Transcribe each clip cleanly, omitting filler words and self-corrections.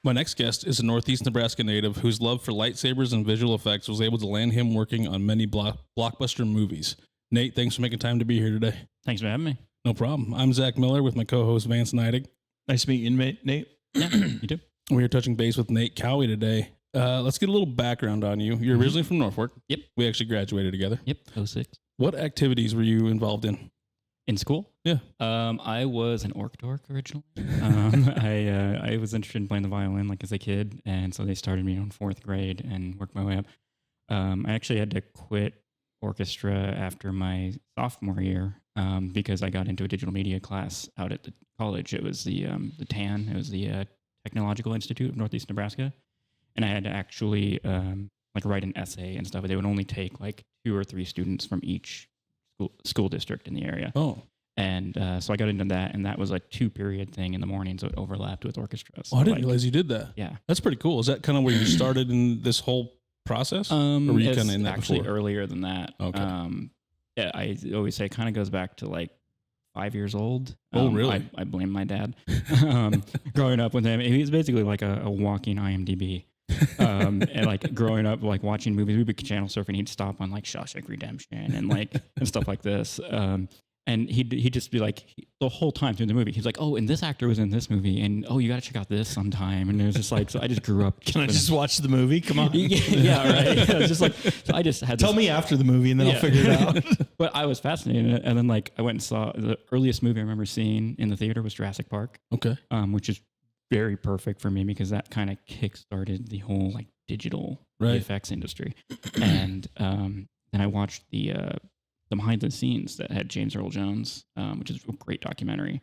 My next guest is a Northeast Nebraska native whose love for lightsabers and visual effects was able to land him working on many blockbuster movies. Nate, thanks for making time to be here today. Thanks for having me. No problem. I'm Zach Miller with my co-host Vance Kole. Nice to meet you, Nate. Yeah, you too. We're touching base with Nate Caauwe today. Let's get a little background on you. You're originally from Norfolk. Yep. We actually graduated together. Yep, 06. What activities were you involved in? In school? Yeah. I was an orc dork originally. I was interested in playing the violin like as a kid, and so they started me in 4th grade and worked my way up. I actually had to quit orchestra after my sophomore year because I got into a digital media class out at the college. It was the TAN. It was the Technological Institute of Northeast Nebraska, and I had to actually like write an essay and stuff. But they would only take like 2 or 3 students from each school district in the area. Oh. And so I got into that, and that was a 2-period thing in the morning, so it overlapped with orchestra. So I didn't realize you did that. Yeah. That's pretty cool. Is that kind of where you started in this whole process? Or were you kind of in that actually before? earlier than that. Okay. Yeah, I always say it kind of goes back to like 5 years old. Oh, really? I blame my dad. Growing up with him, he was basically like a walking IMDb. And like growing up, like watching movies, we'd be channel surfing. He'd stop on like Shawshank Redemption and like and stuff like this. And he'd just be like the whole time through the movie, he's like, "Oh, and this actor was in this movie, and oh, you got to check out this sometime." And it was just like, so I just grew up. Can I just watch the movie? Come on. Yeah, right. It was just like, so I just had. Tell me after the movie, and then I'll figure it out. But I was fascinated, and then like I went and saw the earliest movie I remember seeing in the theater was Jurassic Park. Okay. Which is very perfect for me because that kind of kick-started the whole like digital Right. effects industry. And then I watched the behind the scenes that had James Earl Jones, which is a great documentary.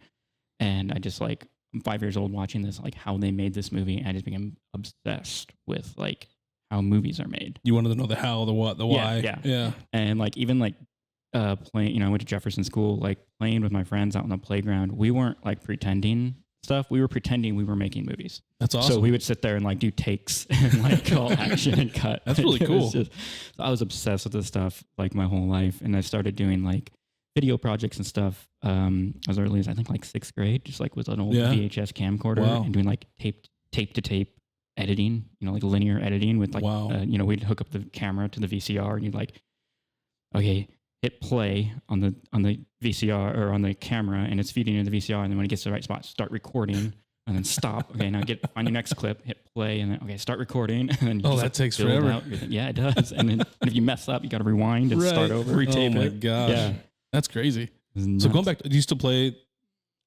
And I just like, I'm 5 years old watching this, like how they made this movie. And I just became obsessed with like how movies are made. You wanted to know the how, the what, the why. Yeah. And like, even like playing, I went to Jefferson School, like playing with my friends out on the playground. We weren't like pretending stuff. We were pretending we were making movies. That's awesome. So we would sit there and like do takes and like call action and cut. That's really cool. I was obsessed with this stuff like my whole life. And I started doing like video projects and stuff as early as I think like 6th grade, just like with an old VHS camcorder and doing like tape to tape editing, like linear editing with like, we'd hook up the camera to the VCR and you'd like, okay, hit play on the VCR or on the camera, and it's feeding into the VCR. And then when it gets to the right spot, start recording, and then stop. Okay, now find your next clip, hit play, and then okay, start recording. And then that takes forever. Yeah, it does. And then if you mess up, you got to rewind and start over, retape it. Oh my gosh, yeah, that's crazy. So going back, do you still play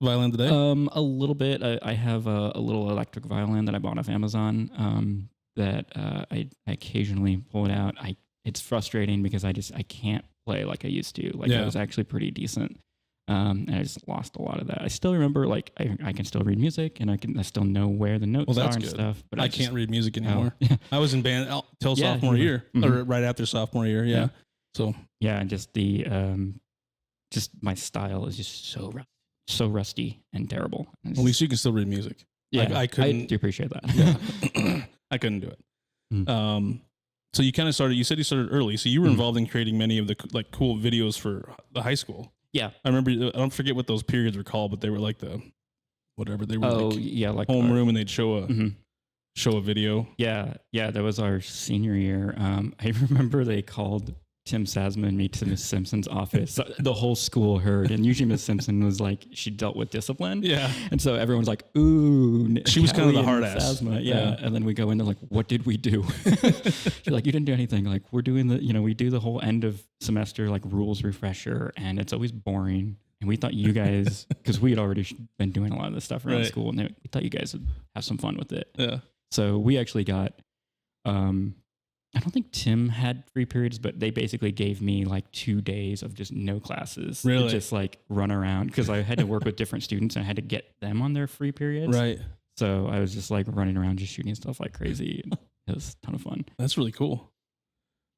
violin today? A little bit. I have a little electric violin that I bought off Amazon. That I occasionally pull it out. It's frustrating because I can't play like I used to. Like I was actually pretty decent. And I just lost a lot of that. I still remember like I can still read music and I still know where the notes are and stuff. But I can't read music anymore. I was in band till sophomore year or right after sophomore year. Yeah. So and just the just my style is just so rusty and terrible. At least you can still read music. Yeah, I couldn't. I do appreciate that. Yeah. I couldn't do it. So you kind of started, you said you started early. So you were involved in creating many of the like cool videos for the high school. Yeah. I remember, I don't forget what those periods were called, but they were like whatever they were. Like homeroom, and they'd show a video. Yeah. That was our senior year. I remember they called Tim Sasma and me to Miss Simpson's office. The whole school heard, and usually Miss Simpson was like, she dealt with discipline. Yeah. And so everyone's like, ooh. She was kind of the hard ass. Sasma. Yeah. And then we go in there like, what did we do? She's like, you didn't do anything. Like, we're doing we do the whole end of semester, like rules refresher, and it's always boring. And we thought you guys, because we had already been doing a lot of this stuff around school, and we thought you guys would have some fun with it. Yeah. So we actually got, I don't think Tim had 3 periods, but they basically gave me like 2 days of just no classes. Really? Just like run around because I had to work with different students and I had to get them on their free periods. Right. So I was just like running around, just shooting stuff like crazy. It was a ton of fun. That's really cool.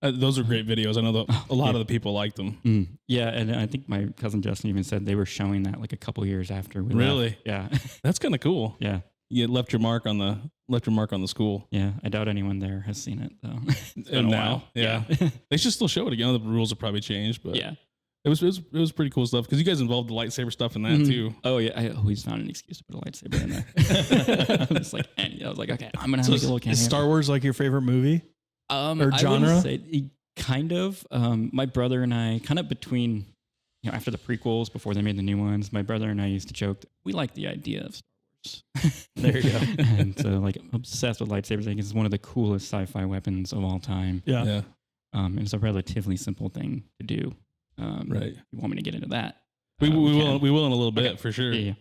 Those are great videos. I know a lot of the people liked them. Yeah. And I think my cousin Justin even said they were showing that like a couple years after we Really? left. Yeah. That's kind of cool. Yeah. You left your mark on the school. Yeah, I doubt anyone there has seen it though. It's been and a now, while. yeah. They should still show it again. The rules have probably changed, but yeah, it was pretty cool stuff because you guys involved the lightsaber stuff in that too. Oh yeah, I always found an excuse to put a lightsaber in there. I was like, okay, I'm gonna have a little cameo. Is Star Wars like your favorite movie? Or I genre? wouldn't say, kind of. My brother and I, kind of between, after the prequels, before they made the new ones, my brother and I used to joke that we like the idea of Star Wars. There you go. And so, like, obsessed with lightsabers. I think it's one of the coolest sci-fi weapons of all time. Yeah. And it's a relatively simple thing to do. Right. You want me to get into that? We will in a little bit for sure. Yeah.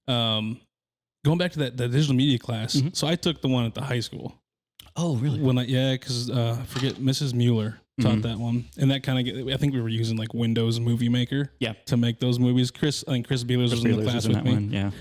Going back to that digital media class. So I took the one at the high school. Oh, really? Because I forget Mrs. Mueller taught that one, and that kind of I think we were using like Windows Movie Maker to make those movies. I think Chris Bealers was in the class with me. One, yeah.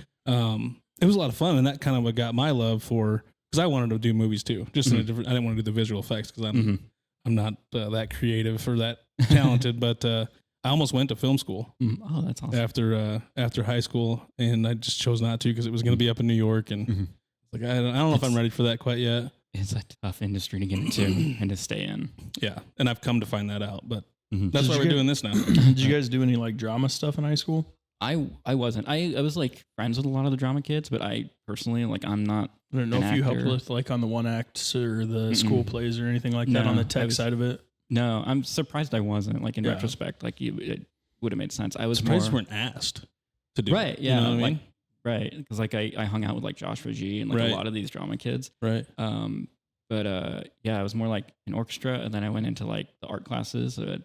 It was a lot of fun, and that kind of what got my love for, because I wanted to do movies too, just in a different. I didn't want to do the visual effects because I'm not that creative or that talented, but I almost went to film school. Oh, that's awesome. After high school, and I just chose not to because it was going to be up in New York, and like I don't know if I'm ready for that quite yet. It's a tough industry to get into and to stay in. Yeah, and I've come to find that out, but that's why we're doing this now. Did you guys do any like drama stuff in high school? I wasn't. I was like friends with a lot of the drama kids, but I personally, like, I'm not. I don't know if you helped with like on the one acts or the school plays or anything like that on the tech side of it. No, I'm surprised I wasn't. Like in retrospect, like it would have made sense. I was surprised more, you weren't asked to do. Right? It, Yeah. you know what I mean? Right. Because like I hung out with like Josh Raji and like a lot of these drama kids. Right. But I was more like an orchestra, and then I went into like the art classes at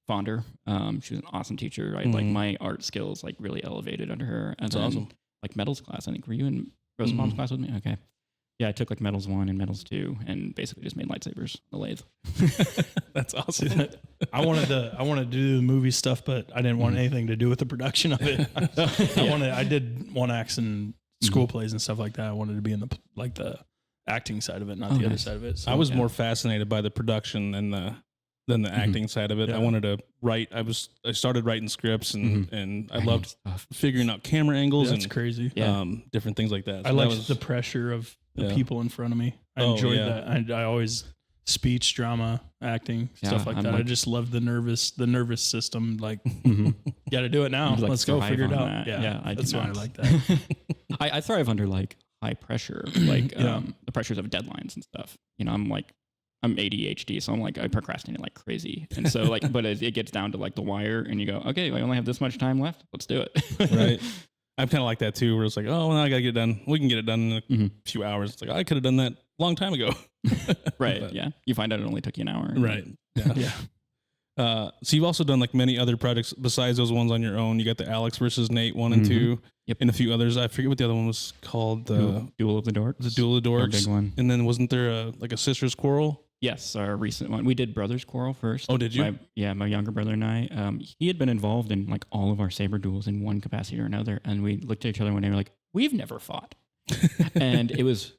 Fonder. She was an awesome teacher. Right, like my art skills like really elevated under her. And that's then, awesome. Like metals class, I think were you in Rosenbaum's class with me? Okay. Yeah, I took like metals 1 and metals 2, and basically just made lightsabers on the lathe. That's awesome. I wanted to do the movie stuff, but I didn't want anything to do with the production of it. I did one acts and school plays and stuff like that. I wanted to be in the acting side of it, not the other side of it. So, I was more fascinated by the production than the acting side of it. Yeah. I wanted to write. I started writing scripts and I loved figuring out camera angles that's and crazy. Different things like that. I liked the pressure of the people in front of me. I enjoyed that. I always speech, drama, acting, stuff like that. I just loved the nervous system. Like, got to do it now. Like, let's go figure it out. That. Yeah, that's why I like that. I thrive under like high pressure, like the pressures of deadlines and stuff. I'm ADHD, so I'm like, I procrastinate like crazy. And so like, but it gets down to like the wire and you go, okay, I only have this much time left. Let's do it. Right. I'm kind of like that too, where it's like, oh, well, I got to get it done. We can get it done in a few hours. It's like, I could have done that a long time ago. Right. But, yeah. You find out it only took you an hour. Right. Yeah. So you've also done like many other projects besides those ones on your own. You got the Alex versus Nate 1 and 2, and a few others. I forget what the other one was called. The Duel of the Dorks. The Duel of the Dorks. Big one. And then wasn't there a Sisters Quarrel? Yes, our recent one. We did Brothers Quarrel first. Oh, did you? My younger brother and I. He had been involved in like all of our saber duels in one capacity or another, and we looked at each other one day and we were like, we've never fought. And it was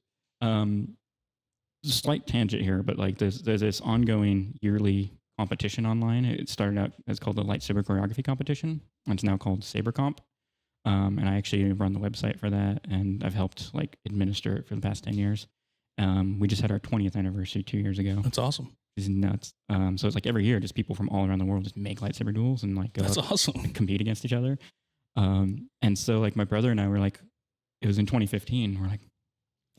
slight tangent here, but like there's this ongoing yearly competition online. It started out as called the Lightsaber Choreography Competition. And it's now called Saber Comp. And I actually run the website for that, and I've helped like administer it for the past 10 years. We just had our 20th anniversary 2 years ago. That's awesome. It's nuts. So it's like every year, just people from all around the world just make lightsaber duels and like go That's awesome. and compete against each other. And so like my brother and I were like, it was in 2015. We're like,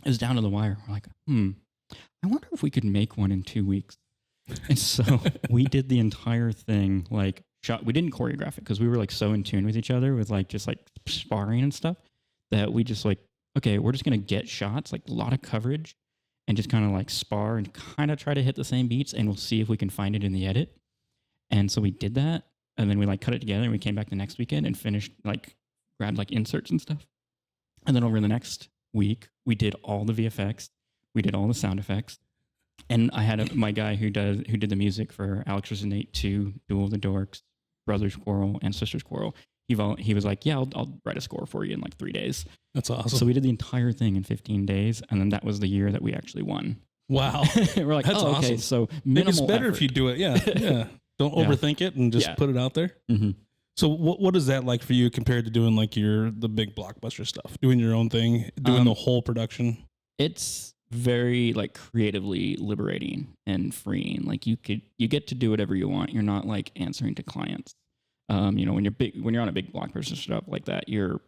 it was down to the wire. We're like, I wonder if we could make one in 2 weeks. And so we did the entire thing, like shot. We didn't choreograph it because we were like so in tune with each other with like just like sparring and stuff that we just like, okay, we're just going to get shots, like a lot of coverage and just kind of like spar and kind of try to hit the same beats, and we'll see if we can find it in the edit. And so we did that, and then we like cut it together, and we came back the next weekend and finished, like grabbed like inserts and stuff. And then over the next week, we did all the VFX, we did all the sound effects, and I had my guy who did the music for Alex vs. Nate 2, Duel of the Dorks, Brothers Quarrel, and Sisters Quarrel. He was like, yeah, I'll write a score for you in like 3 days. That's awesome. So we did the entire thing in 15 days, and then that was the year that we actually won. Wow. We're like, that's oh, okay, awesome. so Maybe it's minimal better effort. if you do it. Yeah. Yeah. Don't overthink it and just put it out there. Mm-hmm. So what is that like for you compared to doing like the big blockbuster stuff, doing your own thing, doing the whole production? It's very like creatively liberating and freeing. Like you get to do whatever you want. You're not like answering to clients. When you're on a big blockbuster stuff like that, you're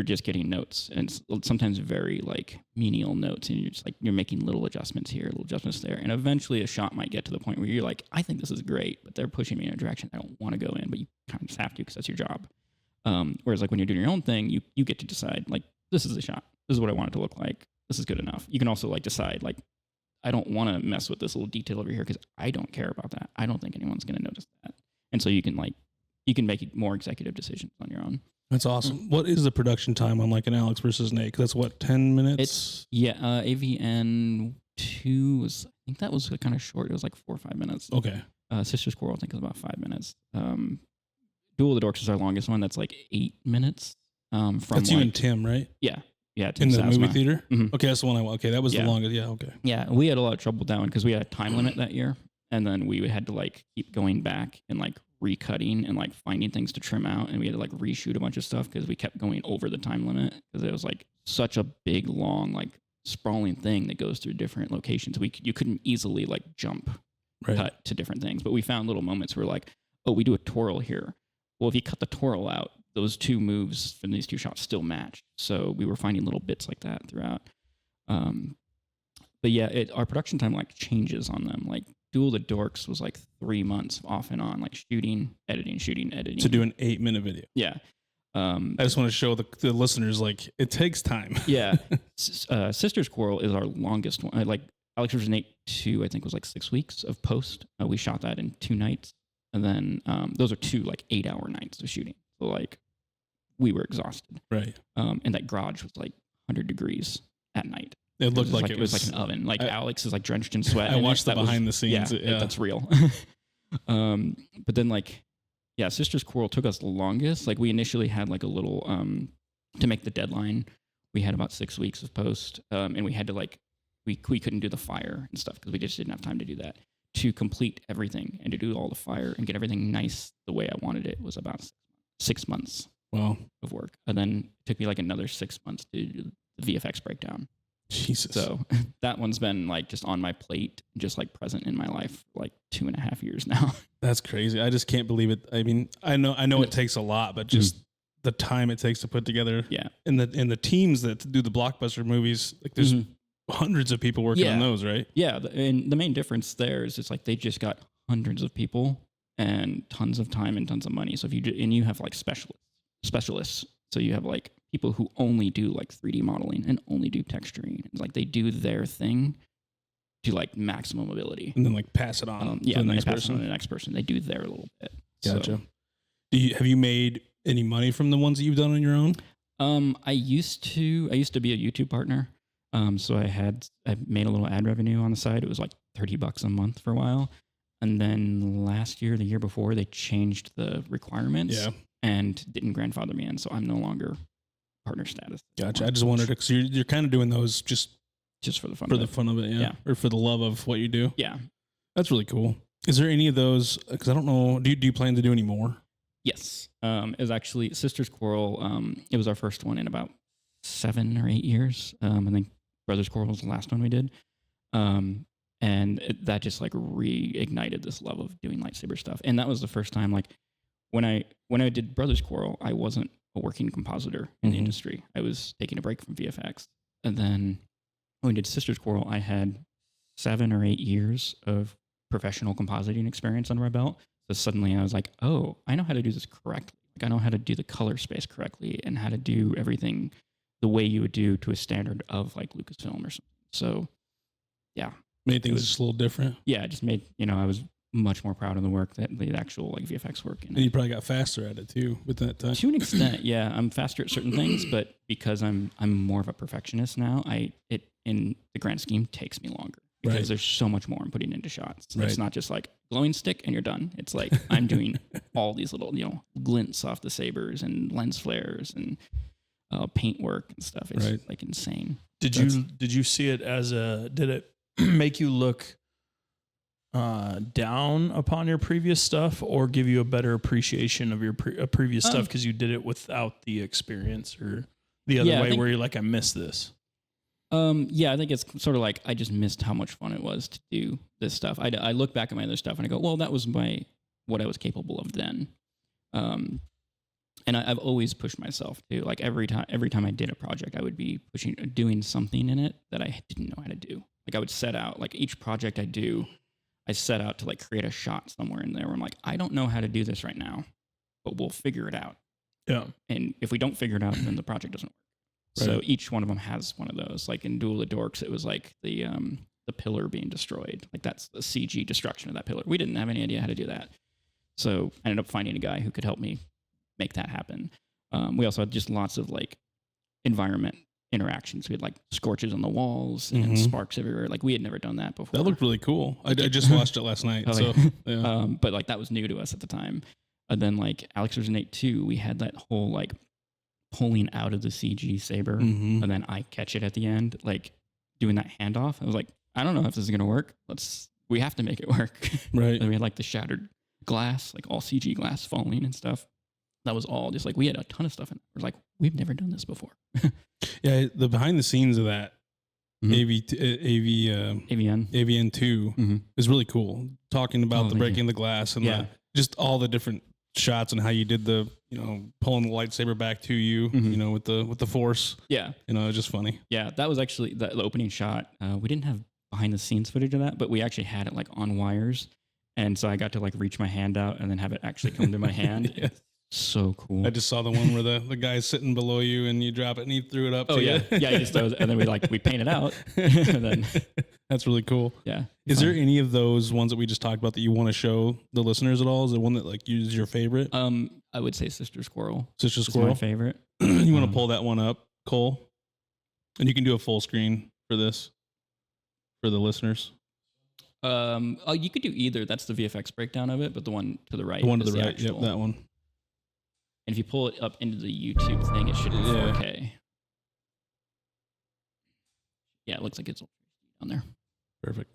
just getting notes, and sometimes very like menial notes, and you're making little adjustments here, little adjustments there, and eventually a shot might get to the point where you're like, I think this is great, but they're pushing me in a direction I don't want to go in, but you kind of just have to because that's your job. Whereas like when you're doing your own thing, you get to decide like, this is a shot, this is what I want it to look like, this is good enough. You can also like decide like, I don't want to mess with this little detail over here because I don't care about that. I don't think anyone's going to notice that, and so you can make more executive decisions on your own. That's awesome. What is the production time on like an Alex versus Nate? 'Cause that's what, 10 minutes? AVN 2 was, I think that was kind of short. It was like 4 or 5 minutes. Okay. Sister Squirrel, I think, is about 5 minutes. Duel of the Dorks is our longest one. That's like 8 minutes. That's you and Tim, right? Yeah. Yeah. In the movie theater? Mm-hmm. Okay, that's the one I want. Okay, that was the longest. Yeah, okay. Yeah, we had a lot of trouble with that one because we had a time limit that year. And then we had to like keep going back and like recutting and like finding things to trim out. And we had to like reshoot a bunch of stuff because we kept going over the time limit because it was like such a big, long, like sprawling thing that goes through different locations. You couldn't easily like cut to different things. But we found little moments where like, oh, we do a twirl here. Well, if you cut the twirl out, those two moves from these two shots still match. So we were finding little bits like that throughout. But yeah, our production time like changes on them. Like Duel of the Dorks was like 3 months off and on, like shooting, editing. To do an 8-minute video. Yeah. I just want to show the listeners like it takes time. Yeah. Sister Squirrel is our longest one. Like Alex vs. Nate 2, I think was like 6 weeks of post. We shot that in 2 nights. And then those are 2 like 8-hour nights of shooting. So like we were exhausted. Right. And that garage was like 100 degrees at night. It looked like it was like an oven. Like Alex is like drenched in sweat. I watched the behind the scenes. Yeah, that's real. But then like, yeah, Sister Squirrel took us the longest. Like we initially had like a little, to make the deadline, we had about 6 weeks of post. And we had to like, we couldn't do the fire and stuff because we just didn't have time to do that. To complete everything and to do all the fire and get everything nice the way I wanted it was about 6 months of work. And then it took me like another 6 months to do the VFX breakdown. Jesus. So that one's been like just on my plate, just like present in my life for like 2.5 years now. That's crazy. I just can't believe it. I mean, I know it takes a lot, but just the time it takes to put together. Yeah. And the teams that do the blockbuster movies, like there's hundreds of people working on those, right? Yeah. And the main difference there is it's like they just got hundreds of people and tons of time and tons of money. So if you have like specialists. So you have like people who only do like 3D modeling and only do texturing. It's like they do their thing to like maximum ability. And then like pass it on to the next person. On to the next person. They do their little bit. Gotcha. So. Have you made any money from the ones that you've done on your own? I used to be a YouTube partner. So I made a little ad revenue on the side. It was like $30 a month for a while. And then the year before, they changed the requirements and didn't grandfather me in. So I'm no longer partner status. Gotcha. I just wondered because you're kind of doing those just for the fun of it. Yeah. Or for the love of what you do. Yeah. That's really cool. Is there any of those? Because I don't know. Do you plan to do any more? Yes. It was actually Sister Squirrel. It was our first one in about 7 or 8 years. I think Brother Squirrel was the last one we did. That just like reignited this love of doing lightsaber stuff. And that was the first time, like when I did Brother Squirrel, I wasn't a working compositor in the industry. I was taking a break from VFX. And then when we did Sister Squirrel, I had 7 or 8 years of professional compositing experience under my belt. So suddenly I was like, oh, I know how to do this correctly. Like I know how to do the color space correctly and how to do everything the way you would do to a standard of like Lucasfilm or something. So yeah. Made things just a little different. Yeah, it just made, I was much more proud of the work, that the actual like VFX work. And you probably got faster at it too with that time. To an extent, yeah. I'm faster at certain things, but because I'm more of a perfectionist now, it in the grand scheme takes me longer because there's so much more I'm putting into shots. It's not just like glowing stick and you're done. It's like I'm doing all these little, glints off the sabers and lens flares and paint work and stuff. It's like insane. Did you see it did it make you look down upon your previous stuff or give you a better appreciation of your previous stuff because you did it without the experience, or the other way where you're like, I miss this? I think it's sort of like I just missed how much fun it was to do this stuff. I look back at my other stuff and I go, well, that was what I was capable of then. And I've always pushed myself too. Like every time I did a project, I would be doing something in it that I didn't know how to do. Like I would set out, like each project I do, I set out to like create a shot somewhere in there where I'm like, I don't know how to do this right now, but we'll figure it out. Yeah. And if we don't figure it out, then the project doesn't work. Right. So each one of them has one of those. Like in Duel of Dorks, it was like the pillar being destroyed. Like that's the CG destruction of that pillar. We didn't have any idea how to do that. So I ended up finding a guy who could help me make that happen. We also had just lots of like environment interactions. We had like scorches on the walls and sparks everywhere. Like we had never done that before. That looked really cool. I just watched it last night. So yeah. But like that was new to us at the time. And then like Alex vs. Nate 2, we had that whole like pulling out of the CG saber and then I catch it at the end, like doing that handoff. I was like, I don't know if this is going to work. We have to make it work. Right. And we had like the shattered glass, like all CG glass falling and stuff. That was all just like, we had a ton of stuff in it. We're like, we've never done this before. Yeah. The behind the scenes of that AVN 2 is really cool. Talking about the breaking the glass and just all the different shots and how you did the, pulling the lightsaber back to you, with the force. Yeah. It's just funny. Yeah. That was actually the opening shot. We didn't have behind the scenes footage of that, but we actually had it like on wires. And so I got to like reach my hand out and then have it actually come to my hand. Yeah. So cool. I just saw the one where the guy's sitting below you and you drop it and he threw it up. Oh yeah. Yeah. He just throws, and then we paint it out. And then that's really cool. Yeah. Is there any of those ones that we just talked about that you want to show the listeners at all? Is there one that like is your favorite? I would say Sister Squirrel. Sister Squirrel. My favorite. You want to pull that one up, Cole? And you can do a full screen for this for the listeners. You could do either. That's the VFX breakdown of it, but the one to the right. The one to the right. Actual. Yep, that one. And if you pull it up into the YouTube thing, it should be 4K. Yeah, it looks like it's on there. Perfect.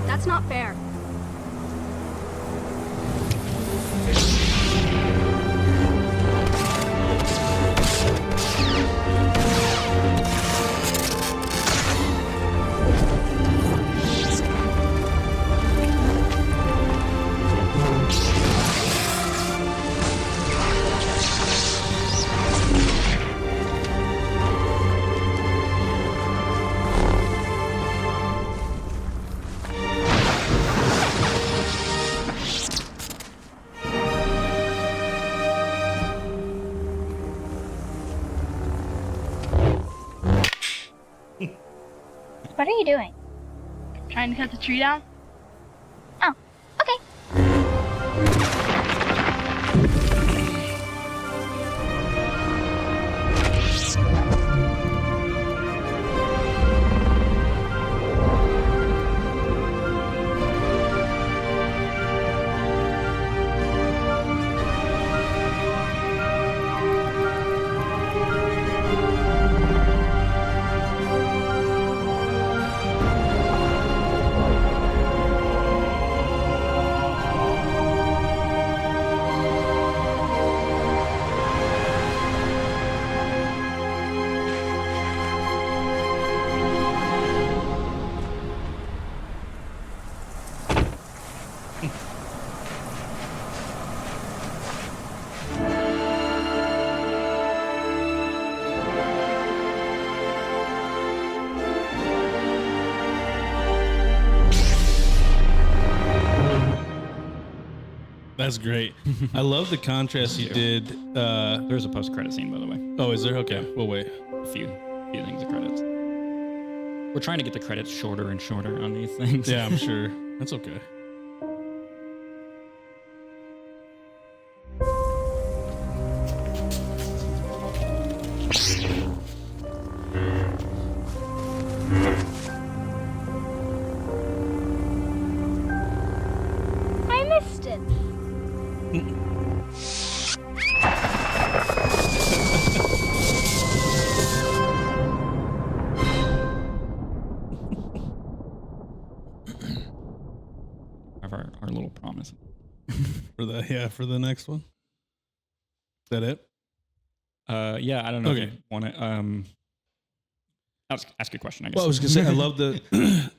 That's not fair. What are you doing? Trying to cut the tree down? Oh, That's great. I love the contrast you did. There's a post-credit scene, by the way. Oh, is there? Okay, we'll wait. A few things of credits. We're trying to get the credits shorter and shorter on these things. Yeah, I'm sure. That's okay. I missed it. Have our little promise. For the next one. Is that it? Yeah, I don't know if Okay. you want to ask a question, I guess. Well, I was gonna say I love the.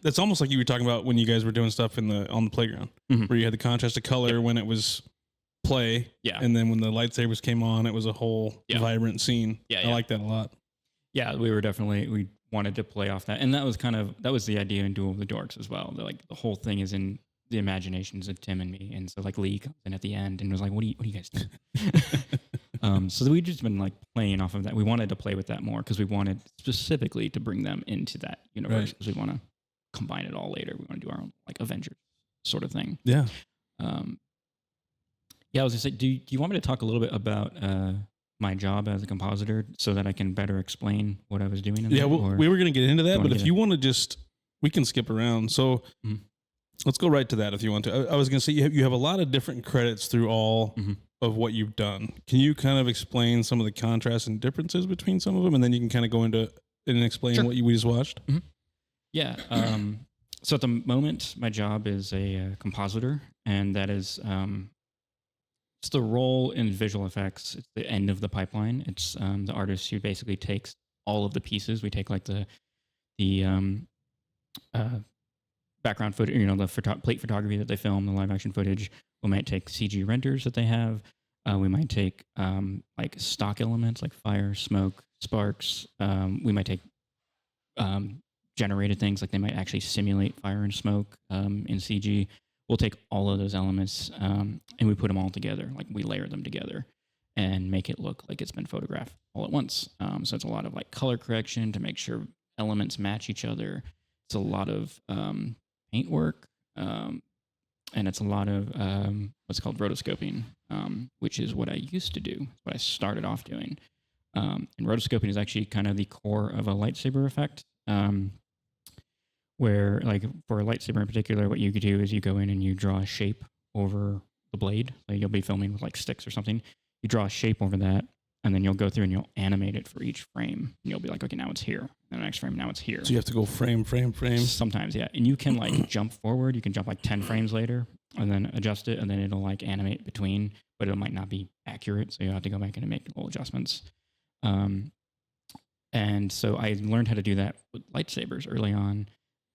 That's almost like you were talking about when you guys were doing stuff on the playground, Mhm. where you had the contrast of color when it was play, Yeah. and then when the lightsabers came on, it was a whole Yeah. vibrant scene. Yeah, I yeah. like that a lot. Yeah, we wanted to play off that, and that was the idea in Duel of the Dorks as well. Like the whole thing is in the imaginations of Tim and me, and so like Lee comes in at the end and was like, "What do you guys do?" So we've just been like playing off of that. We wanted to play with that more because we wanted specifically to bring them into that universe because we want to combine it all later. We want to do our own like Avengers sort of thing. Yeah. Yeah, I was gonna say, do you want me to talk a little bit about my job as a compositor so that I can better explain what I was doing? In Yeah, that, well, or- we were going to get into that, you but wanna if get you want to just, we can skip around. So Mhm. let's go right to that if you want to. I was going to say you have a lot of different credits through all Mhm. of what you've done. Can you kind of explain some of the contrasts and differences between some of them, and then you can kind of go into and explain Sure. what we just watched? Yeah. So at the moment, my job is a compositor, and that is it's the role in visual effects. It's the end of the pipeline. It's the artist who basically takes all of the pieces. We take like the background footage, the plate photography that they film, the live action footage. We might take CG renders that they have. We might take like stock elements like fire, smoke, sparks. We might take generated things like they might actually simulate fire and smoke in CG. We'll take all of those elements and we put them all together. Like we layer them together and make it look like it's been photographed all at once. So it's a lot of like color correction to make sure elements match each other. It's a lot of paint work, and it's a lot of what's called rotoscoping, which is what I used to do, what I started off doing. And rotoscoping is actually kind of the core of a lightsaber effect, where like for a lightsaber in particular, what you could do is you go in and you draw a shape over the blade. Like you'll be filming with like sticks or something. You draw a shape over that, and then you'll go through and you'll animate it for each frame. And you'll be like, okay, now it's here. And the next frame, now it's here. So you have to go frame. Sometimes, yeah. And you can like jump forward. You can jump like 10 frames later and then adjust it, and then it'll like animate between, but it might not be accurate. So you have to go back and make little adjustments. And so I learned how to do that with lightsabers early on,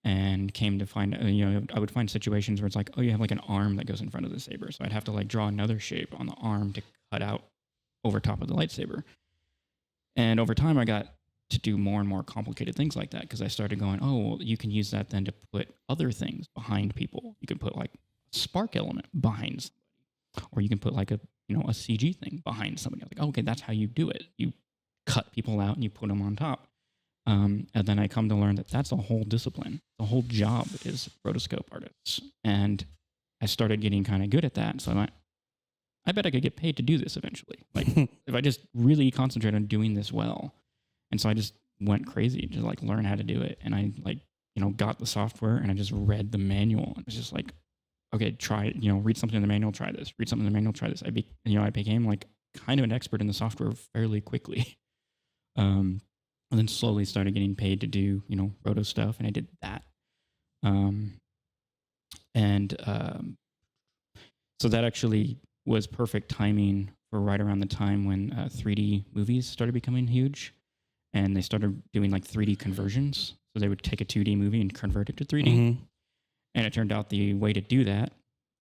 and came to find, I would find situations where it's like, oh, you have like an arm that goes in front of the saber. So I'd have to like draw another shape on the arm to cut out over top of the lightsaber. And over time, I got to do more and more complicated things like that because I started going, oh, well, you can use that then to put other things behind people. You can put like a spark element behind somebody, or you can put like a CG thing behind somebody. I was like, oh, okay, that's how you do it. You cut people out and you put them on top. And then I come to learn that that's a whole discipline. The whole job is rotoscope artists. And I started getting kind of good at that. So I went, I bet I could get paid to do this eventually. Like if I just really concentrate on doing this well. And so I just went crazy to like learn how to do it. And I like, got the software and I just read the manual. And it was just like, okay, try, read something in the manual, try this. Read something in the manual, try this. I became like kind of an expert in the software fairly quickly. And then slowly started getting paid to do, roto stuff. And I did that. So that actually was perfect timing for right around the time when 3D movies started becoming huge. And they started doing like 3D conversions. So they would take a 2D movie and convert it to 3D. Mm-hmm. And it turned out the way to do that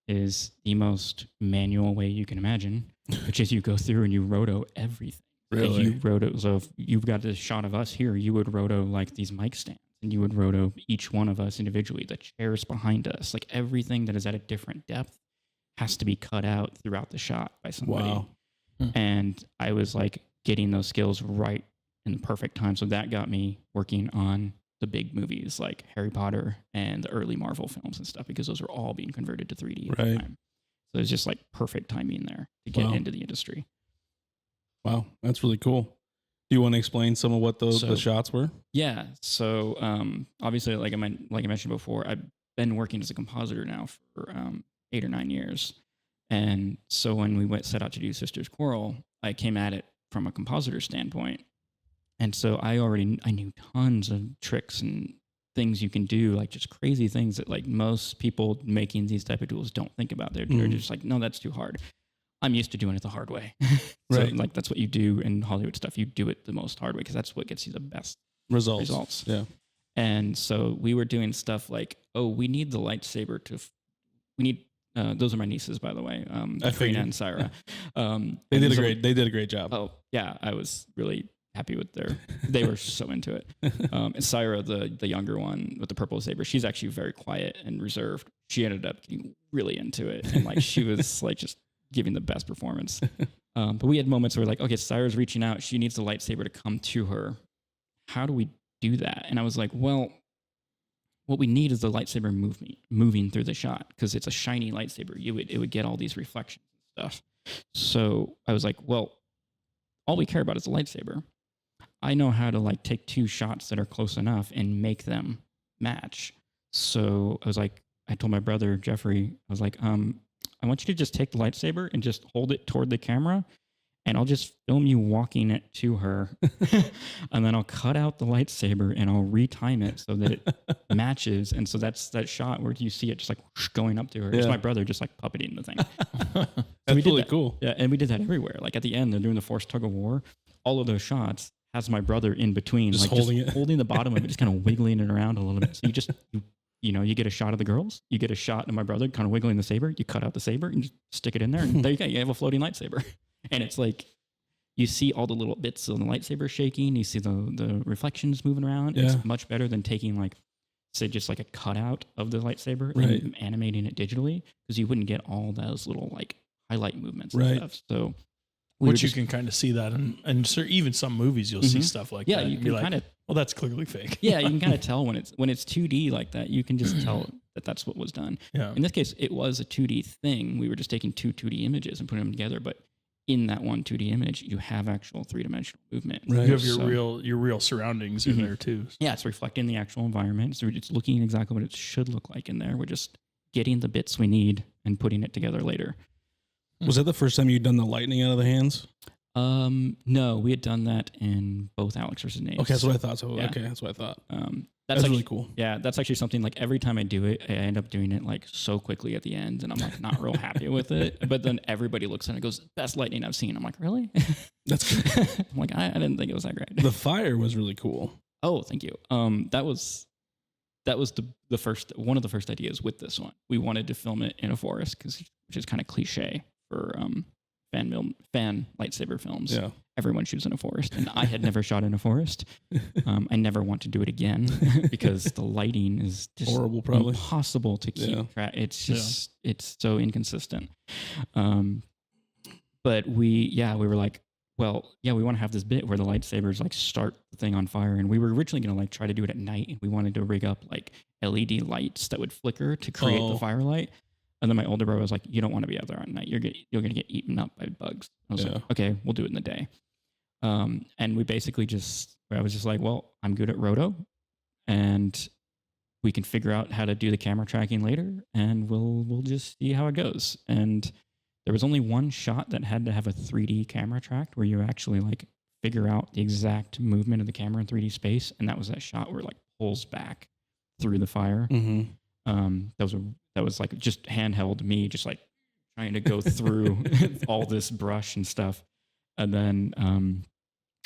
is the most manual way you can imagine, which is you go through and you roto everything. Really? You roto. So if you've got this shot of us here, you would roto like these mic stands, and you would roto each one of us individually, the chairs behind us, like everything that is at a different depth has to be cut out throughout the shot by somebody. Wow. And I was like getting those skills right in the perfect time. So that got me working on the big movies like Harry Potter and the early Marvel films and stuff, because those were all being converted to 3D at the time. So it was just like perfect timing there to get into the industry. Wow, that's really cool. Do you want to explain some of what the shots were? Yeah. So obviously, like I mentioned before, I've been working as a compositor now for 8 or 9 years. And so when we set out to do Sisters Quarrel, I came at it from a compositor standpoint. And so I knew tons of tricks and things you can do, like just crazy things that like most people making these type of tools don't think about. They're just like, no, that's too hard. I'm used to doing it the hard way. So like that's what you do in Hollywood stuff. You do it the most hard way because that's what gets you the best results. Yeah. And so we were doing stuff like, oh, we need the lightsaber those are my nieces, by the way. Karina and Syra. They did a great job. Oh yeah. I was really happy with they were so into it. And Syra, the younger one with the purple saber, she's actually very quiet and reserved. She ended up getting really into it. And like, she was like just giving the best performance. But we had moments where like, okay, Syra's reaching out. She needs the lightsaber to come to her. How do we do that? And I was like, well, what we need is the lightsaber moving through the shot, because it's a shiny lightsaber. It would get all these reflections and stuff. So I was like, well, all we care about is the lightsaber. I know how to like take 2 shots that are close enough and make them match. So I told my brother, Jeffrey, I was like, I want you to just take the lightsaber and just hold it toward the camera, and I'll just film you walking it to her. And then I'll cut out the lightsaber and I'll retime it so that it matches. And so that's that shot where you see it just like whoosh, going up to her. Yeah. It's my brother just like puppeting the thing. That's really cool. Yeah. And we did that everywhere. Like at the end, they're doing the Force tug of war. All of those shots has my brother in between, just like holding the bottom of it, just kind of wiggling it around a little bit. So you get a shot of the girls, you get a shot of my brother kind of wiggling the saber, you cut out the saber and just stick it in there, and there you go, you have a floating lightsaber. And it's like, you see all the little bits of the lightsaber shaking, you see the reflections moving around. Yeah. It's much better than taking like, say, just like a cutout of the lightsaber and animating it digitally, because you wouldn't get all those little like highlight movements and stuff. So which you can kind of see that, and so even some movies you'll see stuff like that. Yeah, you can kind of. Well, that's clearly fake. Yeah, you can kind of tell when it's 2D like that. You can just tell that that's what was done. Yeah. In this case, it was a 2D thing. We were just taking 2 2D images and putting them together, but in that one 2D image, you have actual 3-dimensional movement. Right. You have your real surroundings in there too. Yeah, it's reflecting the actual environment. So it's looking exactly what it should look like in there. We're just getting the bits we need and putting it together later. Was that the first time you'd done the lightning out of the hands? No, we had done that in both Alex versus Nate. Okay, that's what I thought. So okay, that's what I thought. That's really cool. Yeah, that's actually something like every time I do it, I end up doing it like so quickly at the end, and I'm like not real happy with it. But then everybody looks at it and goes, "Best lightning I've seen." I'm like, really? That's good. I'm like, I didn't think it was that great. The fire was really cool. Oh, thank you. That was the first one of the first ideas with this one. We wanted to film it in a forest which is kind of cliche for fan lightsaber films. Yeah. Everyone shoots in a forest, and I had never shot in a forest. I never want to do it again because the lighting is just horrible, probably impossible to keep track. It's just it's so inconsistent. But we were like, well, yeah, we want to have this bit where the lightsabers like start the thing on fire, and we were originally going to like try to do it at night. We wanted to rig up like LED lights that would flicker to create the firelight. And then my older brother was like, you don't want to be out there at night. You're going to get eaten up by bugs. I was like, okay, we'll do it in the day. And we basically I was just like, well, I'm good at roto, and we can figure out how to do the camera tracking later, and we'll just see how it goes. And there was only one shot that had to have a 3D camera tracked, where you actually like figure out the exact movement of the camera in 3D space. And that was that shot where it like pulls back through the fire. Mm-hmm. That was like just handheld me, just like trying to go through all this brush and stuff. And then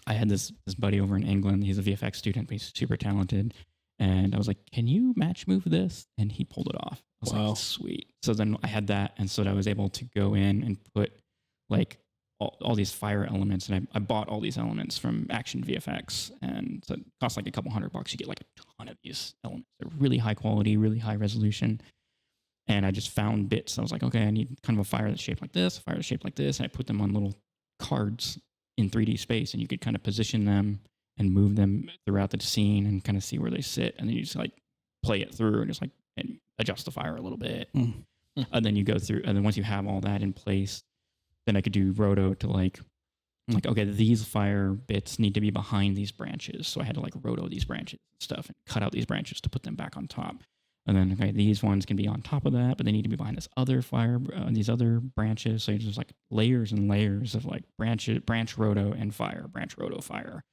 I had this buddy over in England. He's a VFX student, but he's super talented. And I was like, can you match move this? And he pulled it off. I was like, sweet. So then I had that. And so I was able to go in and put like all these fire elements. And I bought all these elements from Action VFX. And so it costs like a couple $100. You get like a ton of these elements. They're really high quality, really high resolution. And I just found bits. I was like, okay, I need kind of a fire that's shaped like this, a fire that's shaped like this. And I put them on little cards in 3D space, and you could kind of position them and move them throughout the scene and kind of see where they sit. And then you just like play it through and just like and adjust the fire a little bit. And then you go through, and then once you have all that in place, then I could do roto to like, okay, these fire bits need to be behind these branches. So I had to like roto these branches and stuff and cut out these branches to put them back on top. And then, okay, these ones can be on top of that, but they need to be behind this other fire, these other branches. So there's like layers and layers of like branch roto and fire, branch roto, fire.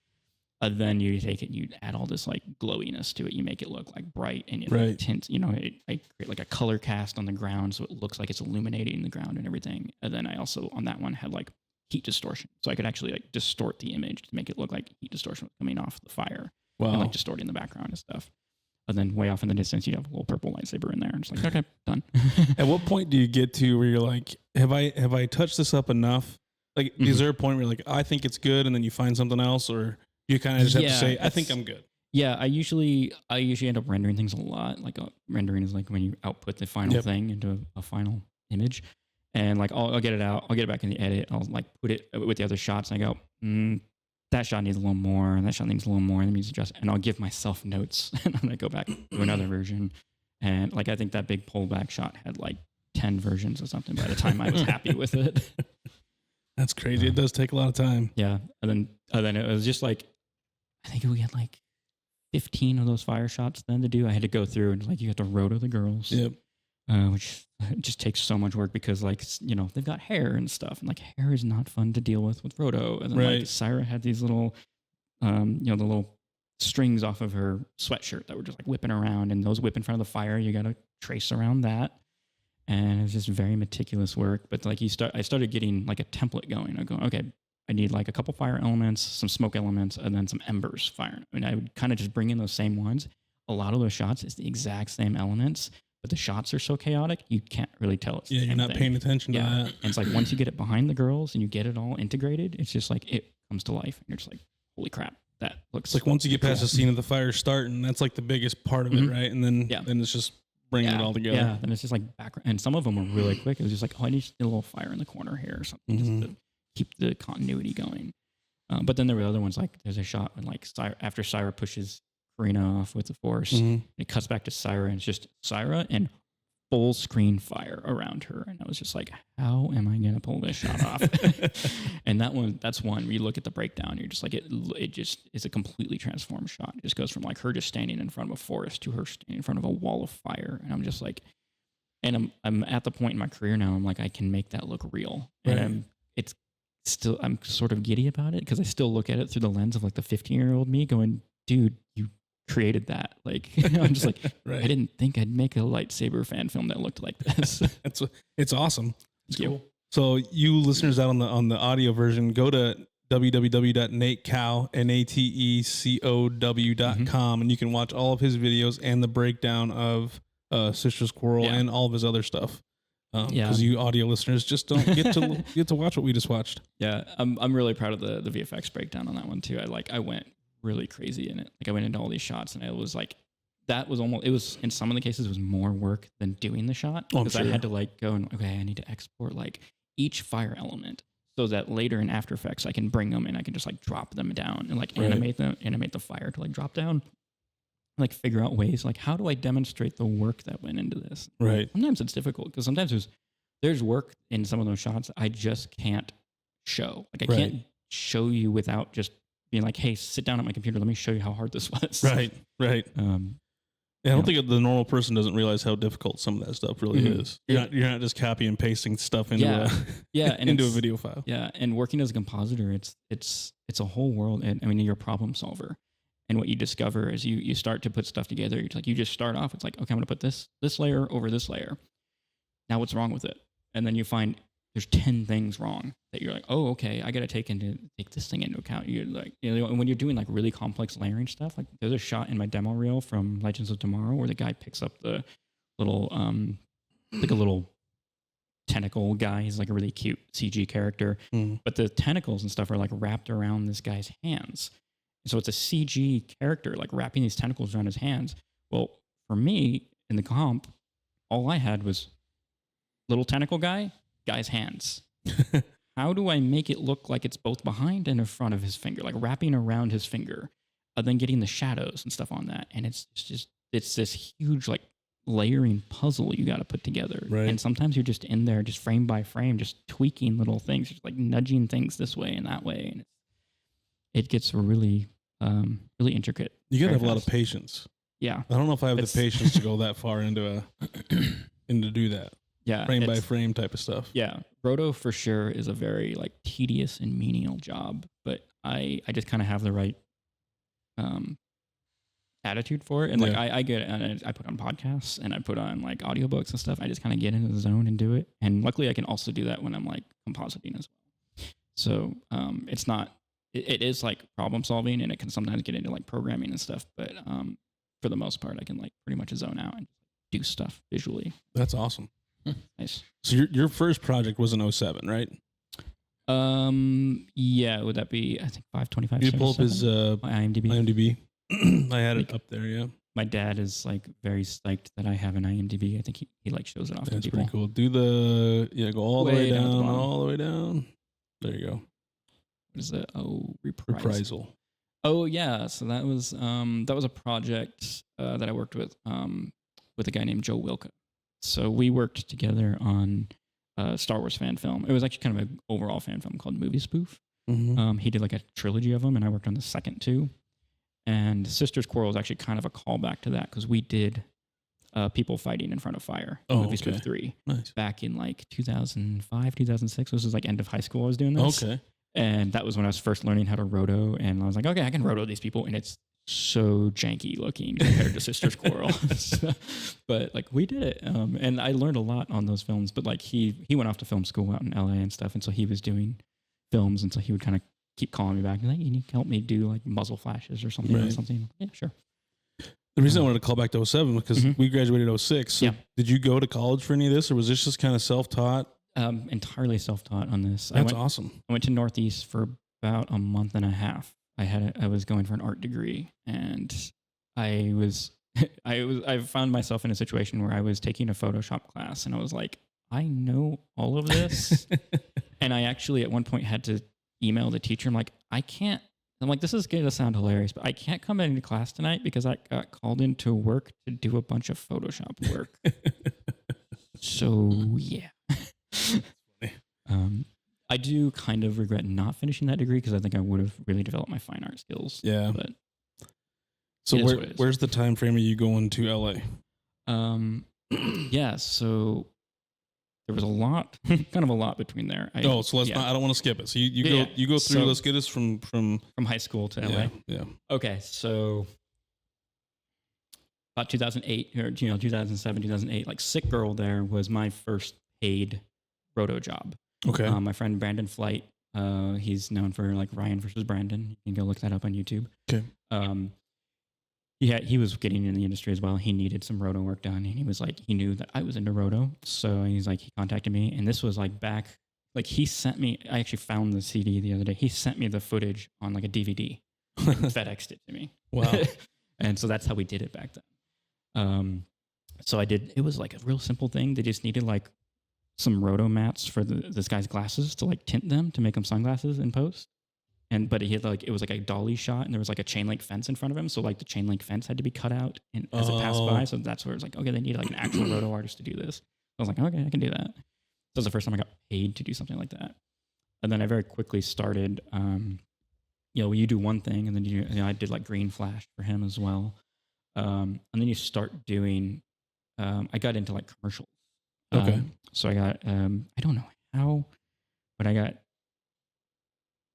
Then you take it and you add all this like glowiness to it. You make it look like bright and you like, tint, I create like a color cast on the ground so it looks like it's illuminating the ground and everything. And then I also on that one had like heat distortion. So I could actually like distort the image to make it look like heat distortion was coming off the fire. Wow. And like distorting the background and stuff. And then way off in the distance, you have a little purple lightsaber in there. And it's like, okay, done. At what point do you get to where you're like, have I touched this up enough? Like, is there a point where you're like, I think it's good, and then you find something else, or you kind of just have to say, I think I'm good? Yeah, I usually end up rendering things a lot. Like rendering is like when you output the final thing into a final image, and like I'll get it out, I'll get it back in the edit, I'll like put it with the other shots, and I go, that shot needs a little more, and that shot needs a little more, and it needs to adjust. And I'll give myself notes, and then I go back to another version. And like I think that big pullback shot had like 10 versions or something by the time I was happy with it. That's crazy. It does take a lot of time. Yeah, and then it was just like I think we had like 15 of those fire shots then to do. I had to go through and like you have to roto the girls. Yep. Which just takes so much work because like, they've got hair and stuff, and like hair is not fun to deal with roto. And then like Syra had these little, the little strings off of her sweatshirt that were just like whipping around, and those whip in front of the fire. You got to trace around that. And it was just very meticulous work. But like I started getting like a template going. I go, okay, I need like a couple fire elements, some smoke elements, and then some embers fire. And I would kind of just bring in those same ones. A lot of those shots is the exact same elements, but the shots are so chaotic, you can't really tell it's the same you're not thing. paying attention to that. And it's like once you get it behind the girls and you get it all integrated, it's just like it comes to life. And you're just like, holy crap, that looks It's like once you get past the scene of the fire starting, that's like the biggest part of it, right? And then it's just bringing it all together. Yeah, and it's just like background. And some of them were really quick. It was just like, I need a little fire in the corner here or something just to keep the continuity going. But then there were other ones, like there's a shot when like after Syra pushes Karina off with the Force, it cuts back to Syra, and it's just Syra and full screen fire around her. And I was just like, how am I going to pull this shot off? And that's one where you look at the breakdown, you're just like, it just is a completely transformed shot. It just goes from like her just standing in front of a forest to her standing in front of a wall of fire. And I'm just like, and I'm at the point in my career now, I'm like, I can make that look real. Right. And I'm sort of giddy about it because I still look at it through the lens of like the 15-year-old me going, dude, you created that. Like, I'm just like, I didn't think I'd make a lightsaber fan film that looked like this. It's awesome. It's cool. So you listeners out on the audio version, go to www.natecaauwe.com and you can watch all of his videos and the breakdown of Sister Squirrel and all of his other stuff. Because you audio listeners just don't get to watch what we just watched. Yeah, I'm really proud of the VFX breakdown on that one too. I went really crazy in it. Like I went into all these shots, and it was like it was in some of the cases it was more work than doing the shot because I had to like go and okay, I need to export like each fire element so that later in After Effects I can bring them and I can just like drop them down and like animate the fire to like drop down. Like figure out ways like how do I demonstrate the work that went into this? Right. Sometimes it's difficult because sometimes there's work in some of those shots I just can't show. Like I can't show you without just being like, hey, sit down at my computer. Let me show you how hard this was. Right. I don't think the normal person doesn't realize how difficult some of that stuff really is. You're not just copy and pasting stuff into into a video file. Yeah, and working as a compositor, it's a whole world. And I mean, you're a problem solver. And what you discover is you start to put stuff together. It's like you just start off. It's like, okay, I'm going to put this layer over this layer. Now what's wrong with it? And then you find there's 10 things wrong that you're like, oh, okay, I got to take this thing into account. You're like, and when you're doing like really complex layering stuff, like there's a shot in my demo reel from Legends of Tomorrow where the guy picks up the little, like a little tentacle guy. He's like a really cute CG character, but the tentacles and stuff are like wrapped around this guy's hands. So it's a CG character like wrapping these tentacles around his hands. Well, for me in the comp, all I had was little tentacle guy's hands. How do I make it look like it's both behind and in front of his finger, like wrapping around his finger, then getting the shadows and stuff on that? And it's this huge like layering puzzle you got to put together. Right. And sometimes you're just in there, just frame by frame, just tweaking little things, just like nudging things this way and that way, and it gets really, really intricate. You gotta have a lot of patience. Yeah, I don't know if I have the patience to go that far into do that. Yeah, frame by frame type of stuff. Yeah, roto for sure is a very like tedious and menial job, but I just kind of have the right attitude for it, and like I get I put on podcasts and I put on like audiobooks and stuff. I just kind of get into the zone and do it, and luckily I can also do that when I'm like compositing as well. So it's not it is like problem solving, and it can sometimes get into like programming and stuff, but for the most part I can like pretty much zone out and do stuff visually. That's awesome. Nice. So your first project was in 2007, right? Yeah, would that be, I think 525. You pull up his my IMDb. I had it up there, yeah. My dad is like very psyched that I have an IMDb. I think he like shows it off to people. That's pretty cool. Do go all the way down, all the way down. There you go. What is it? Oh, Reprisal. Oh yeah, so that was a project that I worked with a guy named Joe Wilka. So we worked together on a Star Wars fan film. It was actually kind of an overall fan film called Movie Spoof. Mm-hmm. He did like a trilogy of them, and I worked on the second two. And Sister's Quarrel is actually kind of a callback to that because we did people fighting in front of fire. Movie Spoof 3. Nice. Back in like 2005, 2006. This was like end of high school I was doing this. Okay. And that was when I was first learning how to roto. And I was like, okay, I can roto these people. And it's so janky looking compared to Sister's Quarrel. But like we did it. And I learned a lot on those films. But like he went off to film school out in LA and stuff. And so he was doing films. And so he would kind of keep calling me back and like, you need to help me do like muzzle flashes or something or something. Yeah, sure. The reason I wanted to call back to 07 was because we graduated 06. So did you go to college for any of this, or was this just kind of self-taught? Entirely self-taught on this. That's awesome. I went to Northeast for about a month and a half. I was going for an art degree, and I found myself in a situation where I was taking a Photoshop class, and I was like, I know all of this. And I actually at one point had to email the teacher. I'm like, this is going to sound hilarious, but I can't come into class tonight because I got called into work to do a bunch of Photoshop work. So yeah. I do kind of regret not finishing that degree because I think I would have really developed my fine art skills. Yeah. But so where's the time frame of you going to LA? Yeah, so there was kind of a lot between there. So let's not, I don't want to skip it. So you go through, let's get us from high school to LA. Yeah. Okay. So about 2008 or 2007, 2008, like Sick Girl there was my first paid roto job. Okay. My friend Brandon Flight, he's known for like Ryan versus Brandon. You can go look that up on YouTube. Okay. He was getting in the industry as well. He needed some roto work done, and he was like, he knew that I was into roto, so he's like, he contacted me, and this was like back, like he sent me. I actually found the CD the other day. He sent me the footage on like a DVD, like FedExed it to me. Wow. And so that's how we did it back then. So I did. It was like a real simple thing. They just needed like some roto mats for this guy's glasses to like tint them to make them sunglasses in post. But he had like, it was like a dolly shot, and there was like a chain link fence in front of him. So like the chain link fence had to be cut out as it passed by. So that's where it's like, okay, they need like an actual roto artist to do this. I was like, okay, I can do that. So that was the first time I got paid to do something like that. And then I very quickly started, you do one thing, and then I did like green flash for him as well. And then you start doing, I got into like commercials. Okay. So I got, I don't know how, but I got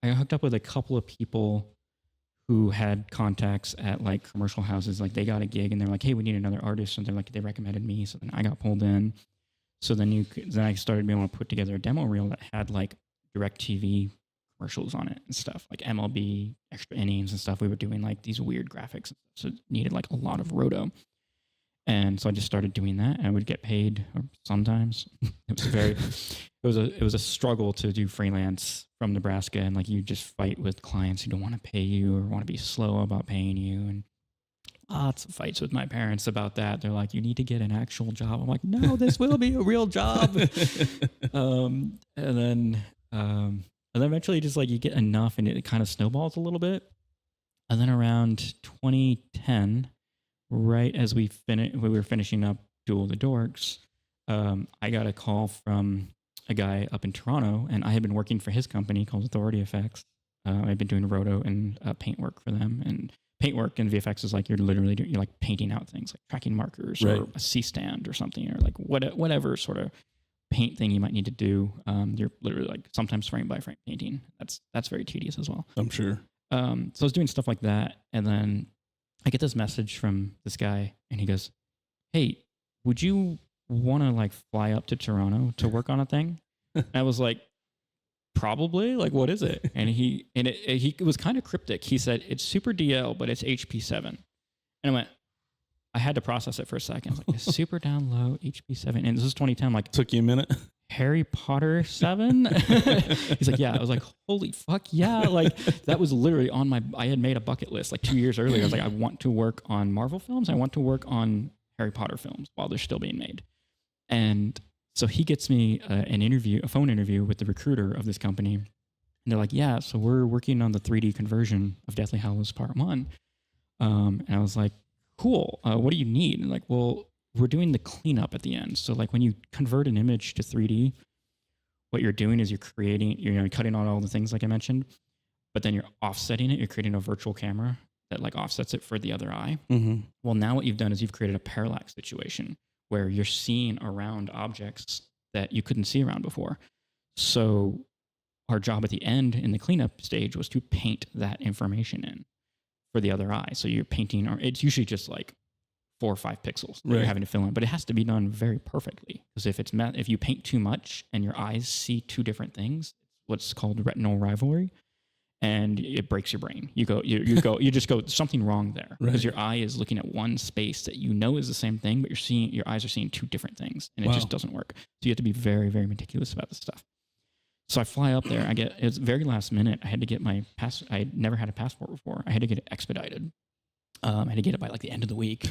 hooked up with a couple of people who had contacts at like commercial houses. Like they got a gig and they're like, hey, we need another artist. And they're like, they recommended me. So then I got pulled in. So then I started being able to put together a demo reel that had like DirecTV commercials on it and stuff, like MLB, extra innings and stuff. We were doing like these weird graphics. So it needed like a lot of roto. And so I just started doing that, and I would get paid sometimes. It was a struggle to do freelance from Nebraska, and like you just fight with clients who don't want to pay you or want to be slow about paying you. And lots of fights with my parents about that. They're like, you need to get an actual job. I'm like, no, this will be a real job. And then eventually just like you get enough and it kind of snowballs a little bit. And then around 2010, right as we were finishing up Duel of the Dorks, I got a call from a guy up in Toronto, and I had been working for his company called Authority Effects. I've been doing roto and paint work for them. And paint work in VFX is like you're like painting out things like tracking markers or a C-stand or something, or like whatever sort of paint thing you might need to do. You're literally like sometimes frame by frame painting. That's very tedious as well. I'm sure. So I was doing stuff like that, and then I get this message from this guy, and he goes, "Hey, would you want to like fly up to Toronto to work on a thing?" And I was like, "Probably. Like, what is it?" And he was kind of cryptic. He said, "It's Super DL, but it's HP7." And I went, I had to process it for a second. I was like, "It's super down low HP7," and this is 2010. I'm like, took you a minute. Harry Potter 7? He's like, yeah. I was like, holy fuck, yeah. Like, that was literally I had made a bucket list like 2 years earlier. I was like, I want to work on Marvel films. I want to work on Harry Potter films while they're still being made. And so he gets me a phone interview with the recruiter of this company. And they're like, yeah, so we're working on the 3D conversion of Deathly Hallows Part 1. And I was like, cool. What do you need? And like, well, we're doing the cleanup at the end. So like when you convert an image to 3D, what you're doing is you're cutting out all the things like I mentioned, but then you're offsetting it. You're creating a virtual camera that like offsets it for the other eye. Mm-hmm. Well, now what you've done is you've created a parallax situation where you're seeing around objects that you couldn't see around before. So our job at the end in the cleanup stage was to paint that information in for the other eye. So you're painting, or it's usually just like 4 or 5 pixels that you're having to fill in, but it has to be done very perfectly. Because if you paint too much and your eyes see 2 different things, what's called retinal rivalry, and it breaks your brain. You just go something wrong there because your eye is looking at one space that you know is the same thing, but your eyes are seeing 2 different things, and it just doesn't work. So you have to be very, very meticulous about this stuff. So I fly up there. It's very last minute. I had to get my I had never had a passport before. I had to get it expedited. I had to get it by like the end of the week.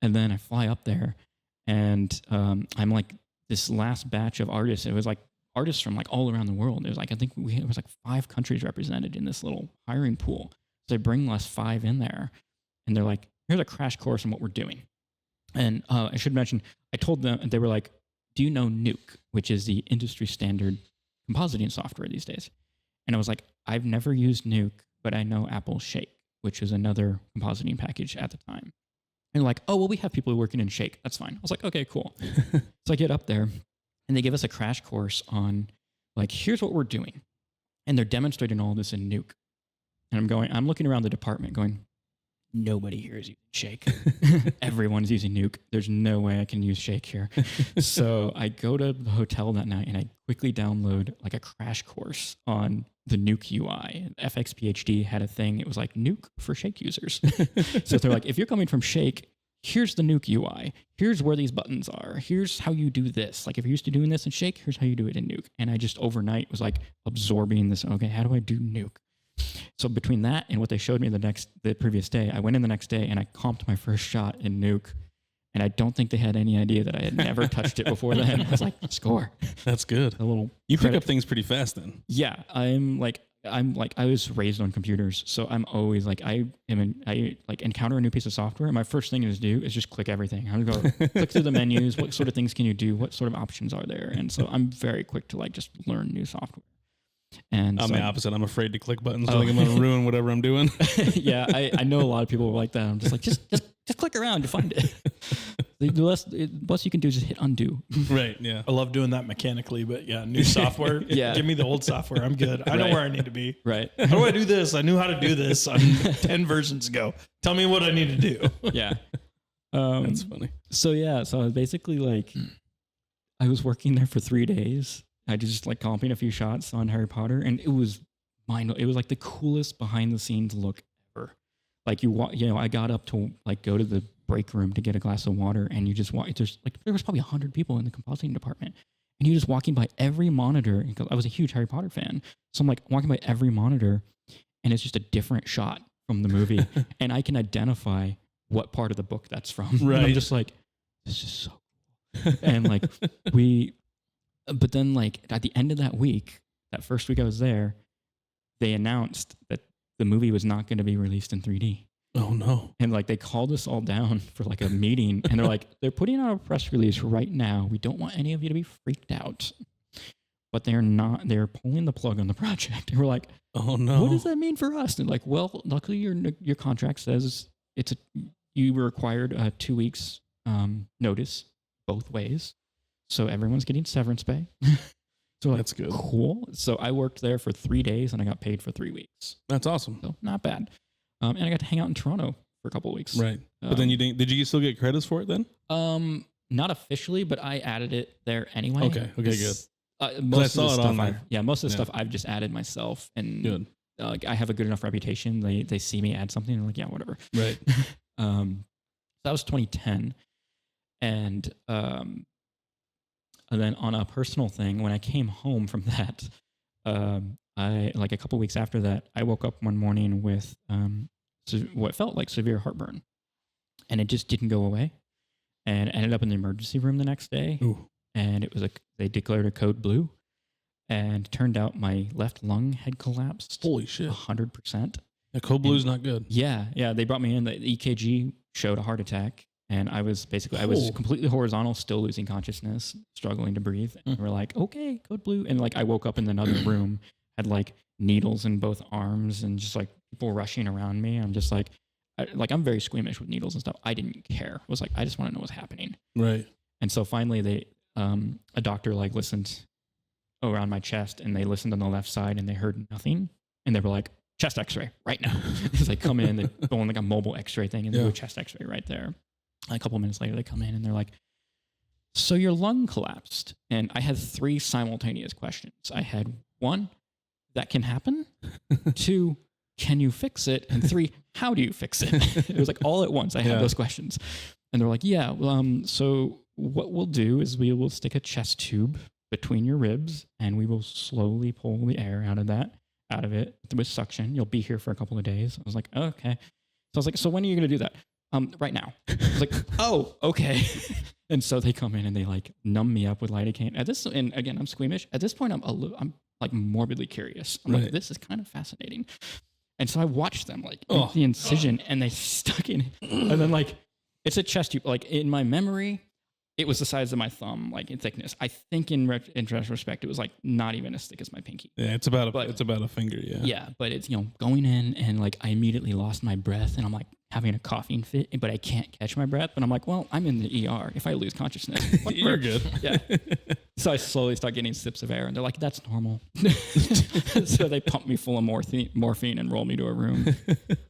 And then I fly up there, and I'm like this last batch of artists. It was like artists from like all around the world. It was like, I think it was like 5 countries represented in this little hiring pool. So they bring us 5 in there, and they're like, here's a crash course on what we're doing. And I should mention, I told them, they were like, do you know Nuke, which is the industry standard compositing software these days? And I was like, I've never used Nuke, but I know Apple Shake, which is another compositing package at the time. And like, oh, well, we have people working in Shake. That's fine. I was like, okay, cool. So I get up there, and they give us a crash course on like, here's what we're doing. And they're demonstrating all this in Nuke. And I'm looking around the department going, nobody here is using Shake. Everyone's using Nuke. There's no way I can use Shake here. So I go to the hotel that night, and I quickly download like a crash course on the Nuke UI. FX PhD had a thing. It was like Nuke for Shake users. So they're like, if you're coming from Shake, here's the Nuke UI. Here's where these buttons are. Here's how you do this. Like if you're used to doing this in Shake, here's how you do it in Nuke. And I just overnight was like absorbing this. Okay, how do I do Nuke? So between that and what they showed me the previous day, I went in the next day and I comped my first shot in Nuke. And I don't think they had any idea that I had never touched it before then. I was like, score. That's good. You pick up things pretty fast then. Yeah. I was raised on computers. So I'm always like, I encounter a new piece of software. And my first thing to do is just click everything. I'm going to go click through the menus. What sort of things can you do? What sort of options are there? And so I'm very quick to like just learn new software. And I'm so the opposite. I'm afraid to click buttons. I think I'm going to ruin whatever I'm doing. Yeah, I know a lot of people are like that. I'm just like, just click around to find it. The less you can do is just hit undo. Right, yeah. I love doing that mechanically, but yeah, new software. Yeah. Give me the old software. I'm good. I know where I need to be. Right. How do I do this? I knew how to do this 10 versions ago. Tell me what I need to do. Yeah. That's funny. So I was basically like, I was working there for 3 days. I just like comping a few shots on Harry Potter, and it was like the coolest behind the scenes look ever. Like I got up to like go to the break room to get a glass of water, and you just walk. There was probably 100 people in the compositing department, and you're just walking by every monitor. I was a huge Harry Potter fan, so I'm like walking by every monitor, and it's just a different shot from the movie, and I can identify what part of the book that's from. Right. And I'm just like, this is so cool. And like but then like at the end of that week, that first week I was there, they announced that the movie was not going to be released in 3D. Oh no. And like they called us all down for like a meeting and they're like, they're putting out a press release right now. We don't want any of you to be freaked out. But they're pulling the plug on the project. And we're like, oh no. what does that mean for us? And like, well, luckily your contract says you were required 2 weeks notice both ways. So everyone's getting severance pay. So like, that's good. Cool. So I worked there for 3 days and I got paid for 3 weeks. That's awesome. So not bad. And I got to hang out in Toronto for a couple of weeks. Right. But then did you still get credits for it then? Not officially, but I added it there anyway. Okay, good. Most I of saw the it stuff on there. most of the stuff I've just added myself, and Good. I have a good enough reputation. They see me add something, and they're like, yeah, whatever. Right. That was 2010, and then on a personal thing, when I came home from that, I like a couple weeks after that, I woke up one morning with what felt like severe heartburn, and it just didn't go away, and I ended up in the emergency room the next day. Ooh. And it was they declared a code blue, and it turned out my left lung had collapsed. Holy shit. 100%. Yeah, code blue's not good. Yeah. They brought me in. The EKG showed a heart attack, and I was completely horizontal, still losing consciousness, struggling to breathe. And we're like, okay, code blue. And like I woke up in another room, had like needles in both arms, and just like people rushing around me. I'm just like, I'm very squeamish with needles and stuff. I didn't care. I was like, I just want to know what's happening. Right. And so finally a doctor like listened around my chest, and they listened on the left side, and they heard nothing. And they were like, chest x-ray right now. It's like come in, they go on like a mobile x-ray thing, and they do a chest x-ray right there. A couple minutes later, they come in and they're like, so your lung collapsed. And I had 3 simultaneous questions. I had 1, that can happen. 2, can you fix it? And 3, how do you fix it? It was like all at once. I had those questions. And they're like, yeah, so what we'll do is we will stick a chest tube between your ribs, and we will slowly pull the air out of it with suction. You'll be here for a couple of days. I was like, oh, okay. So I was like, so when are you going to do that? Right now. I was like, oh, okay. And so they come in and they like numb me up with lidocaine. And again, I'm squeamish. At this point, I'm like morbidly curious. I'm like, this is kind of fascinating. And so I watched them like make the incision, and they stuck in, and then like it's a chest tube. Like in my memory, it was the size of my thumb, like in thickness. I think in retrospect, it was like not even as thick as my pinky. Yeah, it's about a finger. Yeah. Yeah, but it's going in, and like I immediately lost my breath, and I'm like having a coughing fit, but I can't catch my breath. But I'm like, well, I'm in the ER. If I lose consciousness, you're good. Yeah. So I slowly start getting sips of air, and they're like, that's normal. So they pump me full of morphine and roll me to a room.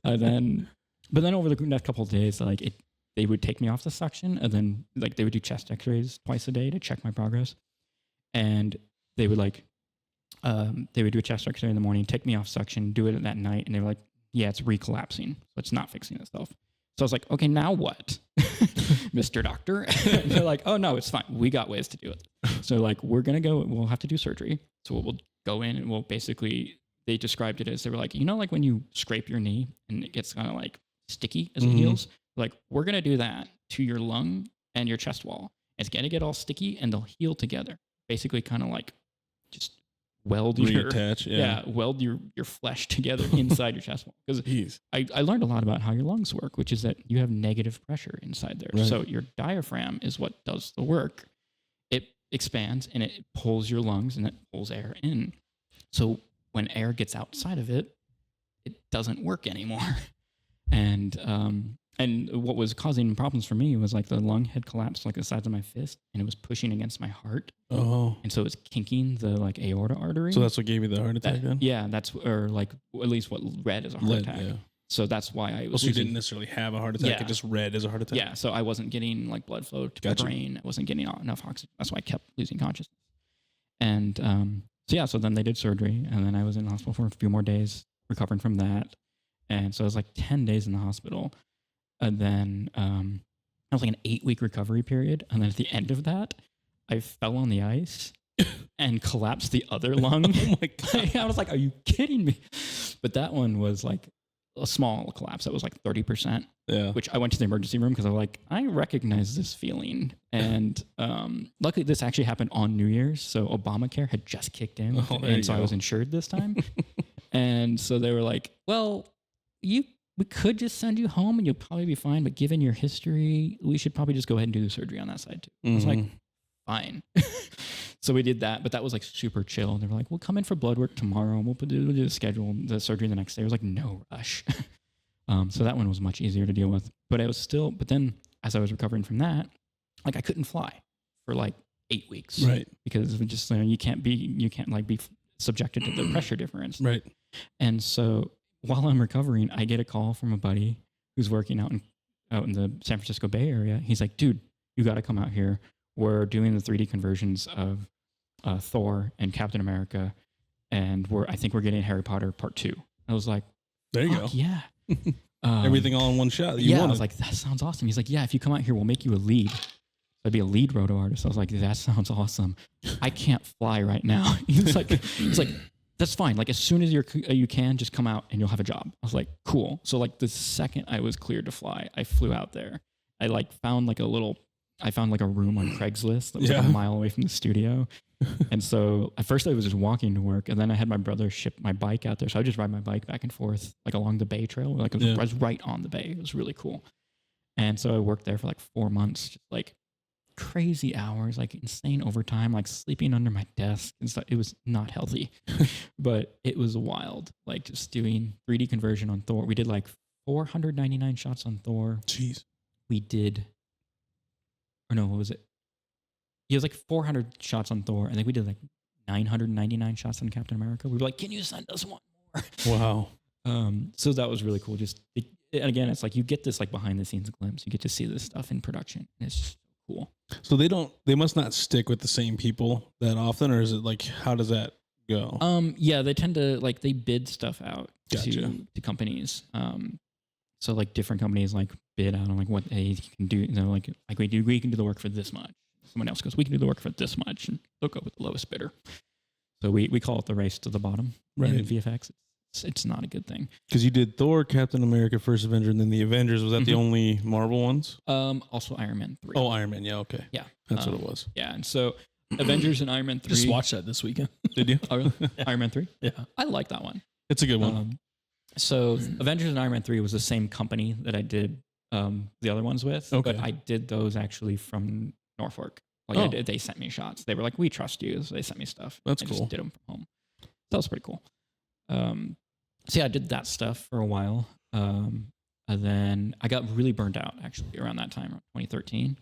But then over the next couple of days, like they would take me off the suction, and then like they would do chest x-rays twice a day to check my progress. And they would they would do a chest x-ray in the morning, take me off suction, do it that night. And they were like, yeah, it's recollapsing. So it's not fixing itself. So I was like, okay, now what? Mr. Doctor? And they're like, oh no, it's fine. We got ways to do it. So like, we'll have to do surgery. So we'll go in and we'll basically, they described it as, they were like, like when you scrape your knee and it gets kind of like sticky as it heals? Like, we're going to do that to your lung and your chest wall. It's going to get all sticky, and they'll heal together. Basically kind of like just weld weld your flesh together inside your chest wall. Because I learned a lot about how your lungs work, which is that you have negative pressure inside there. Right. So your diaphragm is what does the work. It expands, and it pulls your lungs, and it pulls air in. So when air gets outside of it, it doesn't work anymore. And what was causing problems for me was like the lung had collapsed like the size of my fist, and it was pushing against my heart. Oh. And so it was kinking the like aorta artery. So that's what gave you the heart attack then? Yeah, or like at least what read as a heart attack. Yeah. So that's why I was. So you didn't necessarily have a heart attack; it just read as a heart attack. Yeah, so I wasn't getting like blood flow to my brain. I wasn't getting enough oxygen. That's why I kept losing consciousness. And so then they did surgery, and then I was in the hospital for a few more days recovering from that. And so it was like 10 days in the hospital. And then I was like an 8-week recovery period. And then at the end of that, I fell on the ice and collapsed the other lung. Oh my God. I was like, are you kidding me? But that one was like, a small collapse that was like 30%, Yeah. which I went to the emergency room because I was like, I recognize this feeling. And luckily, this actually happened on New Year's. So Obamacare had just kicked in. And so I was insured this time. And so they were like, well, we could just send you home and you'll probably be fine. But given your history, we should probably just go ahead and do the surgery on that side too. I was like, fine. So we did that, but that was like super chill. They were like, we'll come in for blood work tomorrow and we'll do the schedule, the surgery the next day. It was like, no rush. So that one was much easier to deal with, but but then as I was recovering from that, like I couldn't fly for like 8 weeks. Right. Because it just, you can't like be subjected to the pressure difference. Right. And so while I'm recovering, I get a call from a buddy who's working out in the San Francisco Bay Area. He's like, dude, you got to come out here. We're doing the 3D conversions of Thor and Captain America, and I think we're getting Harry Potter Part 2. I was like, there you go. Yeah. Everything all in one shot. That you wanted. I was like, that sounds awesome. He's like, yeah, if you come out here, we'll make you a lead. So I'd be a lead roto artist. I was like, that sounds awesome. I can't fly right now. He's like, that's fine. Like as soon as you can, just come out and you'll have a job. I was like, cool. So like the second I was cleared to fly, I flew out there. I found like a room on Craigslist that was like a mile away from the studio. And so at first I was just walking to work, and then I had my brother ship my bike out there. So I would just ride my bike back and forth like along the Bay Trail. Like I was right on the bay. It was really cool. And so I worked there for like 4 months, just like crazy hours, like insane overtime, like sleeping under my desk and stuff. It was not healthy, but it was wild. Like just doing 3D conversion on Thor. We did like 499 shots on Thor. Jeez. We did, or no, what was it? It was like 400 shots on Thor. I think we did like 999 shots on Captain America. We were like, can you send us one more? Wow. So that was really cool. And again, it's like you get this like behind the scenes glimpse. You get to see this stuff in production. And it's just cool. So they must not stick with the same people that often, or is it like, how does that go? Yeah, they tend to like, they bid stuff out Gotcha. to companies. So like different companies like bid out on like what they can do. You know, like we can do the work for this much. Someone else goes, we can do the work for this much, and they'll go with the lowest bidder. So we call it the race to the bottom. Right. In VFX. It's not a good thing. Because you did Thor, Captain America, First Avenger, and then the Avengers. Was that the only Marvel ones? Also Iron Man 3. Oh, Iron Man. Yeah, okay. Yeah. That's what it was. Yeah, and so Avengers and Iron Man 3. Just watched that this weekend. Did you? Oh, really? Iron Man 3? Yeah. I like that one. It's a good one. So Avengers and Iron Man 3 was the same company that I did the other ones with. Okay. But I did those actually from Norfolk. Like they sent me shots. They were like, we trust you. So they sent me stuff. That's I cool. just did them from home. That was pretty cool. So yeah, I did that stuff for a while. And then I got really burned out actually around that time, around 2013.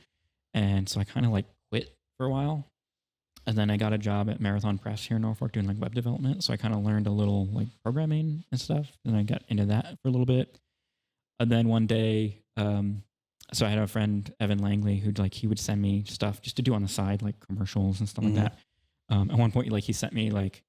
And so I kind of like quit for a while. And then I got a job at Marathon Press here in Norfolk doing like web development. So I kind of learned a little like programming and stuff. And I got into that for a little bit. And then one day, so I had a friend, Evan Langley, he would send me stuff just to do on the side, like commercials and stuff like that. At one point, like he sent me like,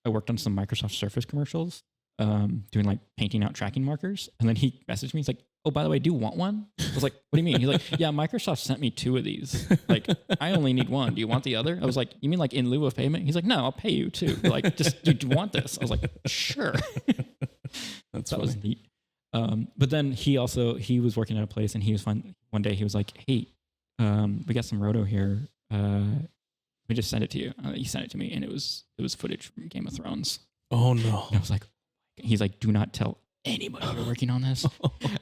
I worked on some Microsoft Surface commercials, doing like painting out tracking markers. And then he messaged me. He's like, oh, by the way, do you want one? I was like, what do you mean? He's like, yeah, Microsoft sent me 2 of these. Like, I only need one. Do you want the other? I was like, you mean like in lieu of payment? He's like, no, I'll pay you too. Like, just, do you want this? I was like, sure. That was neat. But then he was working at a place and he was fun. One day he was like, hey, we got some roto here. We just sent it to you. He sent it to me and it was footage from Game of Thrones. Oh no. And I was like, he's like, do not tell anybody you're working on this.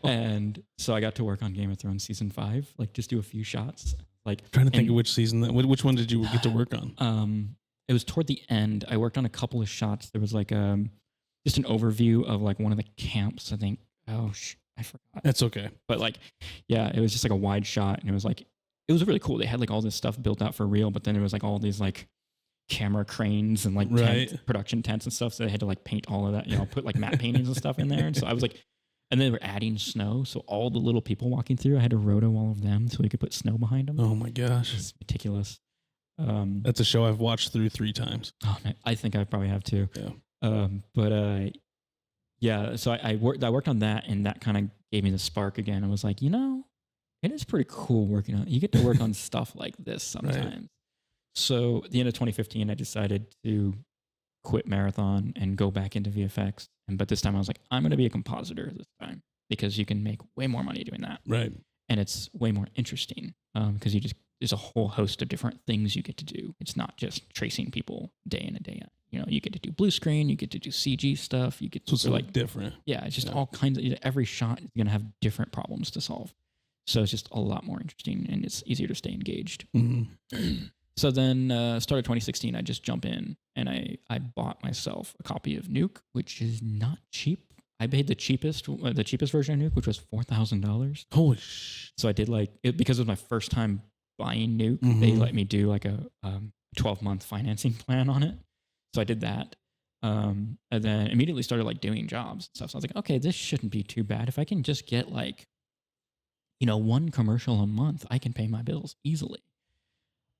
And so I got to work on Game of Thrones season 5, like just do a few shots. Like trying to think of which season which one did you get to work on? It was toward the end. I worked on a couple of shots. There was like just an overview of like one of the camps, I think. I forgot. That's okay. But like, yeah, it was just like a wide shot and it was really cool. They had like all this stuff built out for real, but then there was like all these like camera cranes and like production tents and stuff. So they had to like paint all of that, put like matte paintings and stuff in there. And so I was like, and then they were adding snow. So all the little people walking through, I had to roto all of them so we could put snow behind them. Oh my gosh. It's meticulous. That's a show I've watched through 3 times. Oh man, I think I probably have too. Yeah. Yeah, so I worked on that, and that kind of gave me the spark again. I was like, it is pretty cool working on. You get to work on stuff like this sometimes. Right. So at the end of 2015, I decided to quit Marathon and go back into VFX. But this time I was like, I'm going to be a compositor this time because you can make way more money doing that. Right. And it's way more interesting because there's a whole host of different things you get to do. It's not just tracing people day in and day out. You get to do blue screen, you get to do CG stuff, you get to So it's different. Yeah, it's just all kinds of, every shot is going to have different problems to solve. So it's just a lot more interesting and it's easier to stay engaged. Mm-hmm. So then start of 2016, I just jump in and I bought myself a copy of Nuke, which is not cheap. I paid the cheapest version of Nuke, which was $4,000. Holy shit. So I did because it was my first time buying Nuke, Mm-hmm. they let me do like a 12-month financing plan on it. So I did that. And then immediately started like doing jobs and stuff. So I was like, okay, this shouldn't be too bad. If I can just get like, one commercial a month, I can pay my bills easily.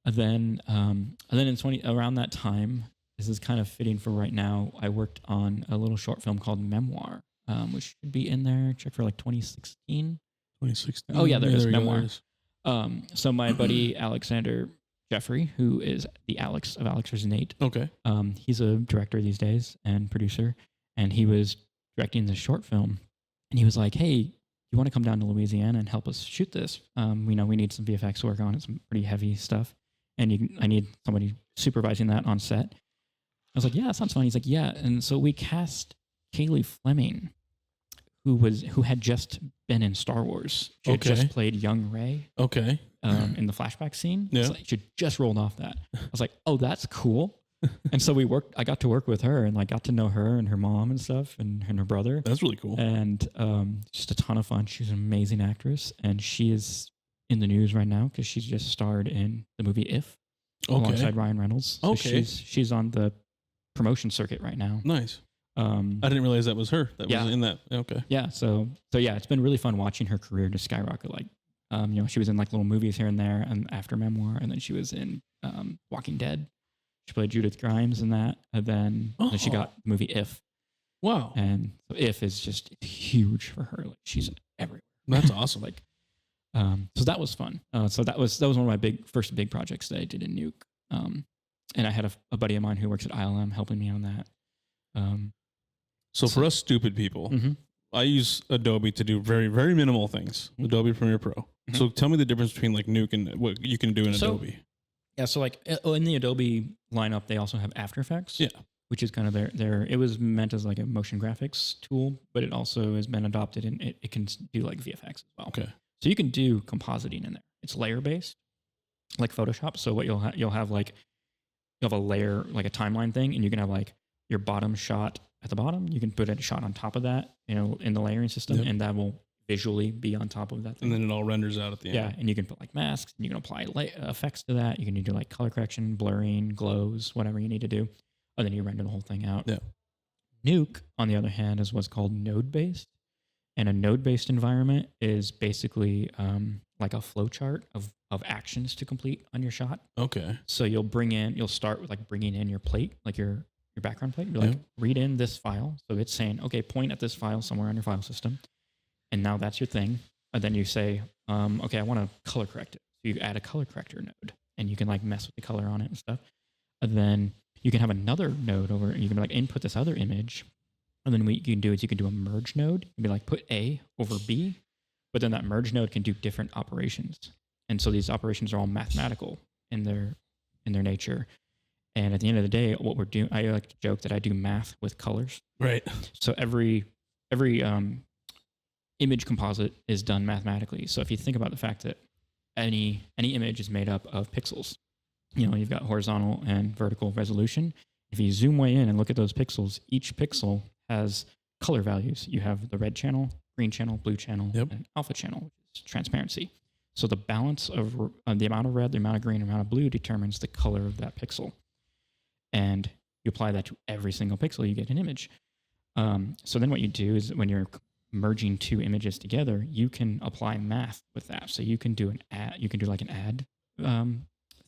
And then in around that time, this is kind of fitting for right now, I worked on a little short film called Memoir, which should be in there. Check for like 2016. 2016. Oh yeah, there is Memoir. There is. So my buddy Alexander Jeffrey, who is the Alex of Alex vs. Nate. Okay. He's a director these days and producer, and he was directing this short film. And he was like, "Hey, you want to come down to Louisiana and help us shoot this? We need some VFX work on it, some pretty heavy stuff, and I need somebody supervising that on set." I was like, "Yeah, that sounds fun." He's like, "Yeah," and so we cast Kaylee Fleming, who had just been in Star Wars. She had just played young Rey. Okay. In the flashback scene. Yeah. She just rolled off that. I was like, oh, that's cool. And so I got to work with her and got to know her and her mom and stuff and her brother. That's really cool. And just a ton of fun. She's an amazing actress. And she is in the news right now because she's just starred in the movie If alongside Ryan Reynolds. So Okay. She's on the promotion circuit right now. Nice. I didn't realize that was her. That was in that. Okay. Yeah. So yeah, it's been really fun watching her career just skyrocket. She was in little movies here and there, and after Memoir, and then she was in Walking Dead. She played Judith Grimes in that, and then she got the movie If. Wow. And so If is just huge for her. She's everywhere. That's awesome. So that was fun. So that was one of my first big projects that I did in Nuke. And I had a buddy of mine who works at ILM helping me on that. So for us stupid people, mm-hmm. I use Adobe to do very, very minimal things. Mm-hmm. Adobe Premiere Pro. Mm-hmm. So tell me the difference between Nuke and what you can do in Adobe. Yeah, so in the Adobe lineup, they also have After Effects. Yeah. Which is kind of it was meant as a motion graphics tool, but it also has been adopted and it can do VFX as well. Okay. So you can do compositing in there. It's layer based, like Photoshop. So what you'll have a layer, a timeline thing, and you can have your bottom shot at the bottom. You can put a shot on top of that, in the layering system, and that will visually be on top of that thing. And then it all renders out at the end. Yeah, and you can put masks, and you can apply effects to that. You can do color correction, blurring, glows, whatever you need to do. And then you render the whole thing out. Yeah. Nuke, on the other hand, is what's called node-based. And a node-based environment is basically a flow chart of actions to complete on your shot. Okay. So you'll start with bringing in your plate, your background plate. You're read in this file. So it's saying, okay, point at this file somewhere on your file system. And now that's your thing. And then you say, okay, I want to color correct it. So you add a color corrector node and you can mess with the color on it and stuff. And then you can have another node over, and you can input this other image. And then what you can do is you can do a merge node. You can be put A over B, but then that merge node can do different operations. And so these operations are all mathematical in their nature. And at the end of the day, what we're doing, I like to joke that I do math with colors. Right. So every image composite is done mathematically. So if you think about the fact that any image is made up of pixels, you've got horizontal and vertical resolution. If you zoom way in and look at those pixels, each pixel has color values. You have the red channel, green channel, blue channel, and alpha channel, which is transparency. So the balance of the amount of red, the amount of green, the amount of blue determines the color of that pixel. And you apply that to every single pixel, you get an image. So then what you do is when you're merging two images together, you can apply math with that. So you can do an add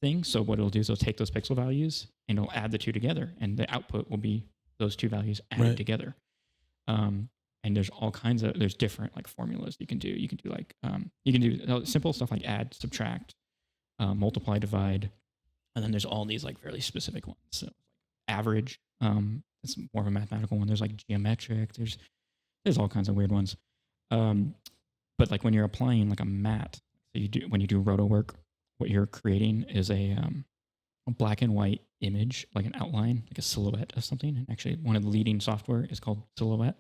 thing. So what it'll do is it'll take those pixel values and it'll add the two together, and the output will be those two values added together. And there's there's different formulas you can do. You can do simple stuff like add, subtract, multiply, divide, and then there's all these fairly specific ones. So average. It's more of a mathematical one. There's like geometric. There's all kinds of weird ones. But like when you're applying like a mat, so when you do roto work, what you're creating is a black and white image, like an outline, like a silhouette of something. And actually, one of the leading software is called Silhouette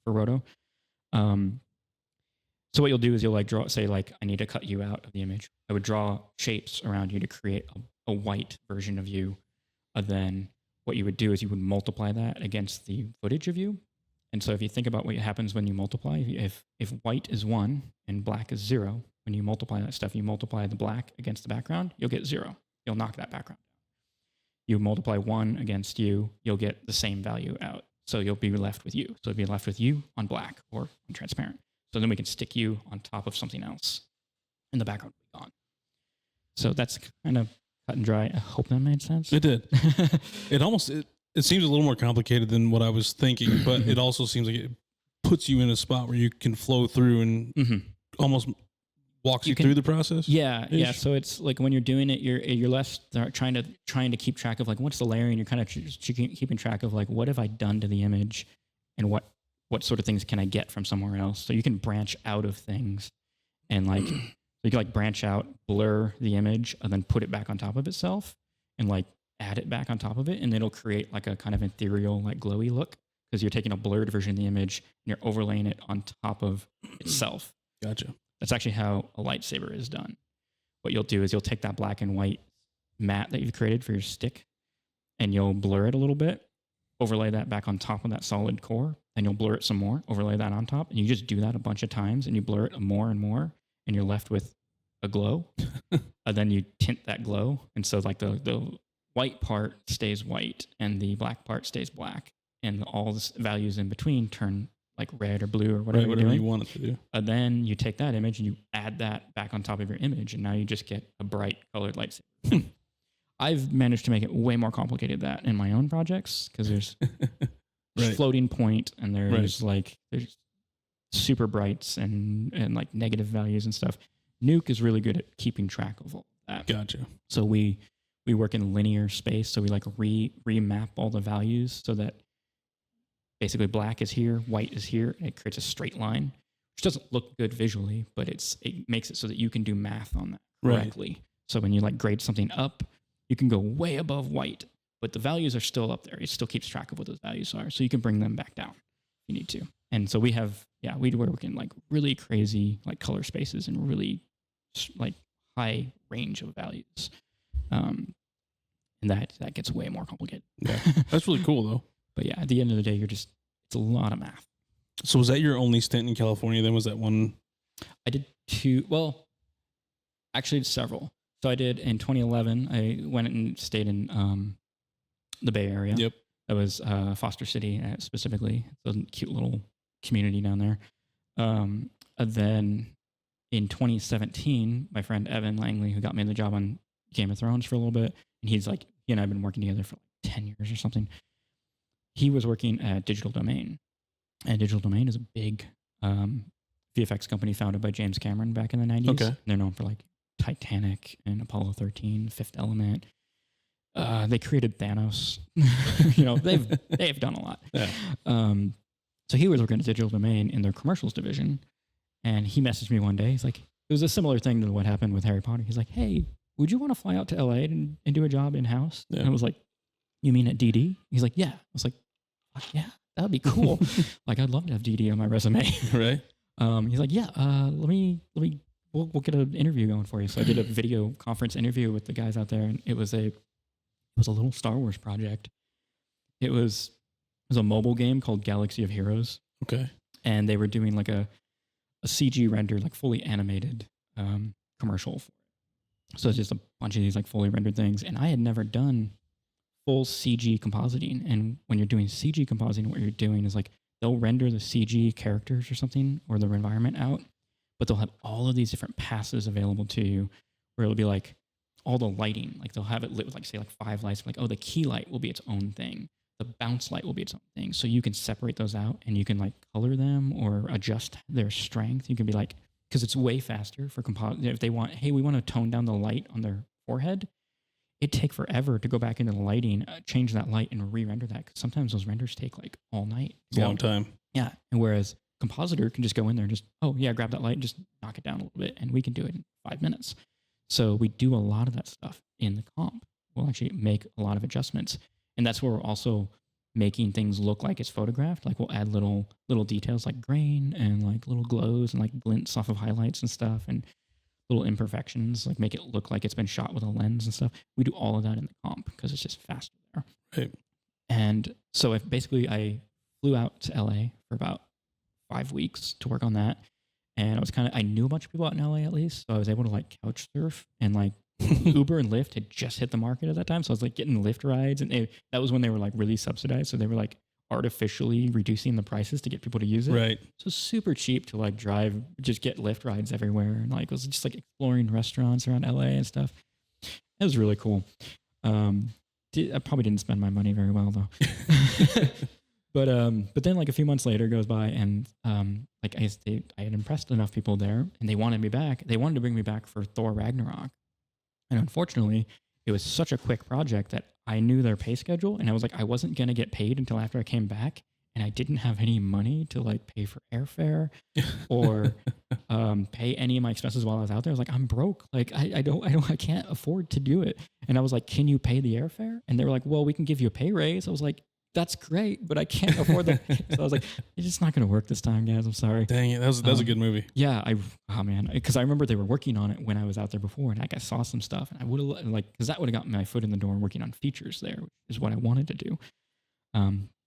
for roto. So what you'll do is you'll like draw, say like, I need to cut you out of the image. I would draw shapes around you to create a white version of you. And then what you would do is you would multiply that against the footage of you. And so if you think about what happens when you multiply, if white is 1 and black is 0, when you multiply that stuff, you multiply the black against the background, you'll get 0. You'll knock that background down. You multiply 1 against you, you'll get the same value out. So you'll be left with you. So you'll be left with you on black or on transparent. So then we can stick you on top of something else and the background will be gone. So that's kind of cut and dry. I hope that made sense. It did. It seems a little more complicated than what I was thinking, but it also seems like it puts you in a spot where you can flow through and almost walks you through the process. Yeah. So it's like when you're doing it, you're less trying to keep track of like what's the layering. You're kind of keeping track of like what have I done to the image, and what sort of things can I get from somewhere else. So you can branch out of things, and like you can like branch out, blur the image, and then put it back on top of itself, and like add it back on top of it, and it'll create like a kind of ethereal, like glowy look, because you're taking a blurred version of the image and you're overlaying it on top of itself. Gotcha. That's actually how a lightsaber is done. What you'll do is you'll take that black and white mat that you've created for your stick, and you'll blur it a little bit, overlay that back on top of that solid core, and you'll blur it some more, overlay that on top, and you just do that a bunch of times, and you blur it more and more, and you're left with a glow. And then you tint that glow, and so like the white part stays white, and the black part stays black, and all the values in between turn like red or blue or whatever, whatever you want it to do. And then you take that image and you add that back on top of your image, and now you just get a bright colored lightsaber. I've managed to make it way more complicated than that in my own projects, because there's floating point, and there's there's super brights and like negative values and stuff. Nuke is really good at keeping track of all that. Gotcha. So we work in linear space, so we like remap all the values so that basically black is here, white is here, and it creates a straight line, which doesn't look good visually, but it makes it so that you can do math on that correctly. Right. So when you like grade something up, you can go way above white, but the values are still up there. It still keeps track of what those values are, so you can bring them back down if you need to. And so we work in like really crazy like color spaces and really like high range of values. And that gets way more complicated. Yeah, that's really cool though. But yeah, at the end of the day, it's a lot of math. So was that your only stint in California then? Was that one? I did 2, well, actually several. So I did in 2011, I went and stayed in the Bay Area. Yep. That was Foster City specifically. It's a cute little community down there. And then in 2017, my friend Evan Langley, who got me the job on Game of Thrones for a little bit, and he and I have been working together for like 10 years or something. He was working at Digital Domain, and Digital Domain is a big VFX company founded by James Cameron back in the 90s. Okay. They're known for like Titanic and Apollo 13, Fifth Element. They created Thanos. they've done a lot. Yeah. So he was working at Digital Domain in their commercials division, and he messaged me one day. He's like, it was a similar thing to what happened with Harry Potter. He's like, hey, would you want to fly out to LA and do a job in-house? Yeah. And I was like, you mean at DD? He's like, yeah. I was like, yeah, that'd be cool. Like, I'd love to have DD on my resume. Right. He's like, yeah, we'll get an interview going for you. So I did a video conference interview with the guys out there, and it was a little Star Wars project. It was a mobile game called Galaxy of Heroes. Okay. And they were doing like a CG render, like fully animated commercial. So it's just a bunch of these like fully rendered things. And I had never done full CG compositing. And when you're doing CG compositing, what you're doing is like they'll render the CG characters or something or their environment out, but they'll have all of these different passes available to you where it'll be like all the lighting, like they'll have it lit with like, say like 5 lights, like, oh, the key light will be its own thing. The bounce light will be its own thing. So you can separate those out and you can like color them or adjust their strength. You can be like, because it's way faster for composite. If they want, hey, we want to tone down the light on their forehead, it'd take forever to go back into the lighting, change that light, and re-render that. Because sometimes those renders take like all night. It's a long time. Yeah. And whereas compositor can just go in there and just, oh yeah, grab that light and just knock it down a little bit, and we can do it in 5 minutes. So we do a lot of that stuff in the comp. We'll actually make a lot of adjustments. And that's where we're also making things look like it's photographed. Like we'll add little details like grain and like little glows and like glints off of highlights and stuff, and little imperfections, like make it look like it's been shot with a lens and stuff. We do all of that in the comp because it's just faster there. Right. And so I flew out to LA for about 5 weeks to work on that. And I knew a bunch of people out in LA at least. So I was able to like couch surf, and like Uber and Lyft had just hit the market at that time. So I was like getting Lyft rides, and that was when they were like really subsidized. So they were like artificially reducing the prices to get people to use it. Right. So super cheap to like drive, just get Lyft rides everywhere. And like, it was just like exploring restaurants around LA and stuff. It was really cool. I probably didn't spend my money very well though. But then like a few months later goes by, and like I had impressed enough people there, and they wanted me back. They wanted to bring me back for Thor Ragnarok. And unfortunately, it was such a quick project that I knew their pay schedule, and I was like, I wasn't going to get paid until after I came back, and I didn't have any money to like pay for airfare or pay any of my expenses while I was out there. I was like, I'm broke. Like I can't afford to do it. And I was like, can you pay the airfare? And they were like, well, we can give you a pay raise. I was like, that's great, but I can't afford that. So I was like, it's just not going to work this time, guys. I'm sorry. Dang it. That was a good movie. Yeah. Because I remember they were working on it when I was out there before, and like I saw some stuff, and I would have because that would have gotten my foot in the door working on features there, which is what I wanted to do.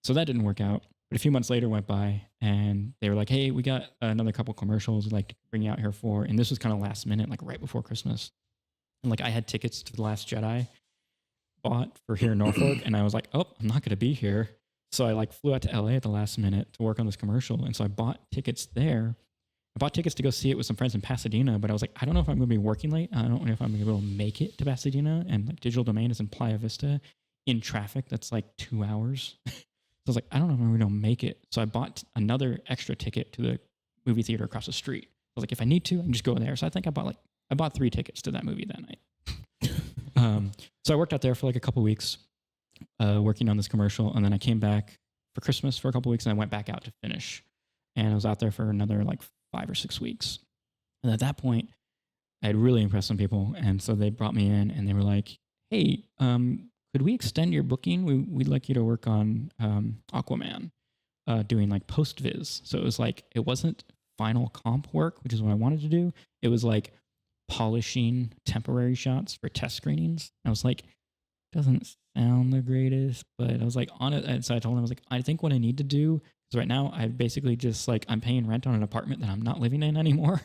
So that didn't work out. But a few months later went by, and they were like, hey, we got another couple commercials we'd like to bring you out here for. And this was kind of last minute, like right before Christmas. And like I had tickets to The Last Jedi bought for here in Norfolk, and I was like, oh, I'm not going to be here. So I like flew out to LA at the last minute to work on this commercial. And so I bought tickets there. I bought tickets to go see it with some friends in Pasadena, but I was like, I don't know if I'm going to be working late. I don't know if I'm going to be able to make it to Pasadena. And like Digital Domain is in Playa Vista in traffic that's like 2 hours. So I was like, I don't know if I'm going to make it. So I bought another extra ticket to the movie theater across the street. I was like, if I need to, I can just go there. So I think I bought 3 tickets to that movie that night. So I worked out there for like a couple weeks, working on this commercial, and then I came back for Christmas for a couple weeks, and I went back out to finish. And I was out there for another like 5 or 6 weeks. And at that point, I had really impressed some people, and so they brought me in, and they were like, "Hey, could we extend your booking? We'd like you to work on Aquaman, doing like post viz." So it wasn't final comp work, which is what I wanted to do. It was like polishing temporary shots for test screenings. I was like, doesn't sound the greatest, but I was like on it. And so I told him, I was like, I think what I need to do is right now I basically just like, I'm paying rent on an apartment that I'm not living in anymore.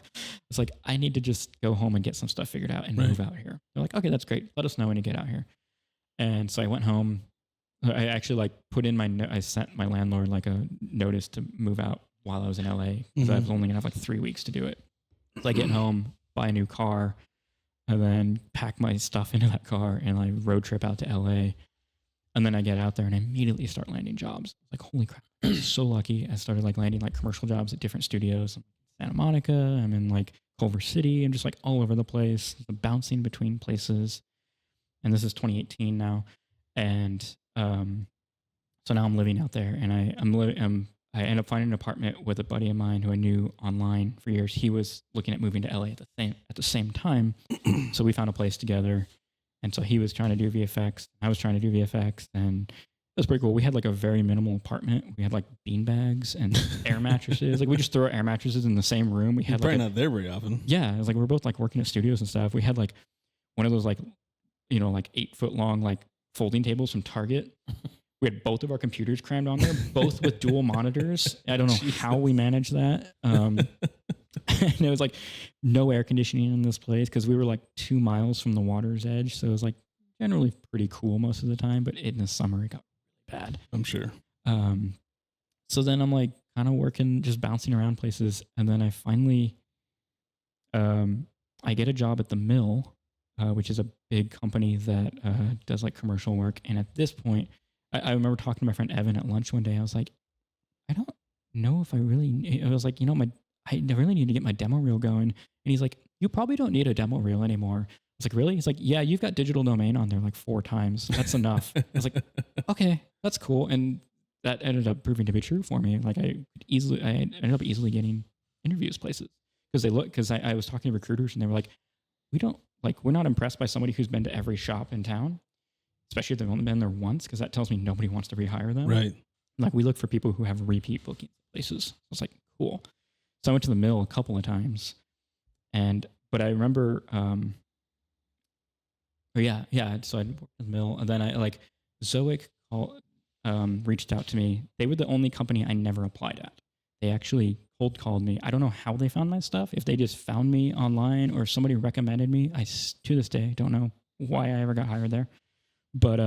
It's like, I need to just go home and get some stuff figured out and move out here. They're like, okay, that's great. Let us know when you get out here. And so I went home. I actually like put in I sent my landlord like a notice to move out while I was in LA, because I was only gonna have like 3 weeks to do it. So I get home, buy a new car, and then pack my stuff into that car and like road trip out to LA. And then I get out there and I immediately start landing jobs. Like, holy crap, I was so lucky. I started like landing like commercial jobs at different studios. I'm in Santa Monica, I'm in like Culver City, I'm just like all over the place, bouncing between places. And this is 2018 now. And so now I'm living out there, and I ended up finding an apartment with a buddy of mine who I knew online for years. He was looking at moving to LA at the same time. So we found a place together. And so he was trying to do VFX. I was trying to do VFX. And it was pretty cool. We had like a very minimal apartment. We had like bean bags and air mattresses. Like we just throw air mattresses in the same room. We had probably not there very often. Yeah. It was like, we were both like working at studios and stuff. We had like one of those like, like 8 foot long, like folding tables from Target. We had both of our computers crammed on there, both with dual monitors. I don't know how we managed that. And it was like no air conditioning in this place because we were like 2 miles from the water's edge. So it was like generally pretty cool most of the time, but in the summer it got really bad. I'm sure. So then I'm like kind of working, just bouncing around places. And then I finally, I get a job at the Mill, which is a big company that does like commercial work. And at this point, I remember talking to my friend Evan at lunch one day. I was like, I don't know if I was like, I really need to get my demo reel going. And he's like, you probably don't need a demo reel anymore. was like, really? He's like, yeah, you've got digital domain on there like 4 times. That's enough. I was like, okay, that's cool. And that ended up proving to be true for me. Like I ended up easily getting interviews places because I was talking to recruiters and they were like, we're not impressed by somebody who's been to every shop in town, especially if they've only been there once, because that tells me nobody wants to rehire them. Right. Like we look for people who have repeat booking places. I was like, cool. So I went to the mill a couple of times, but I remember, so I worked at the mill, and then Zoic reached out to me. They were the only company I never applied at. They actually cold called me. I don't know how they found my stuff. If they just found me online or somebody recommended me, to this day don't know why I ever got hired there. But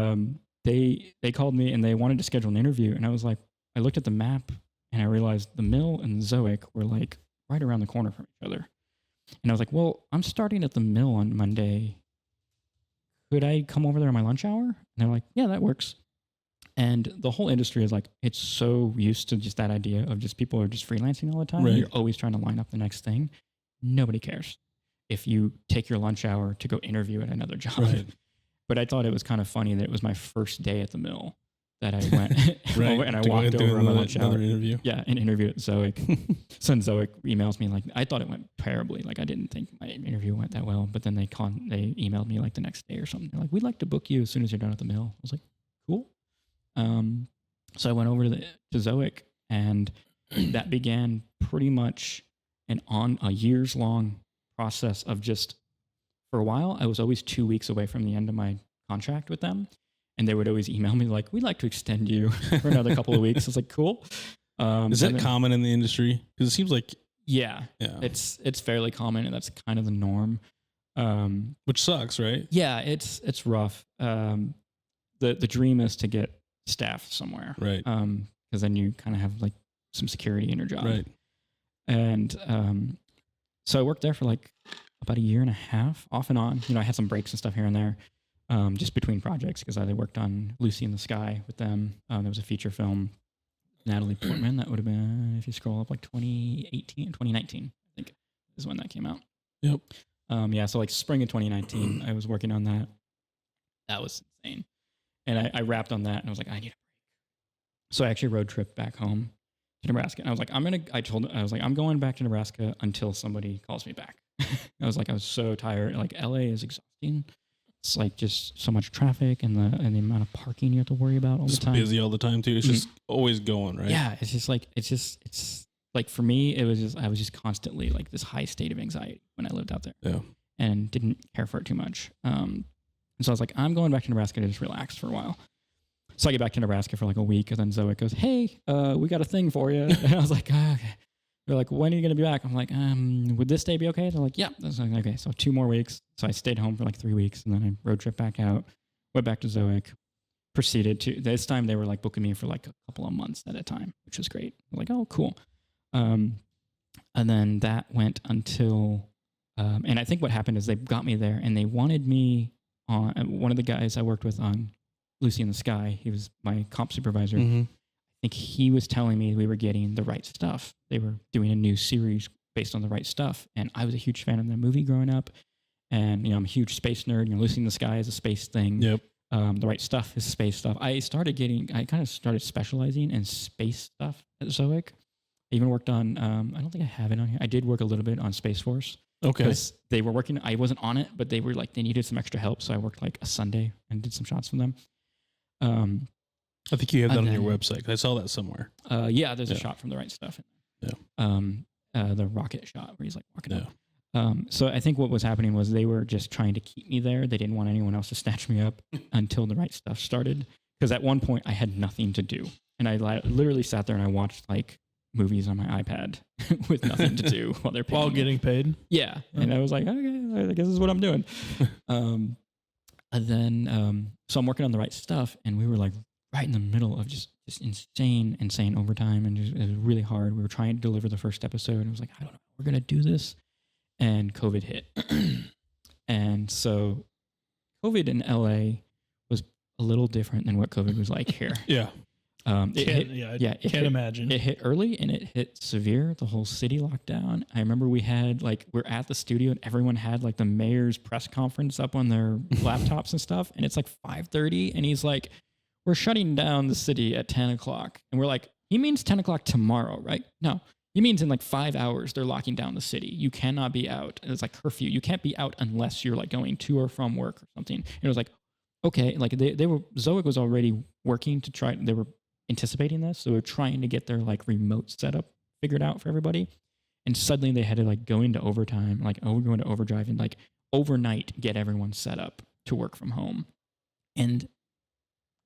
they called me and they wanted to schedule an interview, and I was like, I looked at the map and I realized the mill and Zoic were like right around the corner from each other. And I was like, well, I'm starting at the mill on Monday. Could I come over there on my lunch hour? And they're like, yeah, that works. And the whole industry is like, it's so used to just that idea of just people are just freelancing all the time. Right. You're always trying to line up the next thing. Nobody cares if you take your lunch hour to go interview at another job. Right. But I thought it was kind of funny that it was my first day at the mill that I went Right. over and I walked over on my lunch hour. Interview. Yeah, an interview at Zoic. So then Zoic emails me like, I thought it went terribly. Like I didn't think my interview went that well. But then they emailed me like the next day or something. They're like, we'd like to book you as soon as you're done at the mill. I was like, cool. So I went over to Zoic, and that began pretty much a years long process of just, for a while, I was always 2 weeks away from the end of my contract with them. And they would always email me like, we'd like to extend you for another couple of weeks. I was like, cool. Is that common in the industry? Because it seems like yeah, it's fairly common, and that's kind of the norm. Which sucks, right? Yeah, it's rough. The dream is to get staff somewhere, right? Because then you kind of have like some security in your job, right? And so I worked there for like about a year and a half, off and on. I had some breaks and stuff here and there. Just between projects, because I worked on Lucy in the Sky with them. There was a feature film, Natalie Portman, that would have been, if you scroll up, like 2019, I think is when that came out. Yep. So like spring of 2019, I was working on that. That was insane. And I wrapped on that, and I was like, I need a break. So I actually road trip back home to Nebraska. And I was like, I'm going back to Nebraska until somebody calls me back. I was so tired. Like LA is exhausting. It's like just so much traffic and the amount of parking you have to worry about all the time. Busy all the time too. It's just always going, right? Yeah. It's like for me, I was just constantly like this high state of anxiety when I lived out there. Yeah. And didn't care for it too much. And so I was like, I'm going back to Nebraska to just relax for a while. So I get back to Nebraska for like a week, and then Zoe goes, hey, we got a thing for you. And I was like, okay. They're like, when are you going to be back? I'm like, would this day be okay? They're like, yeah. I was like, okay. So 2 more weeks. So I stayed home for like 3 weeks, and then I road trip back out, went back to Zoic, proceeded to, this time they were like booking me for like a couple of months at a time, which was great. I'm like, oh, cool. And then that went until, and I think what happened is they got me there, and they wanted me on, one of the guys I worked with on Lucy in the Sky, he was my comp supervisor. Mm-hmm. I think he was telling me we were getting The Right Stuff. They were doing a new series based on The Right Stuff. And I was a huge fan of the movie growing up. And, I'm a huge space nerd. Lucy in the Sky is a space thing. Yep. The Right Stuff is space stuff. I kind of started specializing in space stuff at Zoic. I even worked on, I don't think I have it on here. I did work a little bit on Space Force. Okay. Because they were working, I wasn't on it, but they were like, they needed some extra help. So I worked like a Sunday and did some shots for them. I think you have that on your website. I saw that somewhere. There's a shot from The Right Stuff. Yeah. The rocket shot where he's like walking up. So I think what was happening was they were just trying to keep me there. They didn't want anyone else to snatch me up until The Right Stuff started. Because at one point I had nothing to do. And I literally sat there and I watched like movies on my iPad with nothing to do while they're while getting paid. Yeah. And I was like, okay, I guess this is what I'm doing. And then, so I'm working on The Right Stuff, and we were like right in the middle of just insane overtime, and it was really hard. We were trying to deliver the first episode, and it was like, I don't know, we're going to do this. And COVID hit. And so COVID in LA was a little different than what COVID was like here. Yeah. It can't imagine. It hit early and it hit severe. The whole city locked down. I remember we're at the studio and everyone had like the mayor's press conference up on their laptops and stuff. And it's like 5:30 and he's like, we're shutting down the city at 10 o'clock. And we're like, he means 10 o'clock tomorrow, right? No, he means in like 5 hours, they're locking down the city. You cannot be out. And it's like curfew. You can't be out unless you're like going to or from work or something. And it was like, okay, like Zoic was already working to try, they were anticipating this. So we were trying to get their like remote setup figured out for everybody. And suddenly they had to like go into overtime, like go into overdrive and like overnight get everyone set up to work from home. And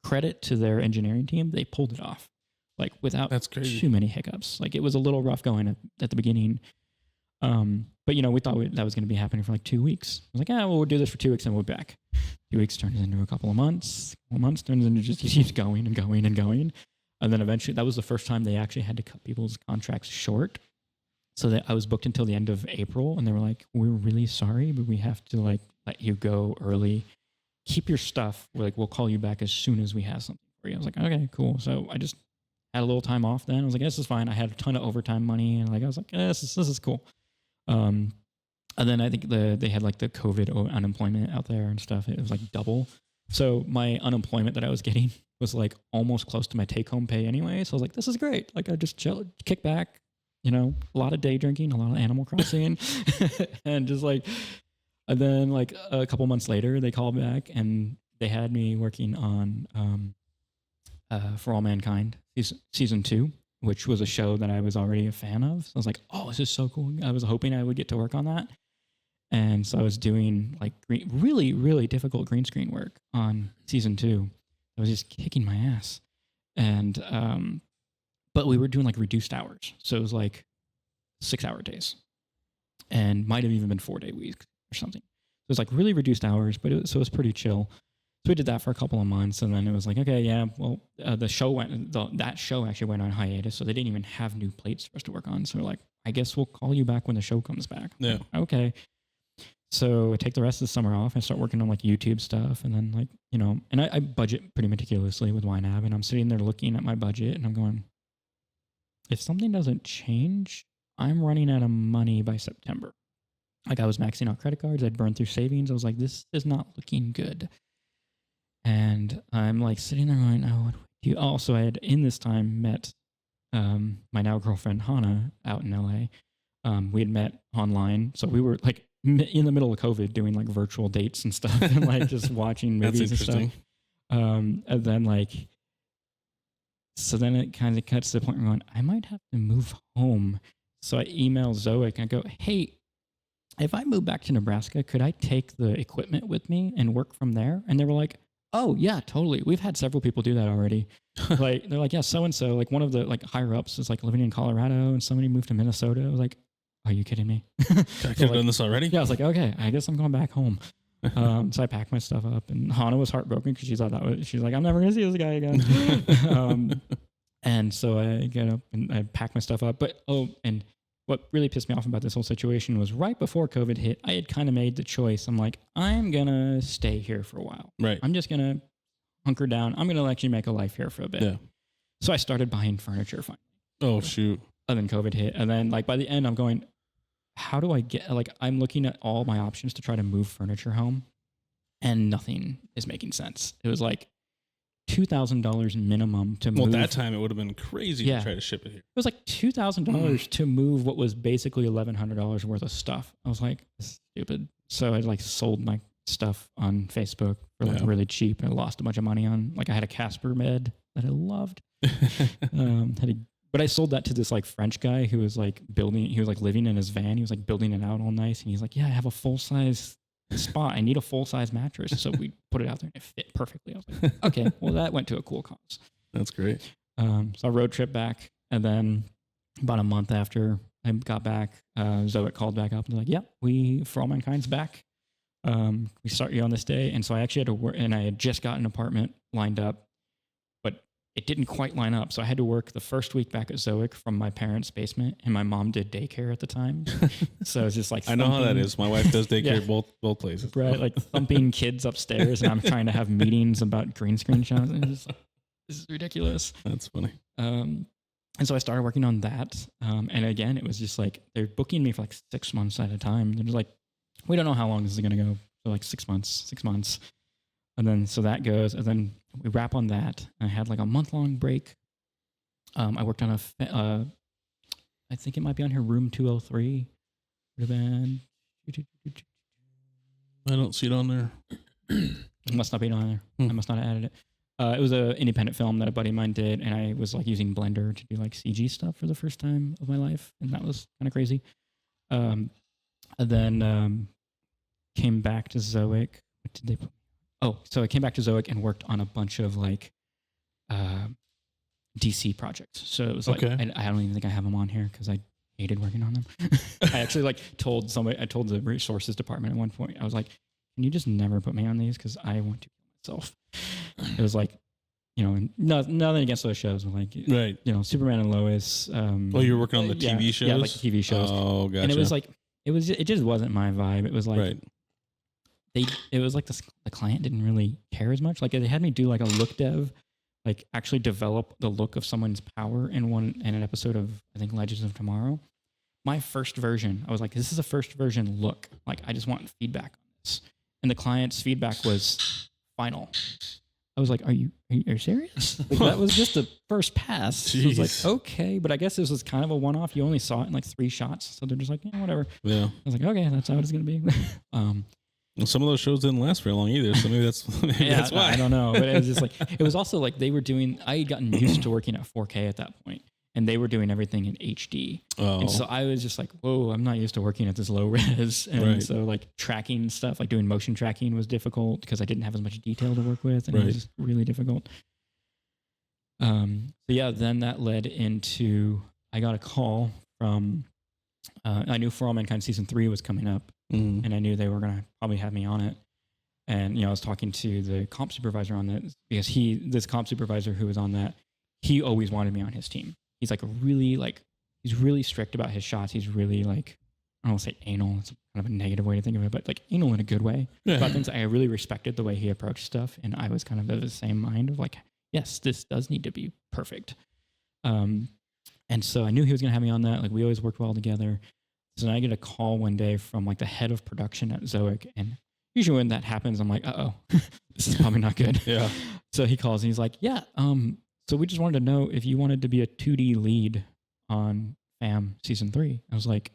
credit to their engineering team, they pulled it off like without too many hiccups. Like it was a little rough going at the beginning. But we thought that was going to be happening for like 2 weeks. I was like, we'll do this for 2 weeks and we'll be back. 2 weeks turns into a couple of months. A couple of months turns into just keeps going and going and going. And then eventually, that was the first time they actually had to cut people's contracts short. So that I was booked until the end of April, and they were like, "We're really sorry, but we have to like let you go early. Keep your stuff. We'll call you back as soon as we have something for you." I was like, "Okay, cool." So I just had a little time off. Then I was like, "This is fine." I had a ton of overtime money, and I was like, "This is cool." And then I think they had like the COVID unemployment out there and stuff. It was like double. So my unemployment that I was getting was like almost close to my take-home pay anyway. So I was like, this is great. Like I just chill, kick back, a lot of day drinking, a lot of Animal Crossing, and just like, and then like a couple months later, they called back and they had me working on For All Mankind season 2, which was a show that I was already a fan of. So I was like, oh, this is so cool. I was hoping I would get to work on that. And so I was doing like really, really difficult green screen work on season 2. I was just kicking my ass. And, but we were doing like reduced hours. So it was like 6-hour days and might have even been 4-day weeks or something. So it was like really reduced hours, but it was pretty chill. So we did that for a couple of months. And then it was like, okay, yeah, well, that show actually went on hiatus. So they didn't even have new plates for us to work on. So we're like, I guess we'll call you back when the show comes back. Yeah. Okay. So I take the rest of the summer off and start working on like YouTube stuff. And then like, and I budget pretty meticulously with YNAB. And I'm sitting there looking at my budget and I'm going, if something doesn't change, I'm running out of money by September. Like I was maxing out credit cards. I'd burned through savings. I was like, this is not looking good. And I'm like sitting there going, oh, what do you? Also, I had in this time met my now girlfriend, Hannah, out in LA. We had met online. So we were like, in the middle of COVID doing like virtual dates and stuff and like just watching movies and stuff. And then like, so then it kind of cuts to the point where I'm going, I might have to move home. So I email Zoic and I go, hey, if I move back to Nebraska, could I take the equipment with me and work from there? And they were like, oh yeah, totally. We've had several people do that already. Like, they're like, yeah, so-and-so, like one of the like higher ups is like living in Colorado and somebody moved to Minnesota. I was like, are you kidding me? I could have done this already. Yeah, I was like, okay, I guess I'm going back home. So I packed my stuff up, and Hannah was heartbroken because she thought she's like, I'm never gonna see this guy again. And so I get up and I pack my stuff up. But and what really pissed me off about this whole situation was right before COVID hit, I had kind of made the choice. I'm like, I'm gonna stay here for a while. Right. I'm just gonna hunker down. I'm gonna actually make a life here for a bit. Yeah. So I started buying furniture finally. Oh shoot. And then COVID hit, and then like by the end, I'm going, how do I get, like, I'm looking at all my options to try to move furniture home and nothing is making sense. It was like $2,000 minimum to move. Well, that time it would have been crazy to try to ship it here. It was like $2,000 to move what was basically $1,100 worth of stuff. I was like, this is stupid. So I like sold my stuff on Facebook for like really cheap. I lost a bunch of money on, like I had a Casper bed that I loved. But I sold that to this like French guy who was like he was like living in his van. He was like building it out all nice. And he's like, yeah, I have a full-size spot. I need a full-size mattress. So we put it out there and it fit perfectly. I was like, okay, well that went to a cool cause. That's great. So I road trip back. And then about a month after I got back, Zoic called back up and they're like, For All Mankind's back. We start you on this day. And so I actually had to work, and I had just got an apartment lined up. It didn't quite line up. So I had to work the first week back at Zoic from my parents' basement, and my mom did daycare at the time. So it's just like, I know how that is. My wife does daycare both places. Right. Like thumping kids upstairs, and I'm trying to have meetings about green screen shows. And it's this is ridiculous. That's funny. And so I started working on that. And again, it was just like, they're booking me for like 6 months at a time. They're just like, we don't know how long this is going to go. So like 6 months. And then, so that goes, and then we wrap on that. I had like a month-long break. I worked on I think it might be on here, Room 203. Would have been. I don't see it on there. It must not be on there. I must not have added it. It was an independent film that a buddy of mine did, and I was like using Blender to do like CG stuff for the first time of my life, and that was kind of crazy. And then came back to Zoic. What did they put? Oh, so I came back to Zoic and worked on a bunch of like DC projects. So it was like, Okay. I don't even think I have them on here because I hated working on them. I actually like told the resources department at one point, I was like, can you just never put me on these? Because I want to kill myself. It was like, nothing against those shows, but like, right. Superman and Lois. Oh, you were working on the TV shows? Yeah, like the TV shows. Oh, gotcha. And it was like, it just wasn't my vibe. It was like, right. It was like the client didn't really care as much. Like they had me do like a look dev, like actually develop the look of someone's power in an episode of, I think, Legends of Tomorrow. My first version, I was like, this is a first version look. Like I just want feedback on this. And the client's feedback was final. I was like, are you serious? Like, that was just the first pass. I was like, okay, but I guess this was kind of a one-off. You only saw it in like 3 shots. So they're just like, yeah, whatever. Yeah. I was like, okay, that's how it's going to be. Well, some of those shows didn't last very long either. So maybe that's why. I don't know. But it was just like, it was also like they were doing, I had gotten used to working at 4K at that point. And they were doing everything in HD. Oh. And so I was just like, whoa, I'm not used to working at this low res. And so like tracking stuff, like doing motion tracking was difficult because I didn't have as much detail to work with. And it was just really difficult. So yeah, then that led into, I got a call from, I knew For All Mankind season 3 was coming up. And I knew they were going to probably have me on it. And, I was talking to the comp supervisor on that because this comp supervisor who was on that, he always wanted me on his team. He's like he's really strict about his shots. He's really like, I don't want to say anal. It's kind of a negative way to think of it, but like anal in a good way. Yeah. About things I really respected the way he approached stuff. And I was kind of of the same mind of like, yes, this does need to be perfect. And so I knew he was going to have me on that. Like we always worked well together. So then I get a call one day from like the head of production at Zoic. And usually when that happens, I'm like, uh-oh, this is probably not good. Yeah. So he calls and he's like, yeah, so we just wanted to know if you wanted to be a 2D lead on FAM season 3. I was like,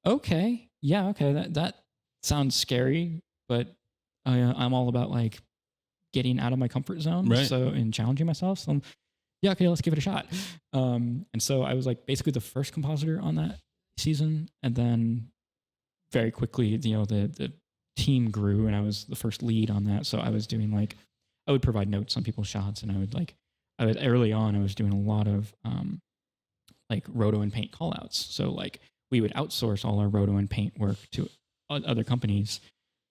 okay. Yeah, okay. That sounds scary, but I'm all about like getting out of my comfort zone. Right. So, and challenging myself. So yeah, okay, let's give it a shot. And so I was like basically the first compositor on that season. And then very quickly, the team grew and I was the first lead on that. So I was doing like, I would provide notes on people's shots, and early on, I was doing a lot of like roto and paint callouts. So like we would outsource all our roto and paint work to other companies,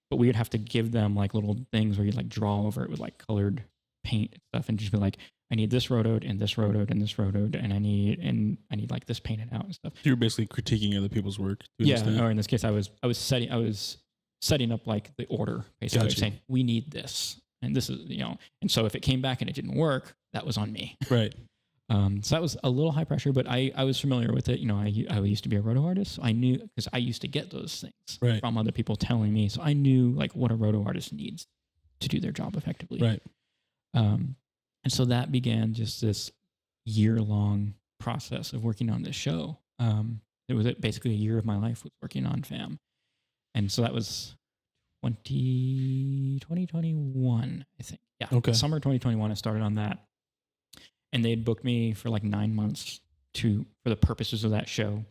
but we would have to give them like little things where you'd like draw over it with like colored paint and stuff, and just be like, I need this rotoed and this rotoed and this rotoed, and I need like this painted out and stuff. So you're basically critiquing other people's work. Yeah, or in this case, I was setting up like the order basically, saying we need this. And this is, and so if it came back and it didn't work, that was on me. Right. So that was a little high pressure, but I was familiar with it. I used to be a roto artist. So I knew, because I used to get those things from other people telling me. So I knew like what a roto artist needs to do their job effectively. Right. And so that began just this year-long process of working on this show. It was basically a year of my life was working on FAM. And so that was 2021, I think. Yeah. Okay. Summer 2021, I started on that. And they had booked me for like 9 months for the purposes of that show.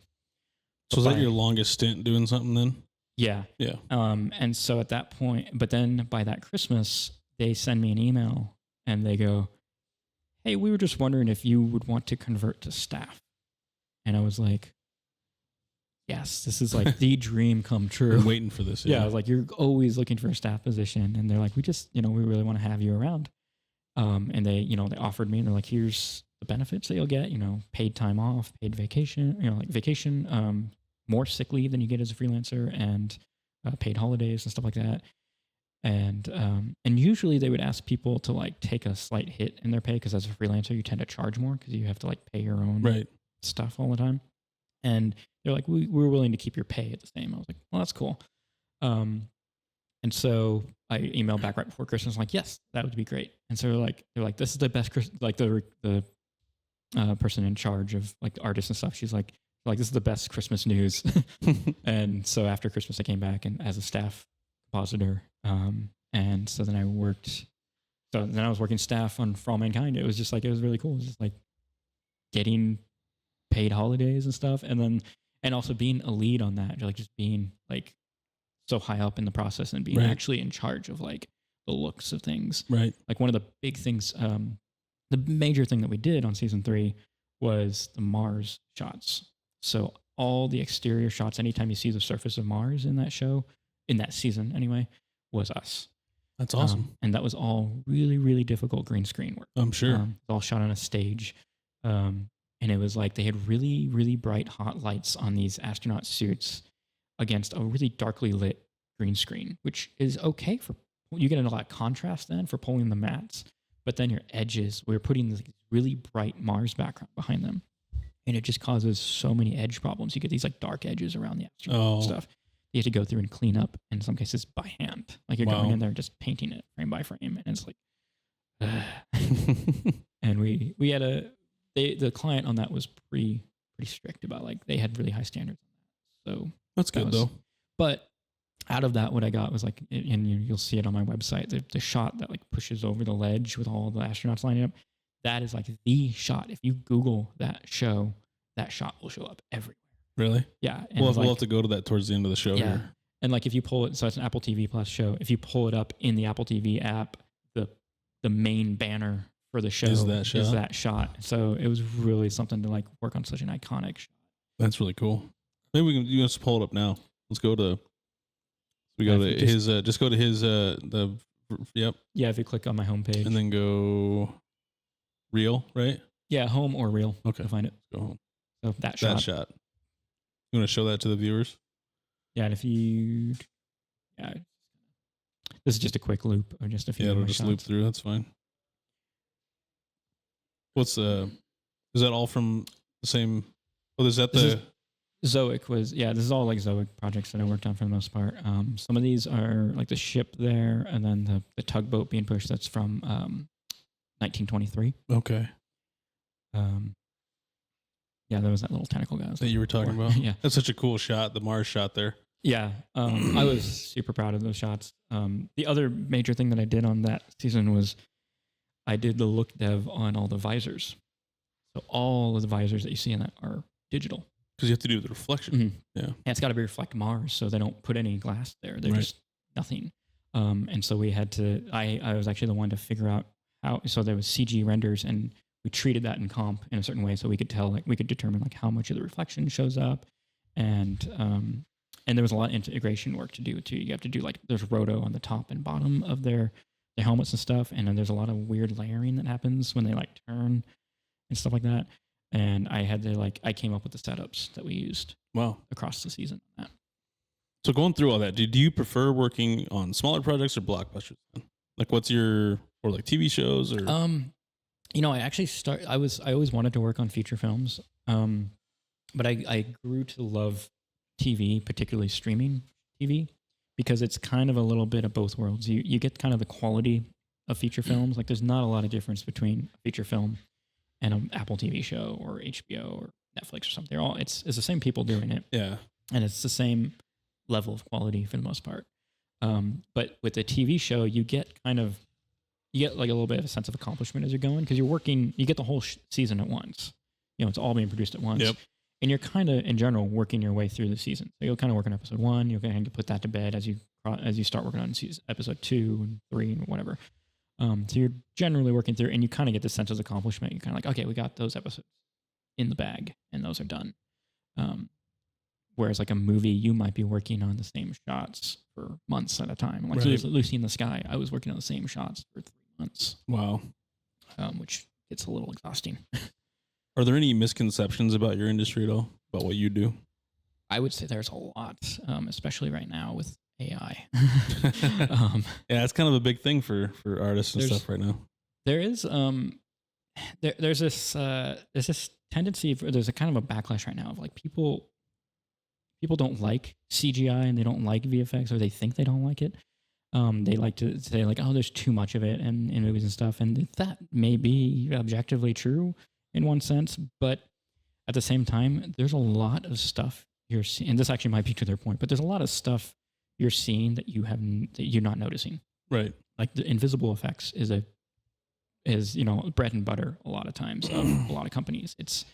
So was that your longest stint doing something then? Yeah. Yeah. And so at that point, but then by that Christmas, they send me an email and they go, hey, we were just wondering if you would want to convert to staff. And I was like, yes, this is like the dream come true. I'm waiting for this. Yeah. I was like, you're always looking for a staff position. And they're like, we just, we really want to have you around. And they, they offered me, and they're like, here's the benefits that you'll get, paid time off, paid vacation, like vacation, more sick leave than you get as a freelancer, and paid holidays and stuff like that. And usually they would ask people to like take a slight hit in their pay because as a freelancer you tend to charge more because you have to like pay your own stuff all the time. And they're like, we're willing to keep your pay at the same. I was like, well, that's cool. And so I emailed back right before Christmas, like, yes, that would be great. And so they're like, this is the best, like the person in charge of like artists and stuff. She's like, this is the best Christmas news. And so after Christmas, I came back and as a staff compositor. And so then I was working staff on For All Mankind. It was just like, it was really cool. It was just like getting paid holidays and stuff. And also being a lead on that, like just being like so high up in the process and being actually in charge of like the looks of things. Right. Like one of the big things, the major thing that we did on season 3 was the Mars shots. So all the exterior shots, anytime you see the surface of Mars in that show, in that season anyway, was us. That's awesome. And that was all really, really difficult green screen work. I'm sure. It was all shot on a stage. And it was like they had really, really bright hot lights on these astronaut suits against a really darkly lit green screen, which is okay for, you get a lot of contrast then for pulling the mats. But then your edges, we were putting this really bright Mars background behind them. And it just causes so many edge problems. You get these like dark edges around the astronaut stuff. You have to go through and clean up, in some cases by hand. Like you're going in there and just painting it frame by frame. And it's like, and we had the client on that was pretty strict about like, they had really high standards on that. So that's good though. But out of that, what I got was like, and you'll see it on my website, the shot that like pushes over the ledge with all the astronauts lining up. That is like the shot. If you Google that show, that shot will show up everywhere. Really? Yeah. And we'll have to go to that towards the end of the show here. And like if you pull it, so it's an Apple TV Plus show. If you pull it up in the Apple TV app, the main banner for the show is that shot. So it was really something to like work on such an iconic shot. That's really cool. Maybe you can just pull it up now. Let's go to. We go to his. Just go to his. Yep. Yeah, if you click on my homepage and then go. Reel, right? Yeah, home or reel. Okay, to find it. Go home. So that shot. You want to show that to the viewers? Yeah, and if you, this is just a quick loop of just a few. Yeah, it'll just loop through. That's fine. What's is that all from the same? Oh, is that Zoic was, this is all like Zoic projects that I worked on for the most part. Some of these are like the ship there, and then the tugboat being pushed. That's from 1923. Okay. Yeah, there was that little tentacle guy that you were talking about. Yeah, that's such a cool shot. The Mars shot there. Yeah, I was super proud of those shots. The other major thing that I did on that season was I did the look dev on all the visors. So all of the visors that you see in that are digital. Because you have to do the reflection. Mm-hmm. Yeah. And it's got to be reflect Mars, so they don't put any glass there. They're just nothing. And so we had to, I was actually the one to figure out how, so there was CG renders and we treated that in comp in a certain way so we could tell, like we could determine like how much of the reflection shows up. And there was a lot of integration work to do too. You have to do like, there's roto on the top and bottom of their helmets and stuff. And then there's a lot of weird layering that happens when they like turn and stuff like that. And I had to I came up with the setups that we used across the season. So going through all that, do you prefer working on smaller projects or blockbusters? Like what's or like TV shows or? I actually I always wanted to work on feature films. But I grew to love TV, particularly streaming TV, because it's kind of a little bit of both worlds. You get kind of the quality of feature films. Like there's not a lot of difference between a feature film and an Apple TV show or HBO or Netflix or something. It's the same people doing it. Yeah. And it's the same level of quality for the most part. But with a TV show, you get like a little bit of a sense of accomplishment as you're going, because you get the whole season at once. It's all being produced at once. Yep. And you're kind of, in general, working your way through the season. So you'll kind of work on episode 1. You'll kind of put that to bed as you start working on episode 2 and 3 and whatever. So you're generally working through, and you kind of get the sense of accomplishment. You're kind of like, okay, we got those episodes in the bag, and those are done. Whereas like a movie, you might be working on the same shots for months at a time. Like Lucy in the Sky, I was working on the same shots for 3 months. Wow. Which gets a little exhausting. Are there any misconceptions about your industry at all, about what you do? I would say there's a lot, especially right now with AI. Yeah, it's kind of a big thing for artists and stuff right now. There is there's this tendency there's a kind of a backlash right now of like people don't like CGI and they don't like VFX, or they think they don't like it. They like to say like, oh, there's too much of it in movies and stuff, and that may be objectively true in one sense, but at the same time, there's a lot of stuff you're seeing, and this actually might be to their point, but there's a lot of stuff you're seeing that you're not noticing. Right. Like the invisible effects is bread and butter a lot of times of a lot of companies. It's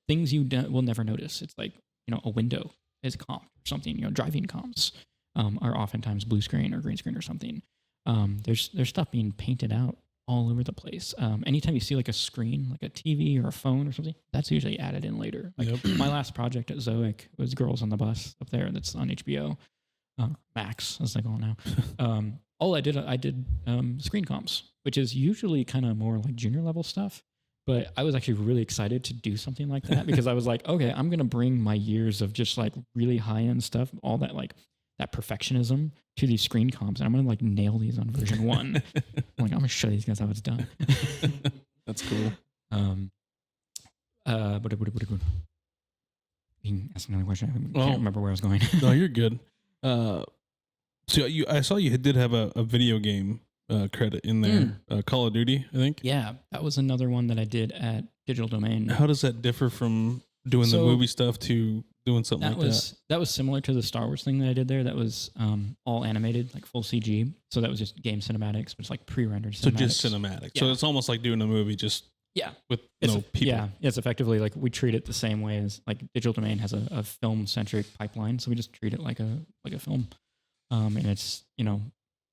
things you will never notice. It's like, a window is a comp or something. Driving comps are oftentimes blue screen or green screen or something. There's stuff being painted out all over the place. Anytime you see like a screen, like a TV or a phone or something, that's usually added in later. Like my last project at Zoic was Girls on the Bus up there. That's on HBO Max, as they call it now. All I did screen comps, which is usually kind of more like junior level stuff. But I was actually really excited to do something like that because I was like, okay, I'm going to bring my years of just like really high end stuff, all that like that perfectionism to these screen comps, and I'm going to like nail these on version 1. I'm going to show these guys how it's done. That's cool. You can ask another question. I can't remember where I was going. No, you're good. So I saw you did have a video game credit in there, Call of Duty, I think. Yeah, that was another one that I did at Digital Domain. How does that differ from doing the movie stuff to doing something like that? That was similar to the Star Wars thing that I did there. That was all animated, like full CG. So that was just game cinematics, but it's like pre-rendered cinematics. So just cinematic. Yeah. So it's almost like doing a movie, just with no people. Yeah, it's effectively like we treat it the same way as like Digital Domain has a film-centric pipeline. So we just treat it like a film. And it's,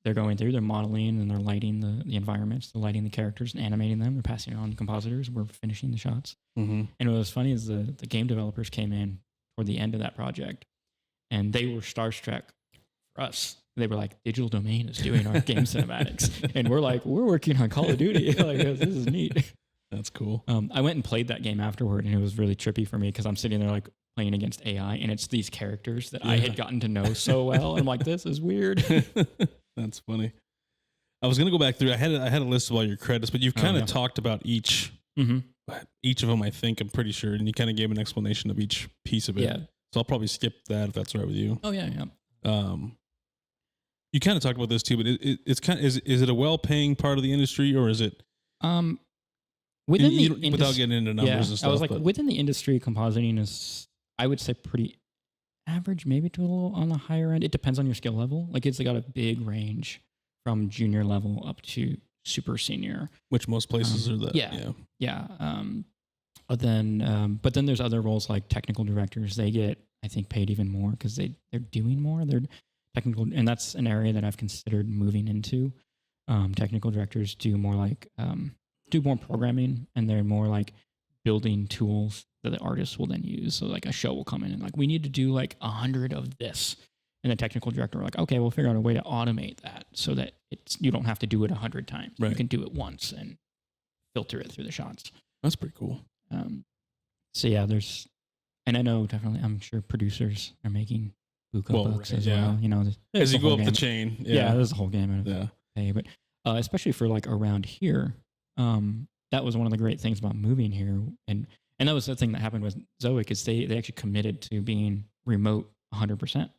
they're going through, they're modeling and they're lighting the environments, they're lighting the characters and animating them. They're passing it on to compositors. We're finishing the shots. Mm-hmm. And what was funny is the game developers came in toward the end of that project and they were starstruck for us. They were like, Digital Domain is doing our game cinematics. And we're like, we're working on Call of Duty. Like, this is neat. That's cool. I went and played that game afterward and it was really trippy for me because I'm sitting there like playing against AI and it's these characters that I had gotten to know so well. I'm like, this is weird. That's funny. I was going to go back through. I had a list of all your credits, but you've kind of talked about each of them, I think, I'm pretty sure. And you kind of gave an explanation of each piece of it. Yeah. So I'll probably skip that if that's all right with you. Oh, yeah. You kind of talked about this too, but it's kind of, is it a well-paying part of the industry or is it? Within the without getting into numbers and stuff. I was like, within the industry, compositing is, I would say, pretty average, maybe to a little on the higher end. It depends on your skill level. Like it's got a big range from junior level up to super senior. Which most places are that. Yeah. But then there's other roles like technical directors. They get, I think, paid even more because they're doing more. They're technical, and that's an area that I've considered moving into. Technical directors do more like do more programming, and they're more like building tools that the artists will then use. So like a show will come in and like, we need to do like 100 of this. And the technical director will like, okay, we'll figure out a way to automate that so that you don't have to do it 100 times. Right. You can do it once and filter it through the shots. That's pretty cool. So yeah, and I know definitely, I'm sure producers are making bucks as well. As you go up the chain. Yeah, there's a whole gamut of pay. But especially for like around here, that was one of the great things about moving here. And that was the thing that happened with Zoic is they actually committed to being remote 100%. And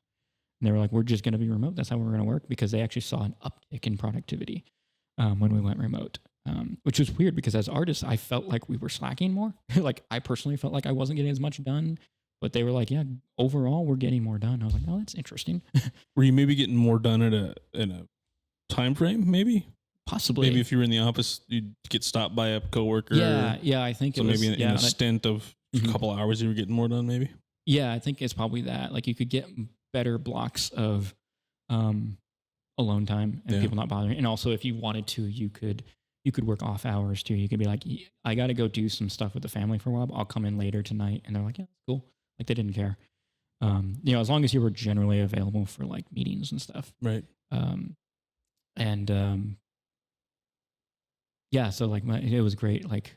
they were like, we're just going to be remote. That's how we're going to work, because they actually saw an uptick in productivity when we went remote, which was weird because as artists, I felt like we were slacking more. Like I personally felt like I wasn't getting as much done, but they were like, yeah, overall we're getting more done. I was like, oh, that's interesting. Were you maybe getting more done in a time frame, maybe? Possibly. Maybe if you were in the office, you'd get stopped by a coworker. Yeah, I think so. Maybe in a stint of a couple hours, you were getting more done. Maybe. Yeah, I think it's probably that. Like you could get better blocks of alone time and people not bothering. And also, if you wanted to, you could work off hours too. You could be like, I got to go do some stuff with the family for a while. But I'll come in later tonight, and they're like, yeah, that's cool. Like they didn't care. As long as you were generally available for like meetings and stuff. Right. Yeah, so like it was great, like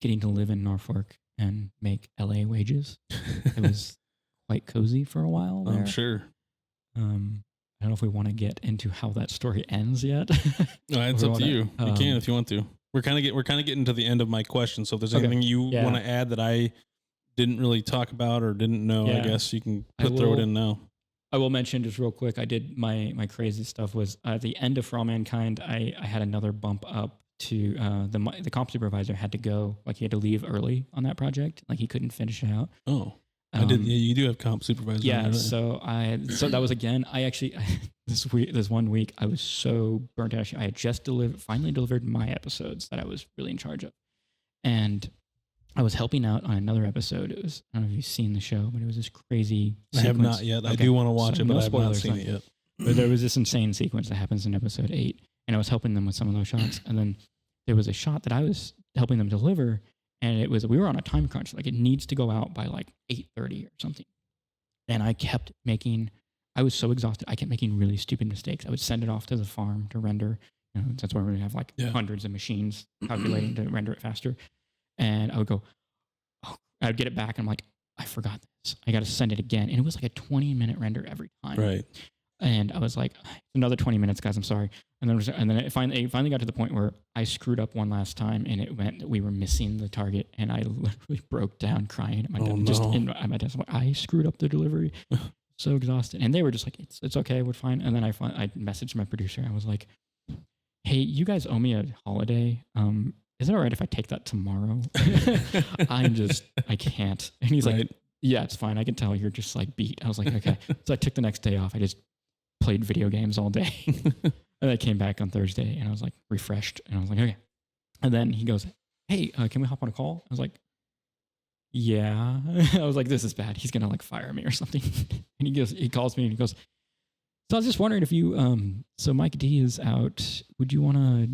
getting to live in Norfolk and make LA wages. It was quite cozy for a while there. I'm sure. I don't know if we want to get into how that story ends yet. No, it's up to you. You can if you want to. We're kind of getting to the end of my question. So if there's anything you want to add that I didn't really talk about or didn't know, I guess you can throw it in now. I will mention just real quick. I did my crazy stuff was at the end of For All Mankind. I had another bump up to the comp supervisor had to go, like he had to leave early on that project. Like he couldn't finish it out. Oh, I did. Yeah, you do have comp supervisor. Yeah. So that was again, this 1 week I was so burnt out. I had just finally delivered my episodes that I was really in charge of. And I was helping out on another episode. It was, I don't know if you've seen the show, but it was this crazy sequence. I have not yet. Okay. I do want to watch it, but I have not seen it yet. But there was this insane sequence that happens in episode 8, and I was helping them with some of those shots. And then there was a shot that I was helping them deliver, and we were on a time crunch. Like it needs to go out by like 8:30 or something. And I was so exhausted. I kept making really stupid mistakes. I would send it off to the farm to render. That's where we have like hundreds of machines calculating to render it faster. And I would go, I'd get it back, and I'm like, I forgot this. I got to send it again. And it was like a 20-minute render every time. Right. And I was like, another 20 minutes, guys, I'm sorry. And then it finally got to the point where I screwed up one last time, and it meant that we were missing the target. And I literally broke down crying at my desk. At my desk. I'm like, I screwed up the delivery. So exhausted. And they were just like, it's okay, we're fine. And then I messaged my producer. I was like, hey, you guys owe me a holiday. Is it all right if I take that tomorrow? I can't. And he's like, yeah, it's fine. I can tell you're just like beat. I was like, okay. So I took the next day off. I just played video games all day. And I came back on Thursday, and I was like refreshed. And I was like, okay. And then he goes, hey, can we hop on a call? I was like, yeah. I was like, this is bad. He's going to like fire me or something. And he calls me and he goes, so I was just wondering if you, so Mike D is out. Would you want to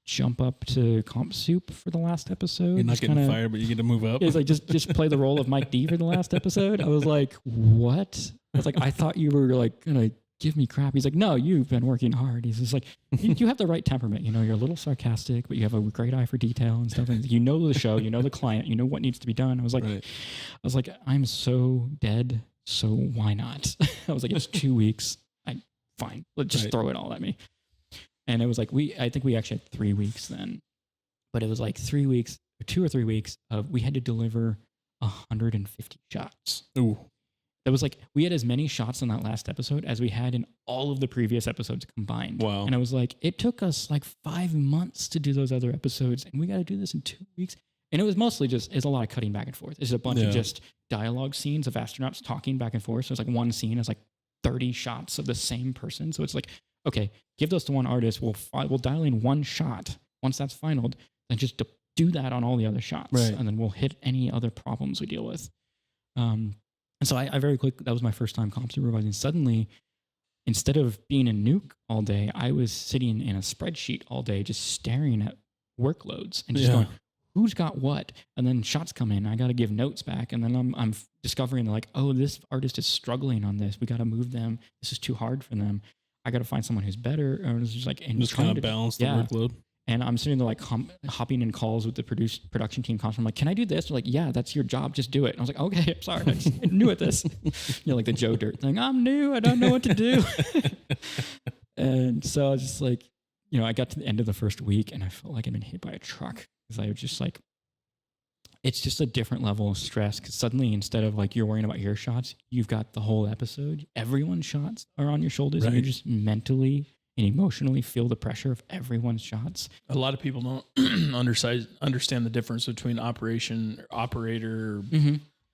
jump up to comp soup for the last episode? You're not getting fired, but you get to move up. It's like, just play the role of Mike D for the last episode. I was like, what? I was like, I thought you were like going to give me crap. He's like, no, you've been working hard. He's just like, you have the right temperament. You're a little sarcastic, but you have a great eye for detail and stuff. And you know the show, you know the client, you know what needs to be done. I was like, I'm so dead. So why not? I was like, it's 2 weeks. Fine. Let's just throw it all at me. And it was like, I think we actually had 3 weeks then, but it was like 3 weeks, 2 or 3 weeks of, we had to deliver 150 shots. Ooh. That was like, we had as many shots in that last episode as we had in all of the previous episodes combined. Wow. And I was like, it took us like 5 months to do those other episodes, and we got to do this in 2 weeks. And it was mostly it's a lot of cutting back and forth. It's a bunch of just dialogue scenes of astronauts talking back and forth. So it's like one scene is like 30 shots of the same person. So it's like, okay, give those to one artist. We'll dial in one shot. Once that's finalized, then just do that on all the other shots. Right. And then we'll hit any other problems we deal with. And so I very quickly, that was my first time comp supervising. Suddenly, instead of being in Nuke all day, I was sitting in a spreadsheet all day, just staring at workloads and just going, who's got what? And then shots come in. I got to give notes back. And then I'm discovering like, oh, this artist is struggling on this. We got to move them. This is too hard for them. I got to find someone who's better. Or it's just like, and just kind of balance the workload. And I'm sitting there like hopping in calls with the production team constantly. I'm like, can I do this? They're like, yeah, that's your job. Just do it. And I was like, okay, I'm sorry. I'm new at this. Like the Joe Dirt thing. I'm new. I don't know what to do. And so I was just like, I got to the end of the first week and I felt like I'd been hit by a truck. Because I was just like, it's just a different level of stress. Because suddenly, instead of like you're worrying about your shots, you've got the whole episode. Everyone's shots are on your shoulders. And you just mentally and emotionally feel the pressure of everyone's shots. A lot of people don't understand the difference between operator,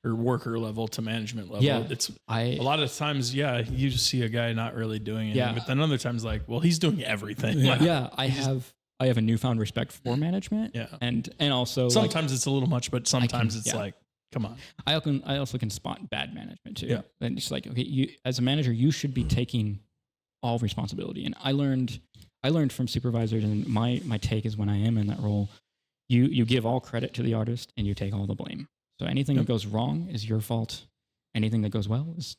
or worker level to management level. Yeah, a lot of times, you just see a guy not really doing anything, but then other times, like, well, he's doing everything. Yeah, I have a newfound respect for management. Yeah, and also sometimes it's a little much, but sometimes it's like, come on. I also can spot bad management too. Yeah, and just like, okay, you as a manager, you should be taking all responsibility. And I learned from supervisors, and my take is when I am in that role, you give all credit to the artist and you take all the blame. So anything that goes wrong is your fault. Anything that goes well is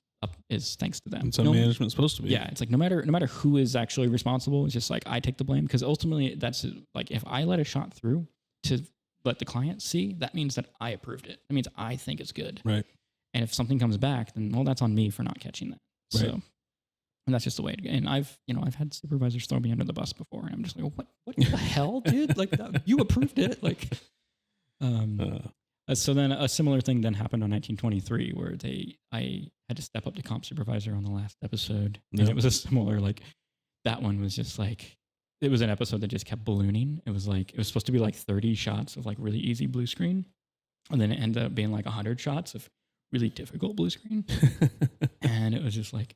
thanks to them. That's how management's supposed to be. Yeah, it's like no matter who is actually responsible, it's just like I take the blame, because ultimately that's like, if I let a shot through to let the client see, that means that I approved it. That means I think it's good. Right. And if something comes back, then that's on me for not catching that. Right. So And that's just the way it goes. And I've had supervisors throw me under the bus before, and I'm just like, what the hell, dude? Like, you approved it. Like, so then a similar thing then happened on 1923 where I had to step up to comp supervisor on the last episode. And it was a similar, like, that one was just like, it was an episode that just kept ballooning. It was supposed to be like 30 shots of like really easy blue screen. And then it ended up being like 100 shots of really difficult blue screen. And it was just like,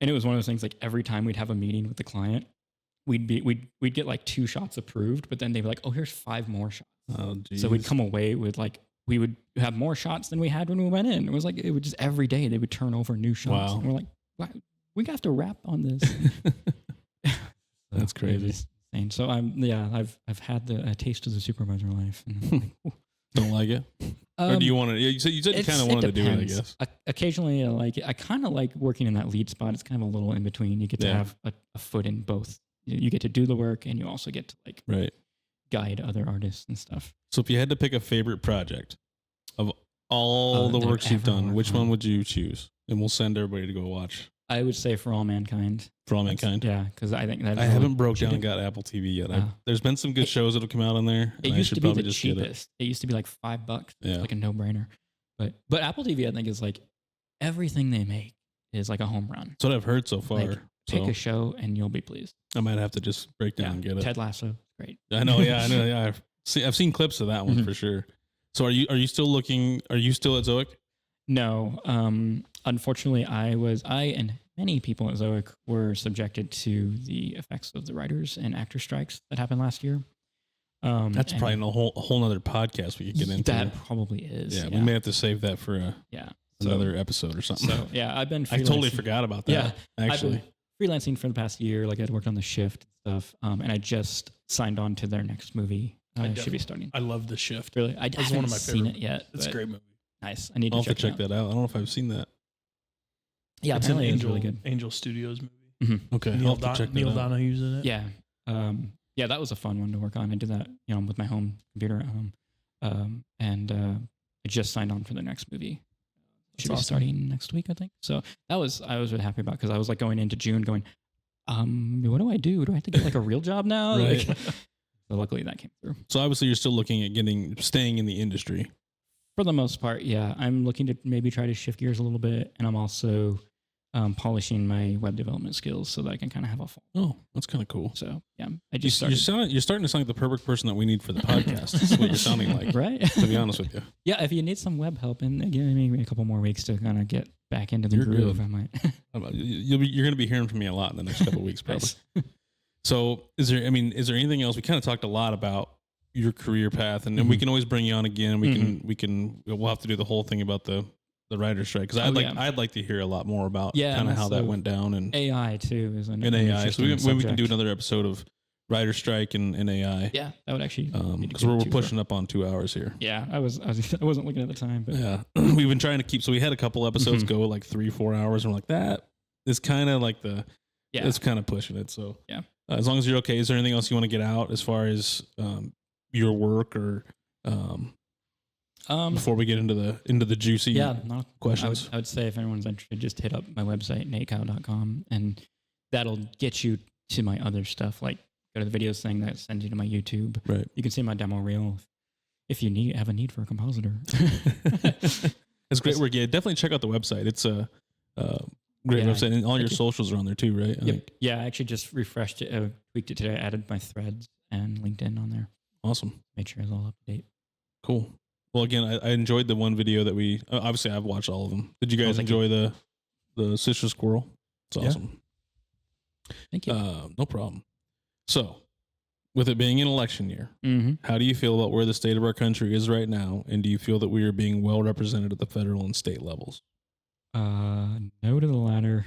and it was one of those things like every time we'd have a meeting with the client, we'd get like 2 shots approved, but then they'd be like, oh, here's 5 more shots. Oh, geez. So we'd come away with like, we would have more shots than we had when we went in. It was like, it would just every day they would turn over new shots. Wow. And we're like, wow, we have to wrap on this. That's crazy. Insane. So I've had a taste of the supervisor life. And don't like it? Or do you want to? You said you kind of wanted to do it, I guess. Occasionally, I like it. I kind of like working in that lead spot. It's kind of a little in between. You get to have a foot in both. You get to do the work, and you also get to like guide other artists and stuff. So, if you had to pick a favorite project of all the works you've done, which one would you choose? And we'll send everybody to go watch. I would say For All Mankind. For All Mankind? Yeah, because I think that I haven't broke down and got Apple TV yet. There's been some good shows that have come out on there. It used to be the cheapest. It used to be like $5. Yeah. Like a no-brainer. But Apple TV, I think, is like everything they make is like a home run. That's what I've heard so far. Like, pick a show and you'll be pleased. I might have to just break down and get it. Ted Lasso, great. I know. Yeah, I know. Yeah, I've seen clips of that one for sure. So are you still looking? Are you still at Zoic? No. Unfortunately, I and many people at Zoic were subjected to the effects of the writers and actor strikes that happened last year. That's probably a whole nother podcast we could get into. That probably is. Yeah, we may have to save that for another episode or something. So yeah, I've been. I totally forgot about that. Yeah, actually, I've been freelancing for the past year. Like I'd worked on The Shift and stuff, and I just signed on to their next movie. Should be starting. I love The Shift. Really, I haven't one of my seen it yet. It's a great movie. Nice. I need to check that out. I don't know if I've seen that. Yeah, it's apparently an it's really good. Angel Studios movie. Mm-hmm. Okay, Neil Donohue's in it. Yeah. Yeah, that was a fun one to work on. I did that, with my home computer at home. And I just signed on for the next movie. Should be starting next week, I think. So I was really happy about, because I was like going into June going, what do I do? Do I have to get like a real job now? Right. Like, so luckily that came through. So obviously you're still looking at staying in the industry. For the most part, yeah. I'm looking to maybe try to shift gears a little bit, and I'm also polishing my web development skills so that I can kind of have a fall. Oh, that's kind of cool. So yeah, I just started. You're starting to sound like the perfect person that we need for the podcast. That's what you're sounding like, right? To be honest with you. Yeah, if you need some web help, and give me a couple more weeks to kind of get back into the groove, I might. You're going to be hearing from me a lot in the next couple of weeks, probably. Nice. So is there anything else? We kind of talked a lot about your career path, and we can always bring you on again. We'll have to do the whole thing about the writer's strike, because I'd like to hear a lot more about kind of how that went down, and AI too is an AI. So we can do another episode of writer's strike and AI. Yeah, that would actually, because we're pushing up on 2 hours here. Yeah, I wasn't looking at the time, but yeah, we've been trying to keep. So we had a couple episodes go like 3-4 hours, and we're like, that is kind of like it's kind of pushing it. So yeah, as long as you're okay. Is there anything else you want to get out as far as your work, or before we get into the juicy questions? I would say if anyone's interested, just hit up my website, natecaauwe.com, and that'll get you to my other stuff. Like go to the videos thing that sends you to my YouTube. Right. You can see my demo reel if you have a need for a compositor. It's great work. Yeah, definitely check out the website. It's a great website, and all your socials are on there too, right? Yep. Yeah, I actually just refreshed it, tweaked it today. I added my Threads and LinkedIn on there. Awesome. Made sure it's all up to date. Cool. Well, again, I enjoyed the one video that we obviously I've watched all of them. Did you guys enjoy the sister squirrel? It's awesome. Thank you. No problem. So, with it being an election year, how do you feel about where the state of our country is right now, and do you feel that we are being well represented at the federal and state levels? No to the latter,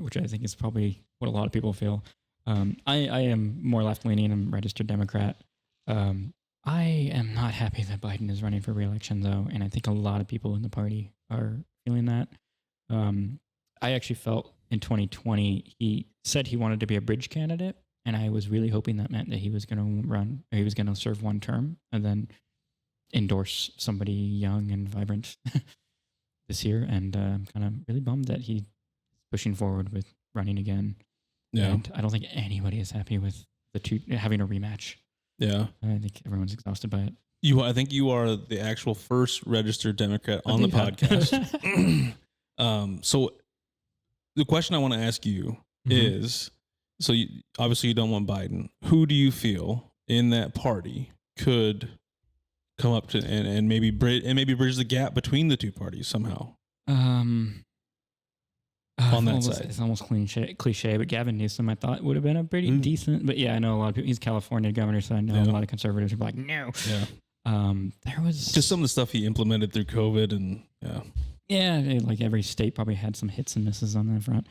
which I think is probably what a lot of people feel. I am more left-leaning. I'm a registered Democrat. I am not happy that Biden is running for re-election, though, and I think a lot of people in the party are feeling that. I actually felt in 2020, he said he wanted to be a bridge candidate, and I was really hoping that meant that he was going to run, or he was going to serve one term and then endorse somebody young and vibrant this year. And I'm kind of really bummed that he's pushing forward with running again. Yeah. And I don't think anybody is happy with the two having a rematch. Yeah. I think everyone's exhausted by it. I think you are the actual first registered Democrat on the podcast. So the question I want to ask you is, so obviously you don't want Biden. Who do you feel in that party could come up to and maybe bridge the gap between the two parties somehow? On that side. It's almost cliche, but Gavin Newsom I thought would have been a pretty decent. But yeah, I know a lot of people. He's California governor, so I know a lot of conservatives are like, no. Yeah. There was just some of the stuff he implemented through COVID, and like every state probably had some hits and misses on that front.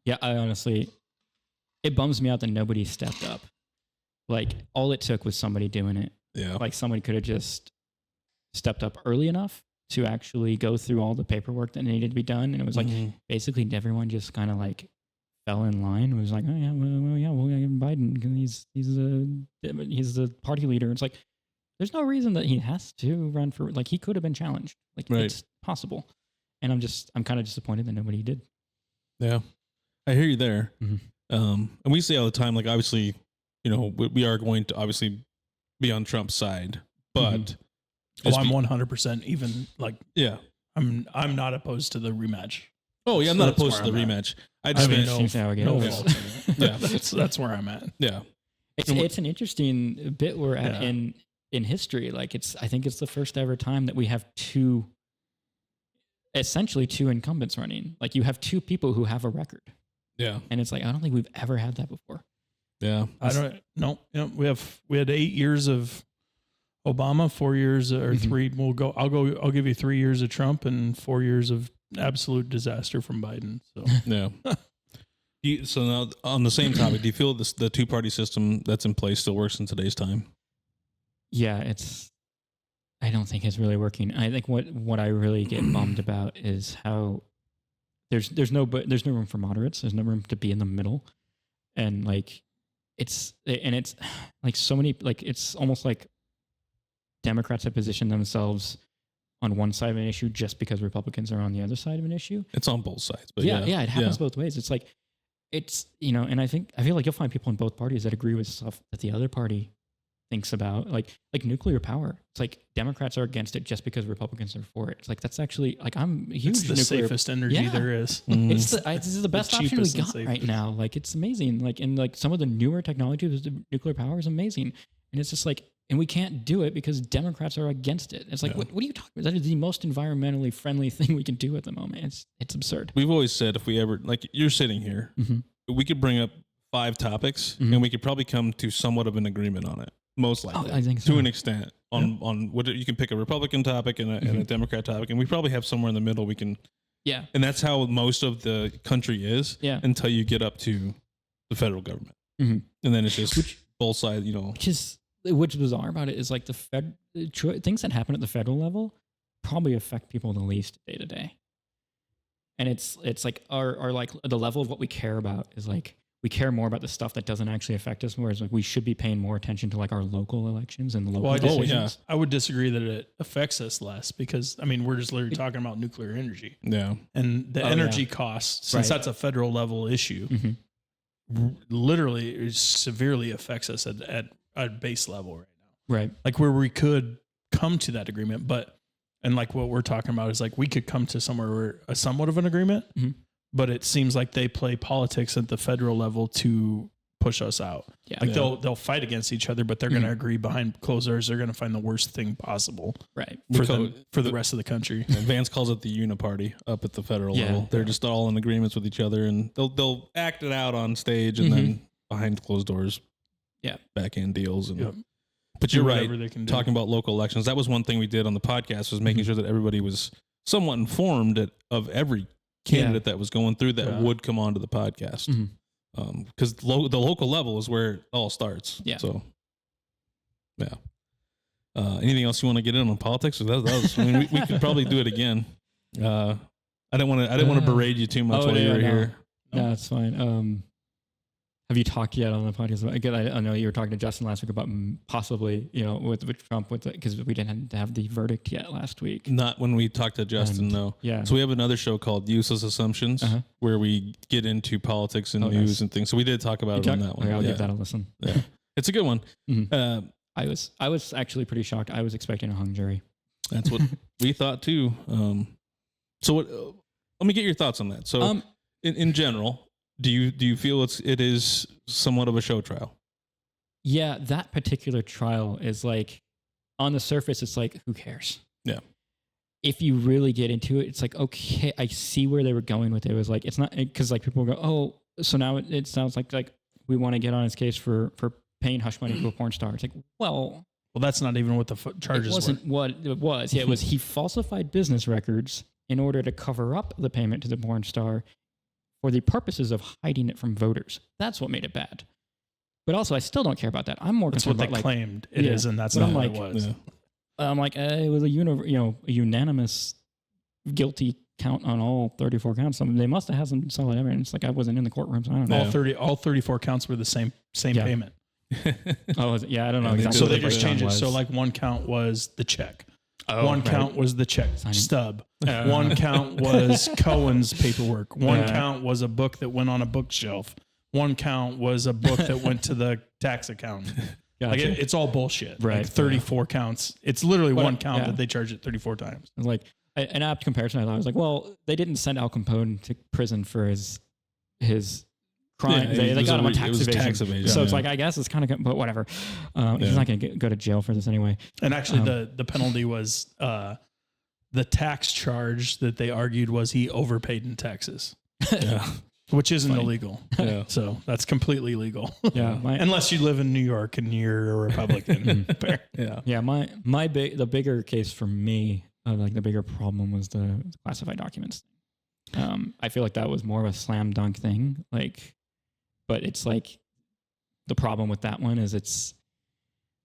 Yeah, I honestly, it bums me out that nobody stepped up. Like all it took was somebody doing it. Yeah, like somebody could have just stepped up early enough to actually go through all the paperwork that needed to be done, and it was like basically everyone just kind of like fell in line. It was like, oh yeah, we'll give Biden because he's the party leader. It's like there's no reason that he has to run for. Like he could have been challenged. Like it's possible, and I'm kind of disappointed that nobody did. Yeah, I hear you there. And we say all the time, like obviously, we are going to obviously be on Trump's side, but I'm 100% even like I'm not opposed to the rematch. Oh yeah, I'm not opposed to the rematch. I just that's where I'm at. Yeah, it's an interesting bit we're at in history. Like I think it's the first ever time that we have essentially two incumbents running. Like you have two people who have a record. Yeah, and it's like I don't think we've ever had that before. Yeah, we had 8 years of Obama, 4 years or three. I'll give you 3 years of Trump and 4 years of absolute disaster from Biden. So yeah. So now on the same topic, do you feel the two-party system that's in place still works in today's time? Yeah, I don't think it's really working. I think what I really get bummed about is how there's no room for moderates. There's no room to be in the middle, and like it's like so many, like it's almost like Democrats have positioned themselves on one side of an issue just because Republicans are on the other side of an issue. It's on both sides, but yeah, it happens both ways. It's like, and I feel like you'll find people in both parties that agree with stuff that the other party thinks about, like nuclear power. It's like Democrats are against it just because Republicans are for it. It's like, that's actually like, I'm a huge It's the safest energy there is. This is the best option we got right now. Like, it's amazing. Like, and like some of the newer technology with nuclear power is amazing. And it's just like, and we can't do it because Democrats are against it. It's like, what are you talking about? That is the most environmentally friendly thing we can do at the moment. It's absurd. We've always said if we ever, like you're sitting here, we could bring up 5 topics and we could probably come to somewhat of an agreement on it. Most likely. I think so. To an extent on what you can pick a Republican topic and a Democrat topic, and we probably have somewhere in the middle we can. Yeah. And that's how most of the country is until you get up to the federal government. And then it's just both sides, What's bizarre about it is like the things that happen at the federal level probably affect people the least day to day. And it's like our like the level of what we care about is like, we care more about the stuff that doesn't actually affect us, whereas like we should be paying more attention to like our local elections and the local decisions. I would disagree that it affects us less because we're just literally talking about nuclear energy. Yeah. And the energy costs, since that's a federal level issue, literally it severely affects us at a base level right now. Right. Like where we could come to that agreement, and like what we're talking about is like we could come to somewhere where a somewhat of an agreement, but it seems like they play politics at the federal level to push us out. Yeah. Like they'll fight against each other, but they're going to agree behind closed doors. They're going to find the worst thing possible. Right. For the rest of the country. Vance calls it the uniparty up at the federal level. They're just all in agreements with each other and they'll act it out on stage and then behind closed doors. Yeah. Back end deals. And but you're right. Talking about local elections. That was one thing we did on the podcast was making sure that everybody was somewhat informed of every candidate that was going through that would come onto the podcast. Because the local level is where it all starts. Yeah. So, anything else you want to get in on politics? Or that was, we could probably do it again. I didn't want to berate you too much while you were here. No, it's fine. Have you talked yet on the podcast? Again, I know you were talking to Justin last week about possibly, with Trump, because we didn't have the verdict yet last week. Not when we talked to Justin, no. Yeah. So we have another show called Useless Assumptions, where we get into politics and news and things. So we did talk about it on that one. I'll give that a listen. Yeah, it's a good one. Mm-hmm. I was actually pretty shocked. I was expecting a hung jury. That's what we thought too. So what? Let me get your thoughts on that. So in general, do you feel it is somewhat of a show trial? Yeah, that particular trial is like, on the surface, it's like, who cares? Yeah. If you really get into it, it's like, okay, I see where they were going with it. It was like, it's not, because like people go, oh, so now it sounds like we want to get on his case for paying hush money to a porn star. It's like, well, that's not even what the charges were. It wasn't what it was. Yeah, it was he falsified business records in order to cover up the payment to the porn star for the purposes of hiding it from voters. That's what made it bad. But also, I still don't care about that. I'm more concerned about, that's what they claimed it is, and that's not what it was. Yeah. I'm like, it was a unanimous guilty count on all 34 counts. They must have had some solid evidence. Like, I wasn't in the courtroom, so I don't know. All 34 counts were the same payment. Oh, is it? Yeah, I don't know exactly. So they just changed it. So like one count was the check. One count was the check stub. One count was Cohen's paperwork. One count was a book that went on a bookshelf. One count was a book that went to the tax accountant. Gotcha. Like it's all bullshit. Right. Like 34 counts. It's literally one count that they charge it 34 times. Like an apt comparison. I thought, I was like, well, they didn't send Al Capone to prison for his crime. Yeah, they got him on tax evasion. So it's like, I guess it's kind of, but whatever. He's not going to go to jail for this anyway. And actually, the penalty was the tax charge that they argued was he overpaid in taxes, which isn't illegal. Yeah. So that's completely legal. Yeah, unless you live in New York and you're a Republican. Yeah. The bigger case for me, like the bigger problem was the classified documents. I feel like that was more of a slam dunk thing. But it's like the problem with that one is it's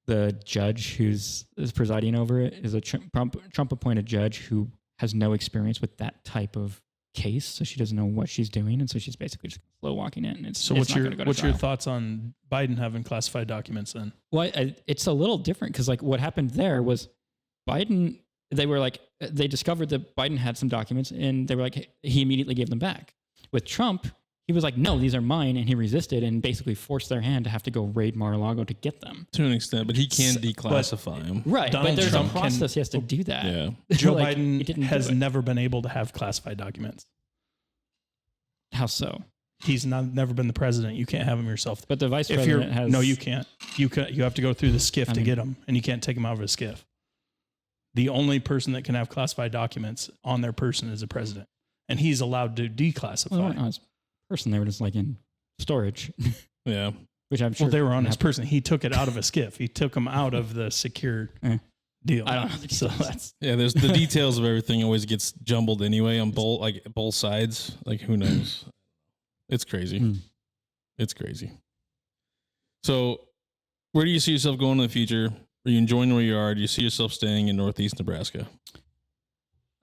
the judge is presiding over it is a Trump appointed judge who has no experience with that type of case, so she doesn't know what she's doing, and so she's basically just slow walking it. And what's your thoughts on Biden having classified documents then? Well, it's a little different because like what happened there was Biden. They discovered that Biden had some documents, and they were like, he immediately gave them back. With Trump, he was like, no, these are mine. And he resisted and basically forced their hand to have to go raid Mar-a-Lago to get them. To an extent, but he can declassify them. Right. But there's a process he has to do that. Yeah. Joe Biden has never been able to have classified documents. How so? He's never been the president. You can't have them yourself. But the vice president has... No, you can't. You have to go through the SCIF to get them, and you can't take them out of a SCIF. The only person that can have classified documents on their person is the president, and he's allowed to declassify. Well, not his person, they were just like in storage. Yeah, which I'm sure. Well, they were on his person. He took it out of a SCIF. He took them out of the secured deal. I don't know. So that's there's the details of everything always gets jumbled anyway on both sides. Like who knows? It's crazy. It's crazy. So, where do you see yourself going in the future? Are you enjoying where you are? Do you see yourself staying in Northeast Nebraska?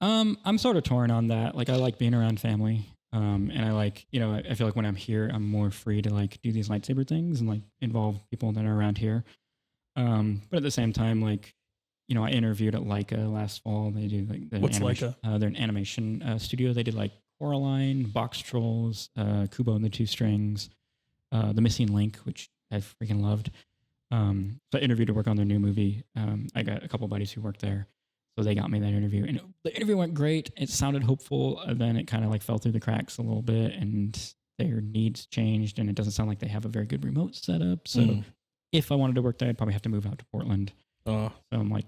I'm sort of torn on that. Like, I like being around family. And I like, I feel like when I'm here, I'm more free to like do these lightsaber things and like involve people that are around here. But at the same time, like, I interviewed at Leica last fall. They do like what's Leica? They're an animation studio. They did like Coraline, Box Trolls, Kubo and the Two Strings, The Missing Link, which I freaking loved. So I interviewed to work on their new movie. I got a couple buddies who worked there, so they got me that interview, and the interview went great. It sounded hopeful, and then it kind of like fell through the cracks a little bit, and their needs changed, and it doesn't sound like they have a very good remote setup. So if I wanted to work there, I'd probably have to move out to Portland. So I'm like,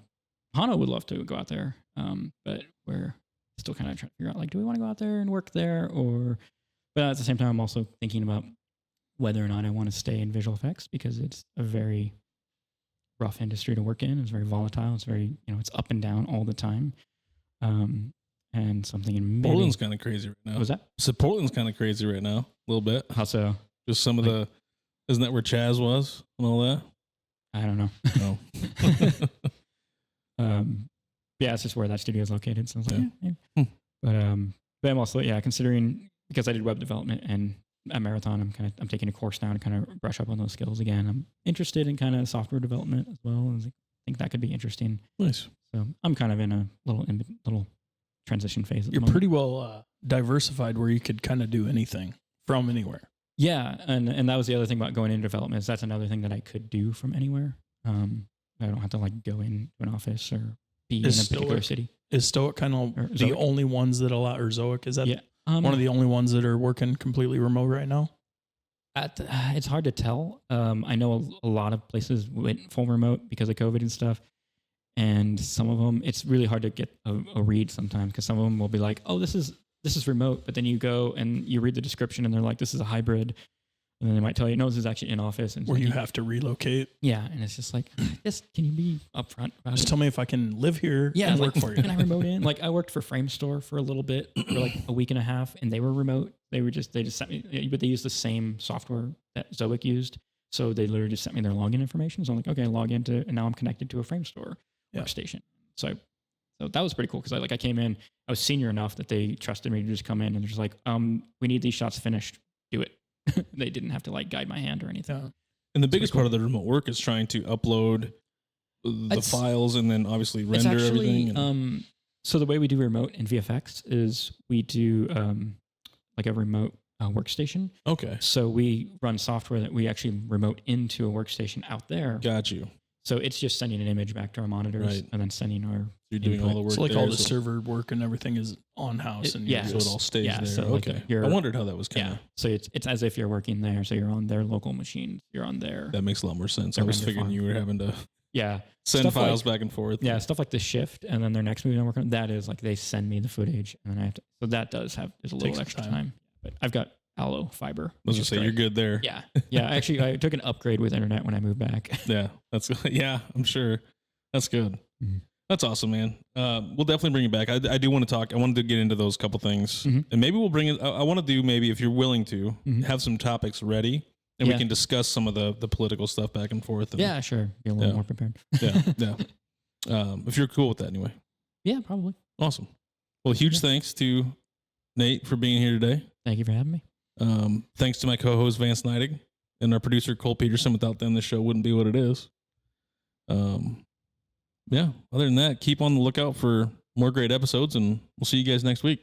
Hana would love to go out there, but we're still kind of trying to figure out like, do we want to go out there and work there, or? But at the same time, I'm also thinking about whether or not I want to stay in visual effects because it's a very rough industry to work in. It's very volatile. It's very, it's up and down all the time. And something in Portland's kind of crazy right now. What was that? So Portland's kind of crazy right now, a little bit. How so? Just some of isn't that where Chaz was and all that? I don't know. No. Yeah, it's just where that studio is located. So I was like, But I'm also, considering, because I did web development and at Marathon, I'm taking a course now to kind of brush up on those skills again. I'm interested in kind of software development as well. I think that could be interesting. Nice. So I'm kind of in a little transition phase. At You're the moment. pretty well diversified where you could kind of do anything from anywhere. Yeah, and that was the other thing about going into development is that's another thing that I could do from anywhere. I don't have to like go into an office or be in a particular city. Is Stoic kind of the only ones that allow, or Zoic, is that one of the only ones that are working completely remote right now? It's hard to tell. I know a lot of places went full remote because of COVID and stuff. And some of them, it's really hard to get a read sometimes because some of them will be like, oh, this is remote. But then you go and you read the description and they're like, this is a hybrid. And then they might tell you, no, this is actually in office. And where you have to relocate. Yeah. And it's just like, can you be upfront about Just it? tell me if I can live here and work for you. Can I remote in? Like I worked for Frame Store for a little bit, for like a week and a half, and they were remote. They just sent me, but they used the same software that Zoic used. So they literally just sent me their login information. So I'm like, okay, log into, and now I'm connected to a Frame Store workstation. So that was pretty cool because I came in, I was senior enough that they trusted me to just come in and they're just like, we need these shots finished. Do it. They didn't have to like guide my hand or anything. Yeah. And the biggest part of the remote work is trying to upload the files and then obviously render everything. So the way we do remote in VFX is we do like a remote workstation. Okay. So we run software that we actually remote into a workstation out there. Got you. So it's just sending an image back to our monitors and then sending our. You're doing all the work. So like there, all the server work and everything is on house, so it all stays there. So okay. I wondered how that was kind of. So it's as if you're working there. So you're on their local machines. You're on their. That makes a lot more sense. I was figuring you were having to. Send stuff files back and forth. Yeah, stuff like the shift, and then their next movie I'm working on. That is like they send me the footage, and then I have to. So that is a little extra time. But I've got Allo fiber. I was gonna say you're good there. Yeah. Actually, I took an upgrade with internet when I moved back. Yeah, I'm sure. That's good. Mm-hmm. That's awesome, man. We'll definitely bring you back. I do want to talk. I wanted to get into those couple things, and maybe we'll bring it. I want to do maybe if you're willing to have some topics ready, and we can discuss some of the political stuff back and forth. And, yeah, sure. Be a little more prepared. yeah. If you're cool with that, anyway. Yeah, probably. Awesome. Well, huge thanks to Nate for being here today. Thank you for having me. Thanks to my co-host Vance Kole and our producer Cole Peterson. Without them, the show wouldn't be what it is. Other than that, keep on the lookout for more great episodes, and we'll see you guys next week.